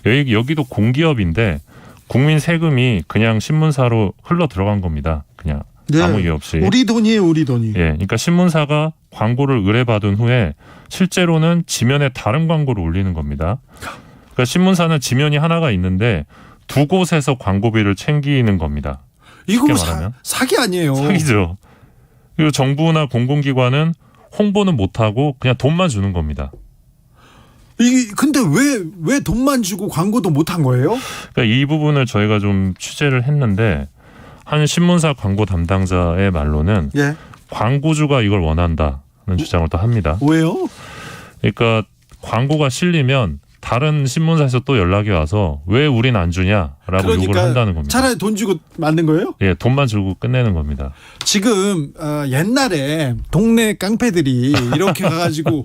여기도 공기업인데 국민 세금이 그냥 신문사로 흘러 들어간 겁니다. 그냥 네. 아무 이유 없이. 우리 돈이에요, 우리 돈이. 예, 그러니까 신문사가 광고를 의뢰받은 후에 실제로는 지면에 다른 광고를 올리는 겁니다. 그러니까 신문사는 지면이 하나가 있는데 두 곳에서 광고비를 챙기는 겁니다. 이거 쉽게 말하면. 사기 아니에요? 사기죠. 그리고 정부나 공공기관은 홍보는 못하고 그냥 돈만 주는 겁니다. 근데 왜 돈만 주고 광고도 못한 거예요? 그러니까 이 부분을 저희가 좀 취재를 했는데 한 신문사 광고 담당자의 말로는 예. 광고주가 이걸 원한다는 주장을 또 합니다. 왜요? 그러니까 광고가 실리면 다른 신문사에서 또 연락이 와서 왜 우린 안 주냐라고 요구를 한다는 겁니다. 차라리 돈 주고 만든 거예요? 예, 돈만 주고 끝내는 겁니다. 지금 옛날에 동네 깡패들이 이렇게 가가지고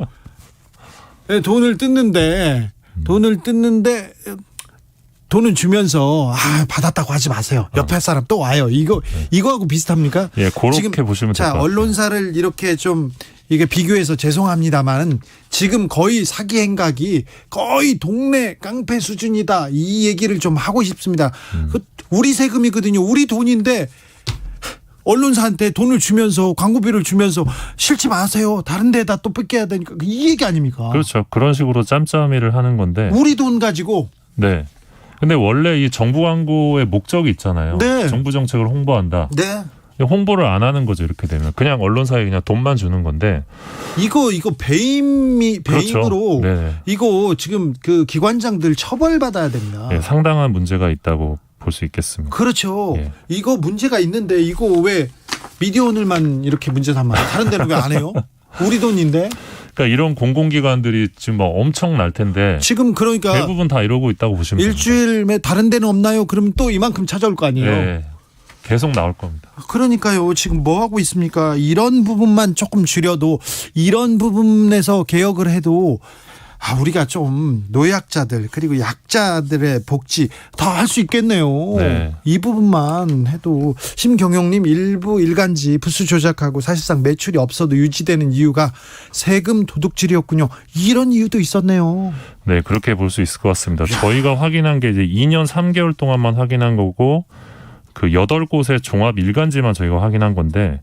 돈을 뜯는데 돈을 주면서 받았다고 하지 마세요. 옆에 사람 또 와요. 이거하고 비슷합니까? 예, 그렇게 지금, 보시면 될 것 같아요. 언론사를 이렇게 좀 이게 비교해서 죄송합니다만 지금 거의 사기 행각이 거의 동네 깡패 수준이다. 이 얘기를 좀 하고 싶습니다. 우리 세금이거든요. 우리 돈인데 언론사한테 돈을 주면서 광고비를 주면서 싫지 마세요. 다른 데다 또 뺏겨야 되니까 이 얘기 아닙니까? 그렇죠. 그런 식으로 짬짬이를 하는 건데. 우리 돈 가지고. 네. 근데 원래 이 정부 광고의 목적이 있잖아요. 네. 정부 정책을 홍보한다. 네. 홍보를 안 하는 거죠. 이렇게 되면 그냥 언론사에 그냥 돈만 주는 건데. 이거 배임으로 그렇죠. 네. 이거 지금 그 기관장들 처벌받아야 됩니다. 네, 상당한 문제가 있다고 볼 수 있겠습니다. 그렇죠. 예. 이거 문제가 있는데 이거 왜 미디어 오늘만 이렇게 문제 삼아요? 다른 데는 왜 안 해요? 우리 돈인데. 그러니까 이런 공공기관들이 지금 뭐 엄청 날 텐데 지금 그러니까 대부분 다 이러고 있다고 보시면 일주일에 다른 데는 없나요? 그러면 또 이만큼 찾아올 거 아니에요? 네, 계속 나올 겁니다. 그러니까요. 지금 뭐 하고 있습니까? 이런 부분만 조금 줄여도 이런 부분에서 개혁을 해도 우리가 좀 노약자들 그리고 약자들의 복지 더 할 수 있겠네요. 네. 이 부분만 해도 심경영님 일부 일간지 부수 조작하고 사실상 매출이 없어도 유지되는 이유가 세금 도둑질이었군요. 이런 이유도 있었네요. 네, 그렇게 볼 수 있을 것 같습니다. 저희가 확인한 게 이제 2년 3개월 동안만 확인한 거고 그 8곳의 종합 일간지만 저희가 확인한 건데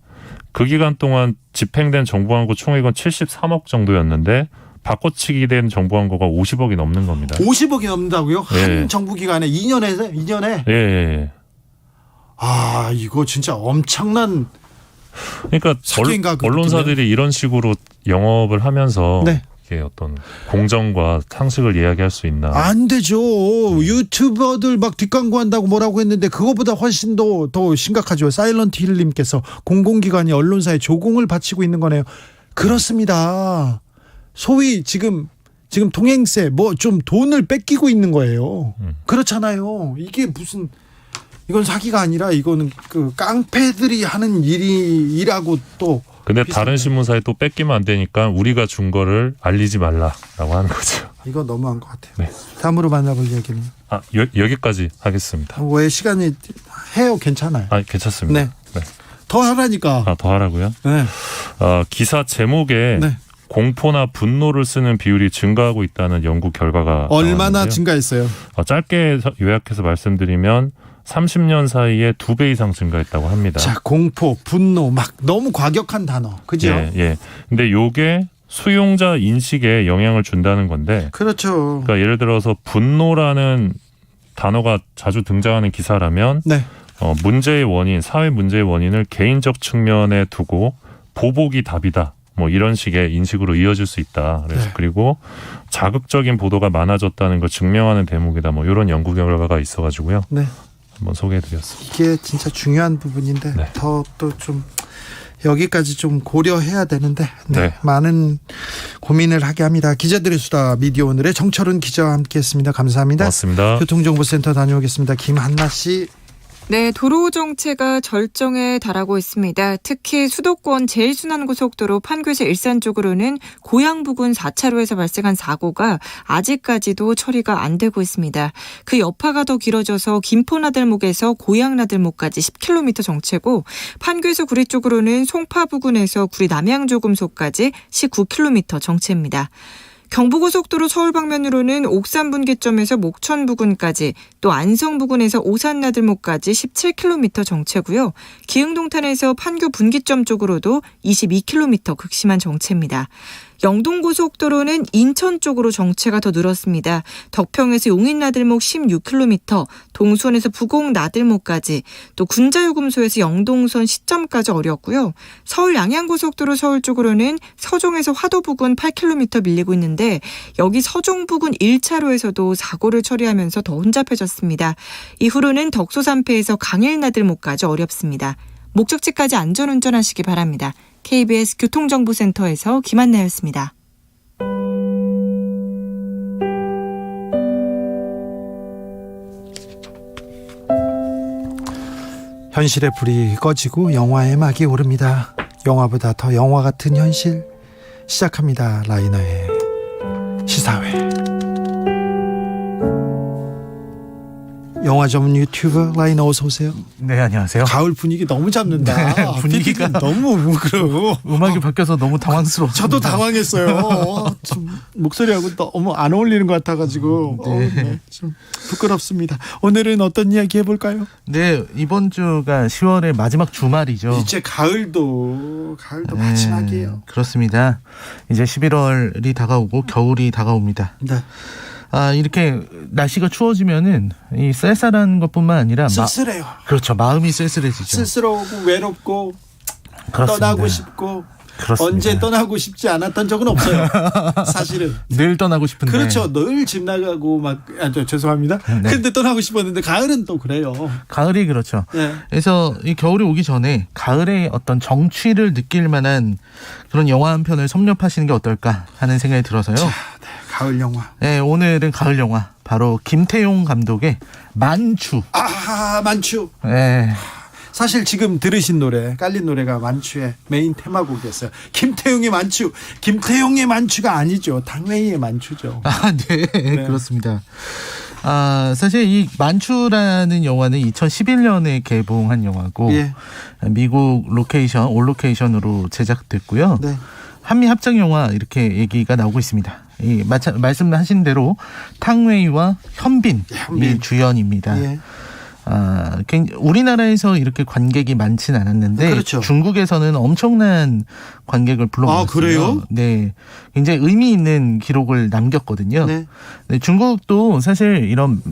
그 기간 동안 집행된 정부 광고 총액은 73억 정도였는데 바꿔치기 된 정부 광고가 50억이 넘는 겁니다. 50억이 넘는다고요? 네. 한 정부 기간에 2년에? 예. 이거 진짜 엄청난. 그러니까 언론사들이 이런 식으로 영업을 하면서 네. 이게 어떤 공정과 상식을 이야기할 수 있나? 안 되죠. 유튜버들 막 뒷광고한다고 뭐라고 했는데 그거보다 훨씬 더 심각하죠. 사일런트 힐님께서 공공기관이 언론사에 조공을 바치고 있는 거네요. 그렇습니다. 소위 지금 통행세 뭐 좀 돈을 뺏기고 있는 거예요. 그렇잖아요. 이게 무슨 이건 사기가 아니라 이거는 그 깡패들이 하는 일이라고 또. 근데 다른 신문사에 또 뺏기면 안 되니까 우리가 준 거를 알리지 말라라고 하는 거죠. 이거 너무한 것 같아요. 네. 다음으로 만나볼 얘기는. 여기까지 하겠습니다. 왜 시간이 해요? 괜찮아요. 괜찮습니다. 네. 더 하라니까. 더 하라고요? 네. 기사 제목에 네. 공포나 분노를 쓰는 비율이 증가하고 있다는 연구 결과가 얼마나 나왔는데요. 증가했어요? 짧게 요약해서 말씀드리면 30년 사이에 2배 이상 증가했다고 합니다. 자, 공포, 분노 막 너무 과격한 단어. 그죠? 예. 근데 요게 수용자 인식에 영향을 준다는 건데. 그렇죠. 그러니까 예를 들어서 분노라는 단어가 자주 등장하는 기사라면 네. 문제의 원인, 사회 문제의 원인을 개인적 측면에 두고 보복이 답이다. 뭐 이런 식의 인식으로 이어질 수 있다. 그래서 그리고 자극적인 보도가 많아졌다는 걸 증명하는 대목이다. 뭐 이런 연구 결과가 있어가지고요. 네. 한번 소개해드렸습니다. 이게 진짜 중요한 부분인데 더 또 좀 여기까지 좀 고려해야 되는데 많은 고민을 하게 합니다. 기자들의 수다 미디어 오늘의 정철은 기자와 함께했습니다. 감사합니다. 고맙습니다. 교통정보센터 다녀오겠습니다. 김한나 씨. 네, 도로 정체가 절정에 달하고 있습니다. 특히 수도권 제1순환고속도로 판교에서 일산 쪽으로는 고양 부근 4차로에서 발생한 사고가 아직까지도 처리가 안 되고 있습니다. 그 여파가 더 길어져서 김포나들목에서 고양나들목까지 10km 정체고 판교에서 구리 쪽으로는 송파 부근에서 구리 남양조금소까지 19km 정체입니다. 경부고속도로 서울 방면으로는 옥산 분기점에서 목천 부근까지 또 안성 부근에서 오산 나들목까지 17km 정체고요. 기흥동탄에서 판교 분기점 쪽으로도 22km 극심한 정체입니다. 영동고속도로는 인천 쪽으로 정체가 더 늘었습니다. 덕평에서 용인나들목 16km, 동수원에서 부곡나들목까지, 또 군자요금소에서 영동선 시점까지 어렵고요. 서울 양양고속도로 서울 쪽으로는 서종에서 화도 부근 8km 밀리고 있는데 여기 서종 부근 1차로에서도 사고를 처리하면서 더 혼잡해졌습니다. 이후로는 덕소산패에서 강일나들목까지 어렵습니다. 목적지까지 안전운전하시기 바랍니다. KBS 교통정보센터에서 김한나였습니다. 현실의 불이 꺼지고 영화의 막이 오릅니다. 영화보다 더 영화 같은 현실 시작합니다. 라이너의 시사회. 영화 전문 유튜버 라이너 어서 오세요. 네, 안녕하세요. 가을 분위기 너무 잡는다. 네, 분위기가 너무 그래요. 음악이 바뀌어서 너무 당황스러워. 저도 당황했어요. 좀 목소리하고 너무 안 어울리는 것 같아가지고 좀 부끄럽습니다. 오늘은 어떤 이야기 해볼까요? 네, 이번 주가 10월의 마지막 주말이죠. 이제 가을도 마지막이에요. 그렇습니다. 이제 11월이 다가오고 겨울이 다가옵니다. 네. 이렇게 날씨가 추워지면은 이 쌀쌀한 것뿐만 아니라 쓸쓸해요. 그렇죠. 마음이 쓸쓸해지죠. 쓸쓸하고 외롭고 그렇습니다. 떠나고 싶고 그렇습니다. 언제 떠나고 싶지 않았던 적은 없어요. 사실은 늘 떠나고 싶은데. 그렇죠. 늘 집 나가고 죄송합니다. 근데 떠나고 싶었는데 가을은 또 그래요. 가을이 그렇죠. 네. 그래서 이 겨울이 오기 전에 가을의 어떤 정취를 느낄 만한 그런 영화 한 편을 섭렵하시는 게 어떨까 하는 생각이 들어서요. 자, 가을 영화. 네, 오늘은 가을 영화 바로 김태용 감독의 만추. 만추. 네. 사실 지금 들으신 노래, 깔린 노래가 만추의 메인 테마곡이었어요. 김태용의 만추. 김태용의 만추가 아니죠. 당웨이의 만추죠. 네, 그렇습니다. 사실 이 만추라는 영화는 2011년에 개봉한 영화고 미국 로케이션, 올 로케이션으로 제작됐고요. 네. 한미 합작 영화 이렇게 얘기가 나오고 있습니다. 이 말씀하신 대로 탕웨이와 현빈이 주연입니다. 우리나라에서 이렇게 관객이 많진 않았는데 그렇죠. 중국에서는 엄청난 관객을 불러모았어요. 그래요? 네, 굉장히 의미 있는 기록을 남겼거든요. 네, 중국도 사실 이런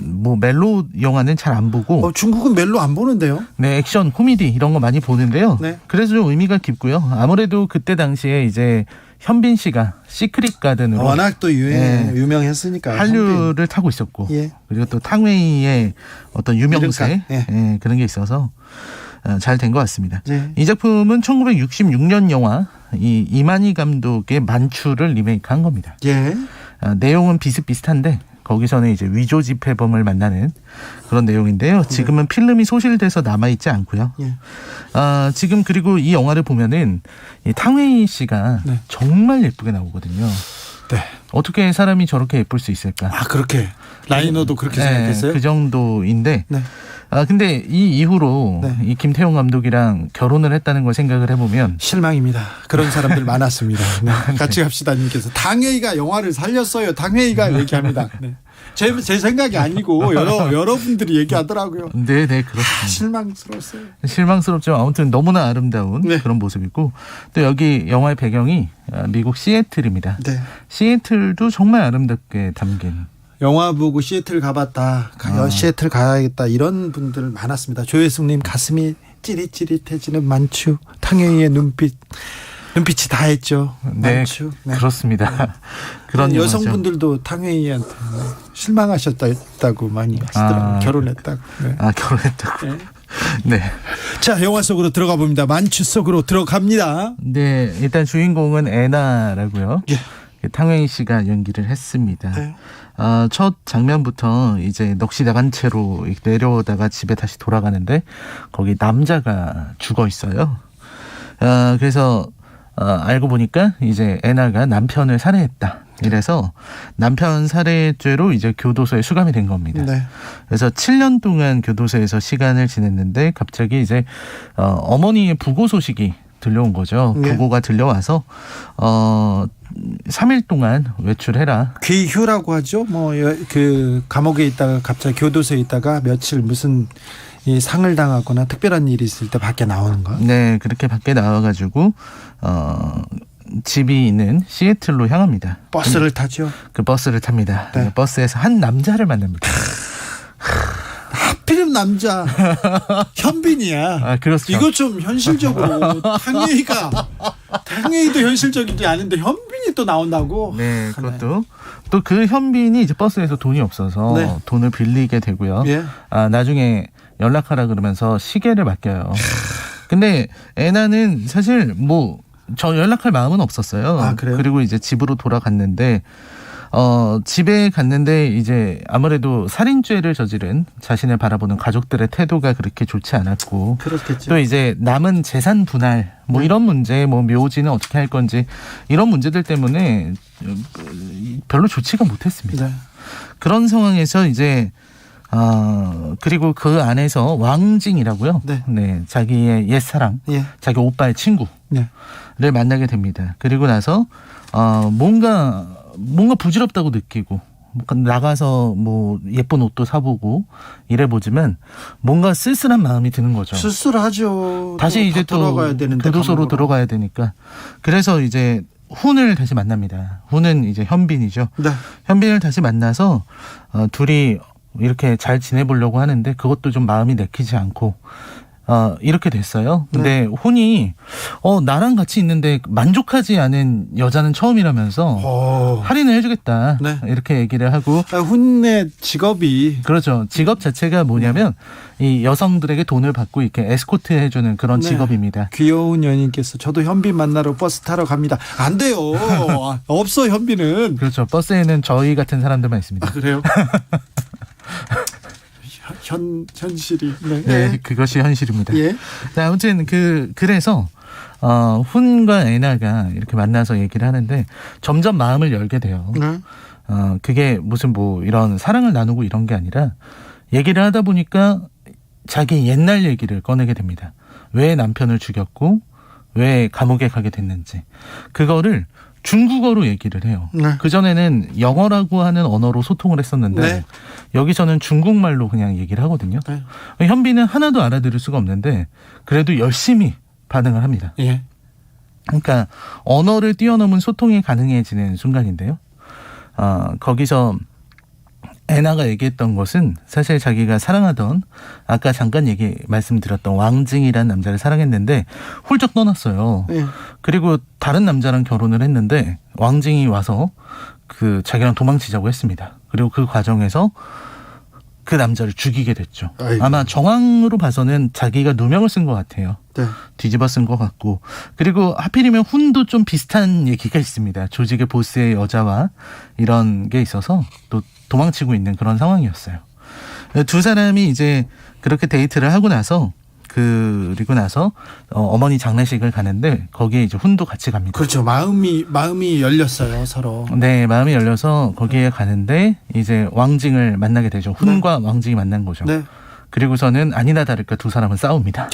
멜로 영화는 잘 안 보고 중국은 멜로 안 보는데요? 네, 액션, 코미디 이런 거 많이 보는데요. 그래서 좀 의미가 깊고요. 아무래도 그때 당시에 이제 현빈 씨가 시크릿 가든으로 워낙 또 유명했으니까 한류를 타고 있었고 그리고 또 탕웨이의 어떤 유명세 그런 게 있어서 잘 된 것 같습니다. 이 작품은 1966년 영화 이만희 감독의 만추를 리메이크한 겁니다. 내용은 비슷비슷한데 거기서는 이제 위조 지폐범을 만나는 그런 내용인데요. 지금은 필름이 소실돼서 남아있지 않고요. 지금 그리고 이 영화를 보면은 이 탕웨이 씨가 정말 예쁘게 나오거든요. 어떻게 사람이 저렇게 예쁠 수 있을까? 그렇게 라이너도 그렇게 생각했어요? 그 정도인데. 네. 근데 이 이후로 이 김태용 감독이랑 결혼을 했다는 걸 생각을 해보면 실망입니다. 그런 사람들 많았습니다. 네. 같이 갑시다 님께서 당회의가 영화를 살렸어요. 당회의가 얘기합니다. 네. 제 생각이 아니고 여러분들이 얘기하더라고요. 네, 그렇습니다. 실망스러웠어요. 실망스럽지만 아무튼 너무나 아름다운 그런 모습이고, 또 여기 영화의 배경이 미국 시애틀입니다. 네. 시애틀도 정말 아름답게 담긴. 영화 보고 시애틀 가봤다. 시애틀 가야겠다. 이런 분들 많았습니다. 조혜숙님 가슴이 찌릿찌릿해지는 만추. 탕웨이의 눈빛이 다 했죠. 만추. 네. 그렇습니다. 그런 여성분들도 탕웨이한테 실망하셨다고 많이 하시더라고요. 결혼했다고. 네. 결혼했다고. 네. 자, 영화 속으로 들어가 봅니다. 만추 속으로 들어갑니다. 네, 일단 주인공은 애나라고요. 탕웨이 씨가 연기를 했습니다. 네. 첫 장면부터 이제 넋이 나간 채로 내려오다가 집에 다시 돌아가는데 거기 남자가 죽어 있어요. 그래서 알고 보니까 이제 애나가 남편을 살해했다. 이래서 남편 살해죄로 이제 교도소에 수감이 된 겁니다. 네. 그래서 7년 동안 교도소에서 시간을 지냈는데 갑자기 이제 어머니의 부고 소식이 들려온 거죠. 네. 부고가 들려와서 3일 동안 외출해라. 귀휴라고 하죠. 그 감옥에 있다가 갑자기 교도소에 있다가 며칠 무슨 이 상을 당하거나 특별한 일이 있을 때 밖에 나오는 거. 네, 그렇게 밖에 나와가지고 집이 있는 시애틀로 향합니다. 버스를 타죠. 그 버스를 탑니다. 네. 버스에서 한 남자를 만납니다. 하필이면 남자 현빈이야. 그렇죠. 이거 좀 현실적으로 탕웨이도 현실적이지 않은데 현빈이 또 나온다고. 네, 그것도 또 그 현빈이 이제 버스에서 돈이 없어서 돈을 빌리게 되고요. 나중에 연락하라 그러면서 시계를 맡겨요. 근데 애나는 사실 저 연락할 마음은 없었어요. 그래요? 그리고 이제 집으로 돌아갔는데 집에 갔는데 이제 아무래도 살인죄를 저지른 자신을 바라보는 가족들의 태도가 그렇게 좋지 않았고, 그렇겠죠. 또 이제 남은 재산 분할 이런 문제, 묘지는 어떻게 할 건지 이런 문제들 때문에 별로 좋지가 못했습니다. 네. 그런 상황에서 이제 그리고 그 안에서 왕징이라고요. 네, 자기의 옛사랑, 자기 오빠의 친구를 만나게 됩니다. 그리고 나서 뭔가 부질없다고 느끼고 나가서 예쁜 옷도 사보고 이래보지만 뭔가 쓸쓸한 마음이 드는 거죠. 쓸쓸하죠. 다시 이제 또 돌아가야 되는데 교도소로 들어가야 되니까. 그래서 이제 훈을 다시 만납니다. 훈은 이제 현빈이죠. 네. 현빈을 다시 만나서 둘이 이렇게 잘 지내보려고 하는데 그것도 좀 마음이 내키지 않고 이렇게 됐어요. 근데 훈이 나랑 같이 있는데 만족하지 않은 여자는 처음이라면서 할인을 해주겠다. 이렇게 얘기를 하고. 훈의 직업이. 그렇죠. 직업 자체가 뭐냐면 이 여성들에게 돈을 받고 이렇게 에스코트 해주는 그런 직업입니다. 귀여운 연인께서 저도 현빈 만나러 버스 타러 갑니다. 안 돼요. 없어 현빈은. 그렇죠. 버스에는 저희 같은 사람들만 있습니다. 그래요? 현실이. 네, 그것이 현실입니다. 자, 아무튼 그래서 훈과 애나가 이렇게 만나서 얘기를 하는데 점점 마음을 열게 돼요. 그게 무슨 이런 사랑을 나누고 이런 게 아니라 얘기를 하다 보니까 자기 옛날 얘기를 꺼내게 됩니다. 왜 남편을 죽였고 왜 감옥에 가게 됐는지 그거를 중국어로 얘기를 해요. 그전에는 영어라고 하는 언어로 소통을 했었는데 여기서는 중국말로 그냥 얘기를 하거든요. 현빈은 하나도 알아들을 수가 없는데 그래도 열심히 반응을 합니다. 그러니까 언어를 뛰어넘은 소통이 가능해지는 순간인데요. 거기서 애나가 얘기했던 것은 사실 자기가 사랑하던 아까 잠깐 말씀드렸던 왕징이라는 남자를 사랑했는데 훌쩍 떠났어요. 그리고 다른 남자랑 결혼을 했는데 왕징이 와서 자기랑 도망치자고 했습니다. 그리고 그 과정에서 그 남자를 죽이게 됐죠. 아마 정황으로 봐서는 자기가 누명을 쓴 것 같아요. 뒤집어 쓴 것 같고. 그리고 하필이면 훈도 좀 비슷한 얘기가 있습니다. 조직의 보스의 여자와 이런 게 있어서 또 도망치고 있는 그런 상황이었어요. 두 사람이 이제 그렇게 데이트를 하고 나서 그리고 나서 어머니 장례식을 가는데 거기에 이제 훈도 같이 갑니다. 그렇죠. 마음이 열렸어요, 서로. 네, 마음이 열려서 거기에 가는데 이제 왕징을 만나게 되죠. 훈과 왕징이 만난 거죠. 네. 그리고서는 아니나 다를까 두 사람은 싸웁니다.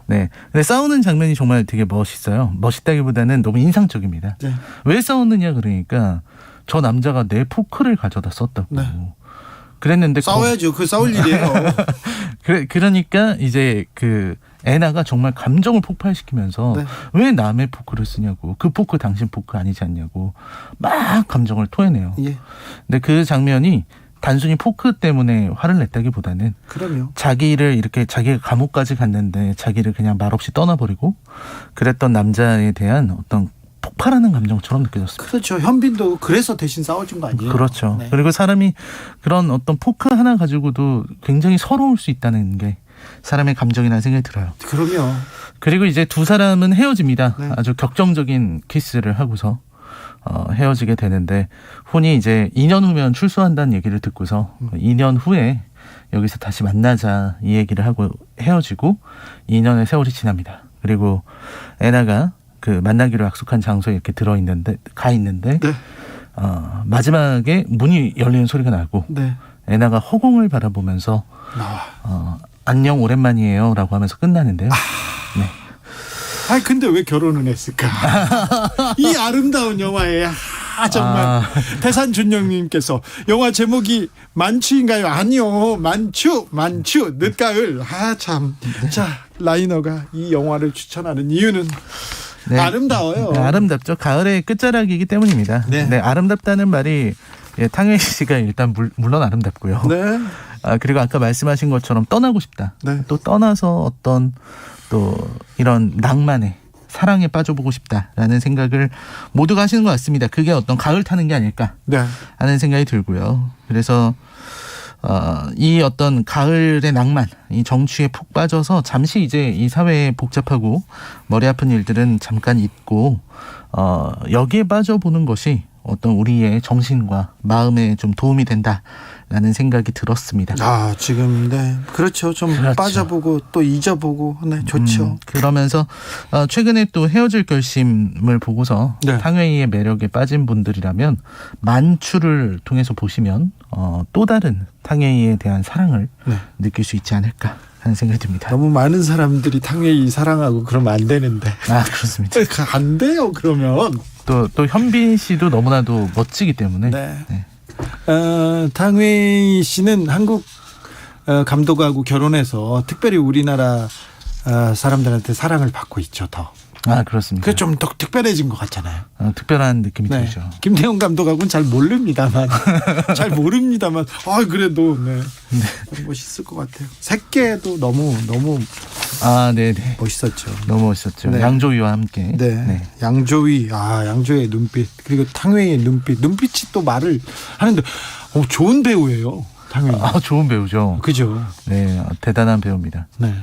네. 근데 싸우는 장면이 정말 되게 멋있어요. 멋있다기보다는 너무 인상적입니다. 네. 왜 싸웠느냐 그러니까 저 남자가 내 포크를 가져다 썼다고. 네. 그랬는데 싸워야죠. 그 싸울 일이에요. 그러니까 이제 그 애나가 정말 감정을 폭발시키면서 네. 왜 남의 포크를 쓰냐고, 그 포크 당신 포크 아니지 않냐고 막 감정을 토해내요. 예. 근데 그 장면이 단순히 포크 때문에 화를 냈다기보다는 그럼요. 자기가 감옥까지 갔는데 자기를 그냥 말없이 떠나버리고 그랬던 남자에 대한 어떤 폭발하는 감정처럼 느껴졌습니다. 그렇죠. 현빈도 그래서 대신 싸워준 거 아니에요? 그렇죠. 네. 그리고 사람이 그런 어떤 포크 하나 가지고도 굉장히 서러울 수 있다는 게 사람의 감정이라는 생각이 들어요. 그럼요. 그리고 이제 두 사람은 헤어집니다. 네. 아주 격정적인 키스를 하고서 헤어지게 되는데 훈이 이제 2년 후면 출소한다는 얘기를 듣고서 2년 후에 여기서 다시 만나자 이 얘기를 하고 헤어지고 2년의 세월이 지납니다. 그리고 애나가 그 만나기로 약속한 장소에 이렇게 가 있는데 네. 마지막에 문이 열리는 소리가 나고 네. 애나가 허공을 바라보면서 안녕 오랜만이에요라고 하면서 끝나는데요. 네. 아니 근데 왜 결혼을 했을까? 이 아름다운 영화에 정말 태산준영님께서 영화 제목이 만추인가요? 아니요, 만추 늦가을. 참. 자, 라이너가 이 영화를 추천하는 이유는 네. 아름다워요. 네, 아름답죠. 가을의 끝자락이기 때문입니다. 네. 네, 아름답다는 말이 탕웨이 씨가 일단 물론 아름답고요. 네. 그리고 아까 말씀하신 것처럼 떠나고 싶다. 네. 또 떠나서 어떤 또 이런 낭만에 사랑에 빠져보고 싶다라는 생각을 모두가 하시는 것 같습니다. 그게 어떤 가을 타는 게 아닐까 하는 생각이 들고요. 그래서 이 어떤 가을의 낭만, 이 정취에 푹 빠져서 잠시 이제 이 사회의 복잡하고 머리 아픈 일들은 잠깐 잊고 여기에 빠져보는 것이 어떤 우리의 정신과 마음에 좀 도움이 된다라는 생각이 들었습니다. 지금 네 그렇죠. 좀 그렇죠. 빠져보고 또 잊어보고 네 좋죠. 그러면서 최근에 또 헤어질 결심을 보고서 네. 탕웨이의 매력에 빠진 분들이라면 만추를 통해서 보시면 또 다른 탕웨이에 대한 사랑을 느낄 수 있지 않을까 하는 생각이 듭니다. 너무 많은 사람들이 탕웨이 사랑하고 그러면 안 되는데. 그렇습니다. 안 돼요. 그러면 또 현빈 씨도 너무나도 멋지기 때문에. 네. 탕웨이 씨는 한국 감독하고 결혼해서 특별히 우리나라 사람들한테 사랑을 받고 있죠. 더. 그렇습니다. 그게 좀 더 특별해진 것 같잖아요. 특별한 느낌이 들죠. 김태형 감독하고는 잘 모릅니다만, 그래도 멋있을 것 같아요. 새끼도 너무 네네 멋있었죠. 너무 멋있었죠. 네. 양조위와 함께. 네. 양조위의 눈빛 그리고 탕웨이의 눈빛이 또 말을 하는데 좋은 배우예요. 탕웨이. 좋은 배우죠. 그죠. 네, 대단한 배우입니다. 네.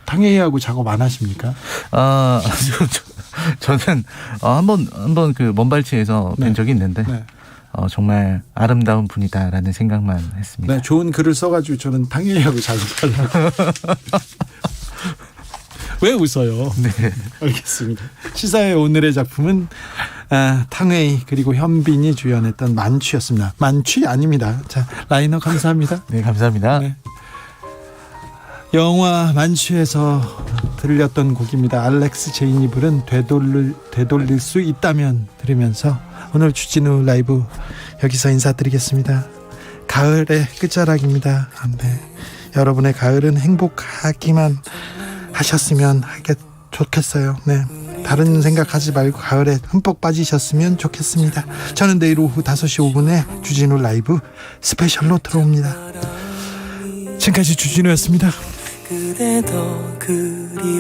탕웨이하고 작업 안 하십니까? 저는 한번 그 먼발치에서 뵌 적이 있는데 정말 아름다운 분이다라는 생각만 했습니다. 네, 좋은 글을 써가지고 저는 탕웨이하고 작업하려고. 왜 웃어요? 네, 알겠습니다. 시사의 오늘의 작품은 탕웨이 그리고 현빈이 주연했던 만추였습니다. 만추 아닙니다. 자, 라이너 감사합니다. 네, 감사합니다. 네. 영화 만추에서 들렸던 곡입니다. 알렉스 제인이 부른 되돌릴 수 있다면 들으면서 오늘 주진우 라이브 여기서 인사드리겠습니다. 가을의 끝자락입니다. 네. 여러분의 가을은 행복하기만 하셨으면 좋겠어요. 네. 다른 생각하지 말고 가을에 흠뻑 빠지셨으면 좋겠습니다. 저는 내일 오후 5시 5분에 주진우 라이브 스페셜로 들어옵니다. 지금까지 주진우였습니다. 그대 더 그리워